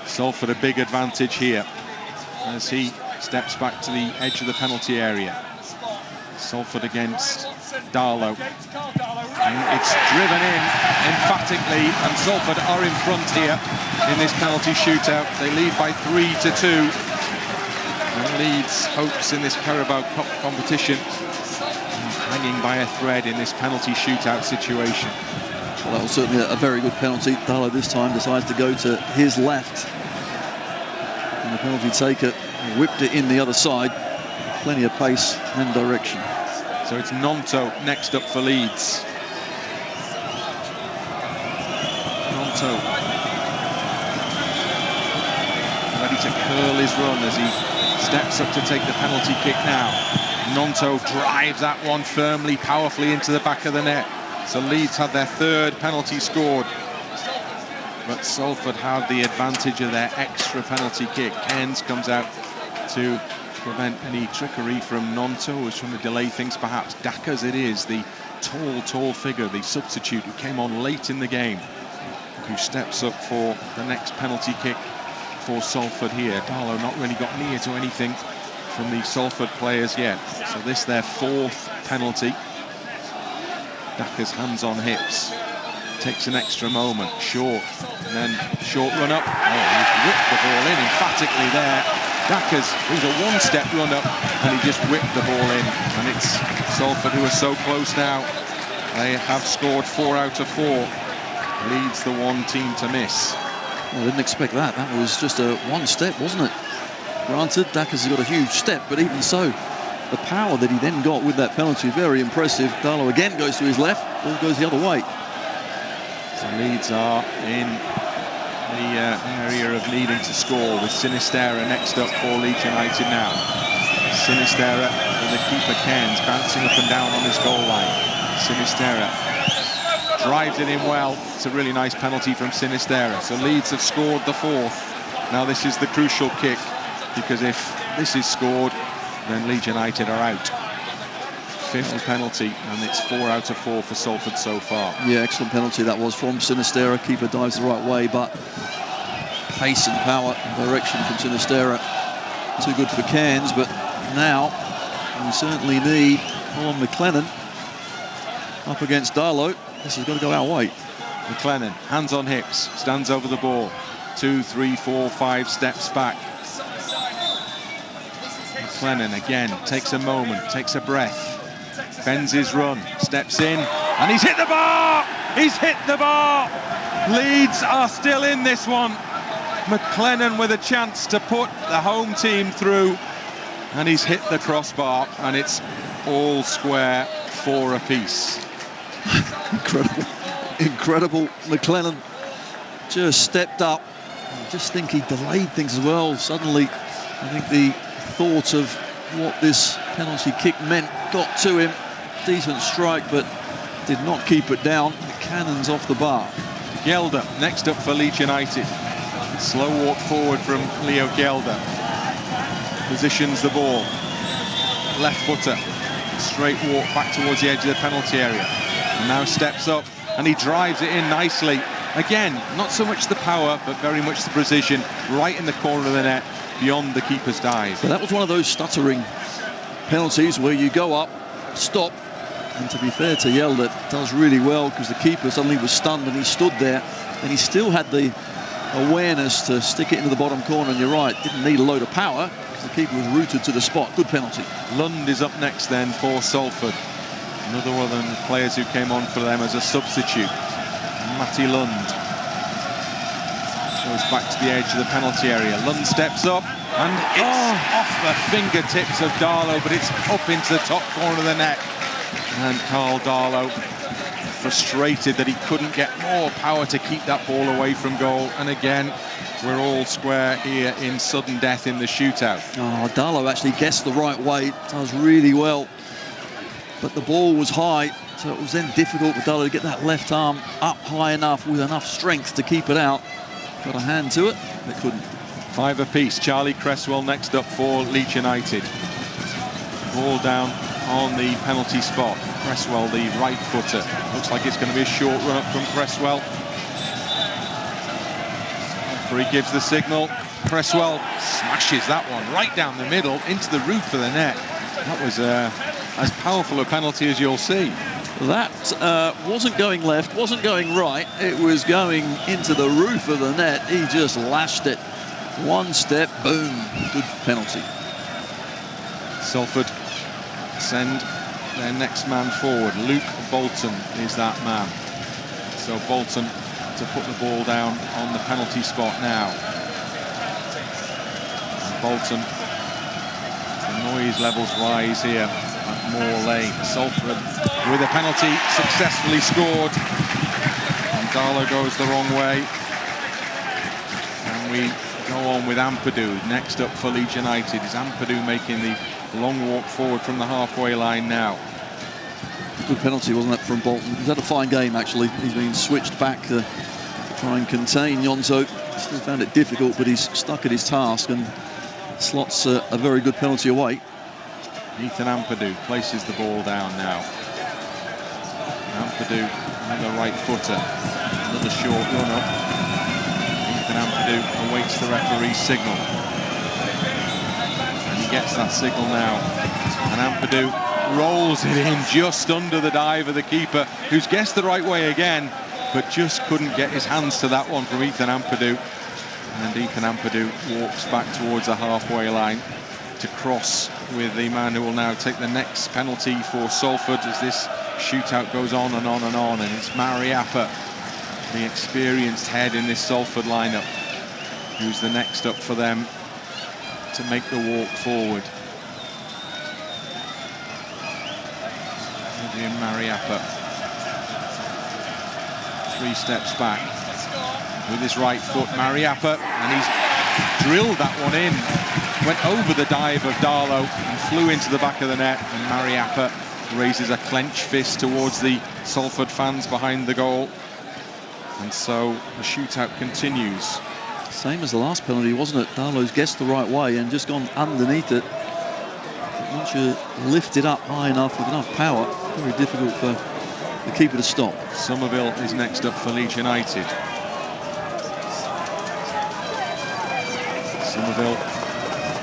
Salford a big advantage here as he steps back to the edge of the penalty area. Salford against Darlow. And it's driven in emphatically, and Salford are in front here in this penalty shootout. They lead by 3-2. And Leeds' hopes in this Carabao Cup competition hanging by a thread in this penalty shootout situation. Well, that was certainly a very good penalty. Darlow this time decides to go to his left. And the penalty taker whipped it in the other side. Plenty of pace and direction. So it's Gnonto next up for Leeds. Gnonto ready to curl his run as he steps up to take the penalty kick now. Gnonto drives that one firmly, powerfully into the back of the net. So Leeds had their third penalty scored. But Salford have the advantage of their extra penalty kick. Cairns comes out to prevent any trickery from Gnonto, who's trying to delay things perhaps. Dackers it is, the tall figure, the substitute who came on late in the game, who steps up for the next penalty kick for Salford here. Darlow not really got near to anything from the Salford players yet. So this their fourth penalty. Dackers hands on hips. Takes an extra moment. Short. And then short run up. Oh, he's whipped the ball in emphatically there. Dackers, it was a one-step run up and he just whipped the ball in. And it's Salford who are so close now. They have scored 4 out of 4. Leeds the one team to miss. Well, I didn't expect that. That was just a one-step, wasn't it? Granted, Dackers has got a huge step, but even so, the power that he then got with that penalty, very impressive. Darlow again goes to his left, ball goes the other way. So Leeds are in the area of needing to score with Sinisterra next up for Leeds United now. Sinisterra with the keeper Cairns bouncing up and down on his goal line. Sinisterra drives it in well. It's a really nice penalty from Sinisterra. So Leeds have scored the fourth. Now this is the crucial kick, because if this is scored, then Leeds United are out. Fifth penalty, and it's 4 out of 4 for Salford so far. Yeah, excellent penalty that was from Sinisterra. Keeper dives the right way, but pace and power and direction from Sinisterra too good for Cairns. But now we certainly need McLennan up against Darlow. This has got to go our way. McLennan, hands on hips, stands over the ball. 2, 3, 4, 5 steps back. McLennan again takes a moment, takes a breath, bends his run, steps in, and he's hit the bar! He's hit the bar! Leeds are still in this one. McLennan with a chance to put the home team through, and he's hit the crossbar, and it's all square, 4 apiece. Incredible. McLennan just stepped up. I just think he delayed things as well. Suddenly, I think the thought of what this penalty kick meant got to him. Decent strike, but did not keep it down. The cannon's off the bar. Hjelde next up for Leeds United. Slow walk forward from Leo Hjelde. Positions the ball. Left footer. Straight walk back towards the edge of the penalty area. And now steps up and he drives it in nicely. Again, not so much the power, but very much the precision. Right in the corner of the net, beyond the keeper's dive. So that was one of those stuttering penalties where you go up, stop, and to be fair to Hjelde, does really well, because the keeper suddenly was stunned and he stood there, and he still had the awareness to stick it into the bottom corner. And you're right, didn't need a load of power because the keeper was rooted to the spot. Good penalty. Lund is up next then for Salford. Another one of the players who came on for them as a substitute. Matty Lund. Goes back to the edge of the penalty area. Lund steps up, and it's off the fingertips of Darlow, but it's up into the top corner of the net. And Carl Darlow, frustrated that he couldn't get more power to keep that ball away from goal. And again, we're all square here in sudden death in the shootout. Oh, Darlow actually guessed the right way, does really well. But the ball was high, so it was then difficult for Darlow to get that left arm up high enough with enough strength to keep it out. Got a hand to it, but couldn't. 5 apiece. Charlie Cresswell next up for Leeds United. Ball down on the penalty spot. Cresswell, the right footer. Looks like it's going to be a short run up from Cresswell. Referee gives the signal. Cresswell smashes that one right down the middle into the roof of the net. That was as powerful a penalty as you'll see. That wasn't going left, wasn't going right. It was going into the roof of the net. He just lashed it. One step, boom, good penalty. Salford send their next man forward. Luke Bolton is that man. So Bolton to put the ball down on the penalty spot now. And Bolton, the noise levels rise here at Moor Lane. Salford with a penalty successfully scored. And Darlow goes the wrong way. And we go on with Ampadu next up for Leeds United. Is Ampadu making the long walk forward from the halfway line now? Good penalty, wasn't it, from Bolton? He's had a fine game, actually. He's been switched back to try and contain Gnonto. Still found it difficult, but he's stuck at his task and slots a very good penalty away. Ethan Ampadu places the ball down now. Ampadu on the right footer. Another short run up. Ethan Ampadu awaits the referee's signal. And he gets that signal now. And Ampadu rolls it in just under the dive of the keeper, who's guessed the right way again, but just couldn't get his hands to that one from Ethan Ampadu. And Ethan Ampadu walks back towards the halfway line to cross with the man who will now take the next penalty for Salford as this shootout goes on and on and on. And it's Mariappa, the experienced head in this Salford lineup, who's the next up for them to make the walk forward. Adrian Mariappa, 3 steps back with his right foot. Mariappa, and he's drilled that one in. Went over the dive of Darlow and flew into the back of the net, and Mariappa raises a clenched fist towards the Salford fans behind the goal. And so the shootout continues. Same as the last penalty, wasn't it? Darlow's guessed the right way and just gone underneath it. But once you lift it up high enough with enough power, very difficult for the keeper to stop. Summerville is next up for Leeds United. Summerville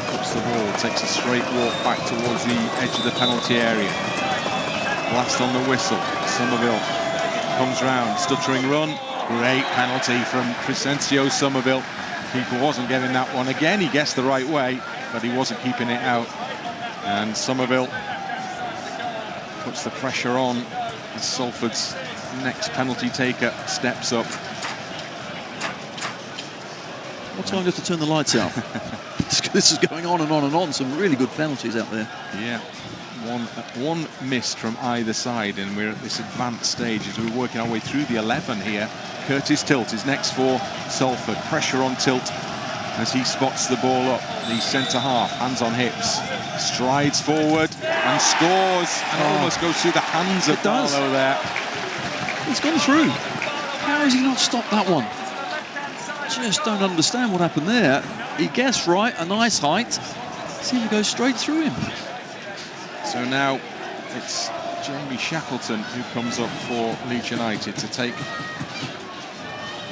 puts the ball, takes a straight walk back towards the edge of the penalty area. Blast on the whistle. Summerville comes round, stuttering run. Great penalty from Crescencio Summerville. Keeper wasn't getting that one. Again, he guessed the right way, but he wasn't keeping it out. And Summerville puts the pressure on as Salford's next penalty taker steps up. What time just to turn the lights out? This is going on and on and on. Some really good penalties out there. Yeah, one missed from either side, and we're at this advanced stage as we're working our way through the 11 here. Curtis Tilt is next for Salford. Pressure on Tilt as he spots the ball up. The centre half, hands on hips, strides forward and scores, and almost goes through the hands of Darlow there. It's gone through. How has he not stopped that one? Just don't understand what happened there. He guessed right, a nice height. Seemed to go straight through him. So now it's Jamie Shackleton who comes up for Leeds United to take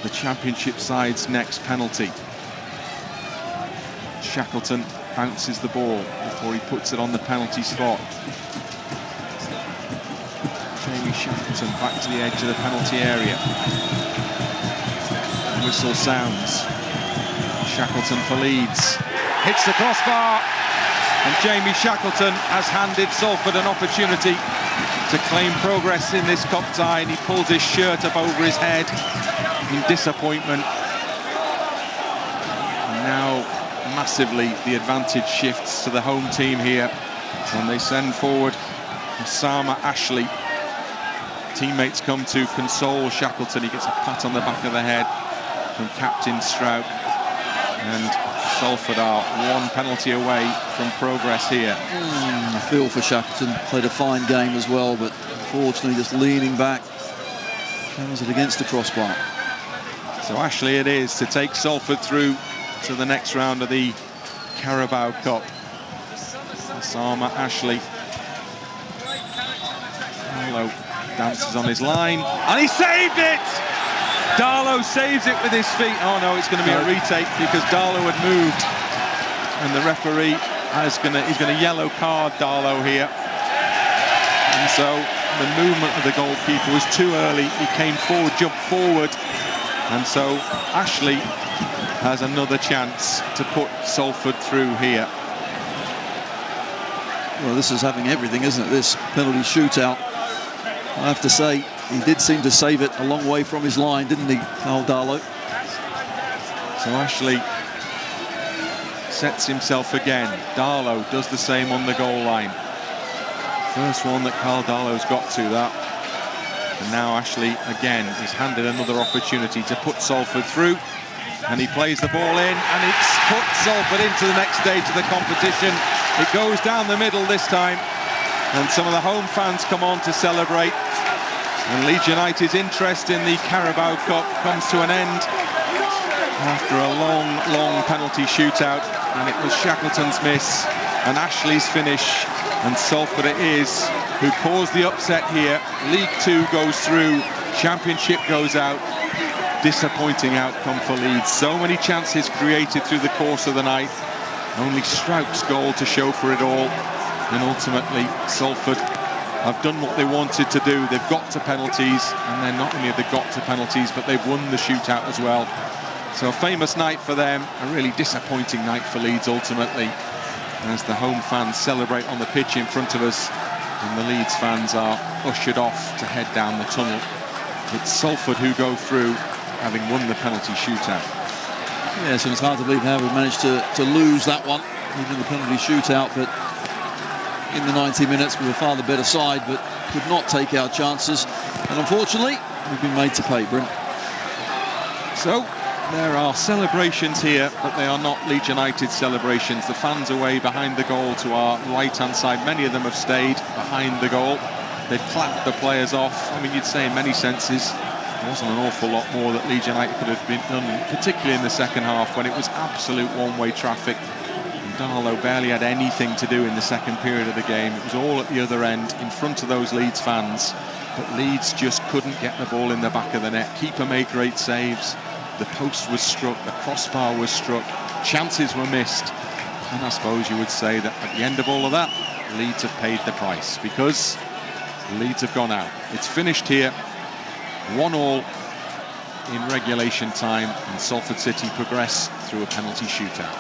the Championship side's next penalty. Shackleton bounces the ball before he puts it on the penalty spot. Jamie Shackleton back to the edge of the penalty area. Whistle sounds. Shackleton for Leeds. Hits the crossbar. And Jamie Shackleton has handed Salford an opportunity to claim progress in this cup tie, and he pulls his shirt up over his head in disappointment. now massively the advantage shifts to the home team here, and they send forward Osama Ashley. Teammates come to console Shackleton. He gets a pat on the back of the head from captain Struijk, and Salford are one penalty away from progress here. I feel for Shackleton. Played a fine game as well, but unfortunately just leaning back, comes it against the crossbar. So Ashley it is to take Salford through to the next round of the Carabao Cup. Osama Ashley. Darlow dances on his line, and he saved it! Darlow saves it with his feet. Oh no, it's going to be a retake because Darlow had moved, and the referee he's going to yellow card Darlow here. And so the movement of the goalkeeper was too early. He came forward, jumped forward, and so Ashley has another chance to put Salford through here. Well, this is having everything, isn't it? This penalty shootout. I have to say, he did seem to save it a long way from his line, didn't he, Carl Darlow? So Ashley sets himself again. Darlow does the same on the goal line. First one that Carl Darlow's got to that. And now Ashley again is handed another opportunity to put Salford through. And he plays the ball in, and it's put Salford into the next stage of the competition. It goes down the middle this time, and some of the home fans come on to celebrate. And Leeds United's interest in the Carabao Cup comes to an end after a long penalty shootout, and it was Shackleton's miss and Ashley's finish, and Salford it is who caused the upset here. League Two goes through, Championship goes out. Disappointing outcome for Leeds. So many chances created through the course of the night, only Struik's goal to show for it all, and ultimately Salford have done what they wanted to do. They've got to penalties, and then not only have they got to penalties, but they've won the shootout as well. So a famous night for them, a really disappointing night for Leeds ultimately, as the home fans celebrate on the pitch in front of us, and the Leeds fans are ushered off to head down the tunnel. It's Salford who go through, having won the penalty shootout. Yes, and it's hard to believe how we managed to lose that one, even the penalty shootout, but in the 90 minutes we were far the better side, but could not take our chances, and unfortunately we've been made to pay, Brent. So there are celebrations here, but they are not Leeds United celebrations. The fans away behind the goal to our right hand side, many of them have stayed behind the goal. They've clapped the players off. I mean, you'd say in many senses there wasn't an awful lot more that Leeds United could have been done, particularly in the second half when it was absolute one-way traffic. And Darlow barely had anything to do in the second period of the game. It was all at the other end in front of those Leeds fans, but Leeds just couldn't get the ball in the back of the net. Keeper made great saves, the post was struck, the crossbar was struck, chances were missed, and I suppose you would say that at the end of all of that, Leeds have paid the price, because Leeds have gone out. It's finished here, 1-1 in regulation time, and Salford City progress through a penalty shootout.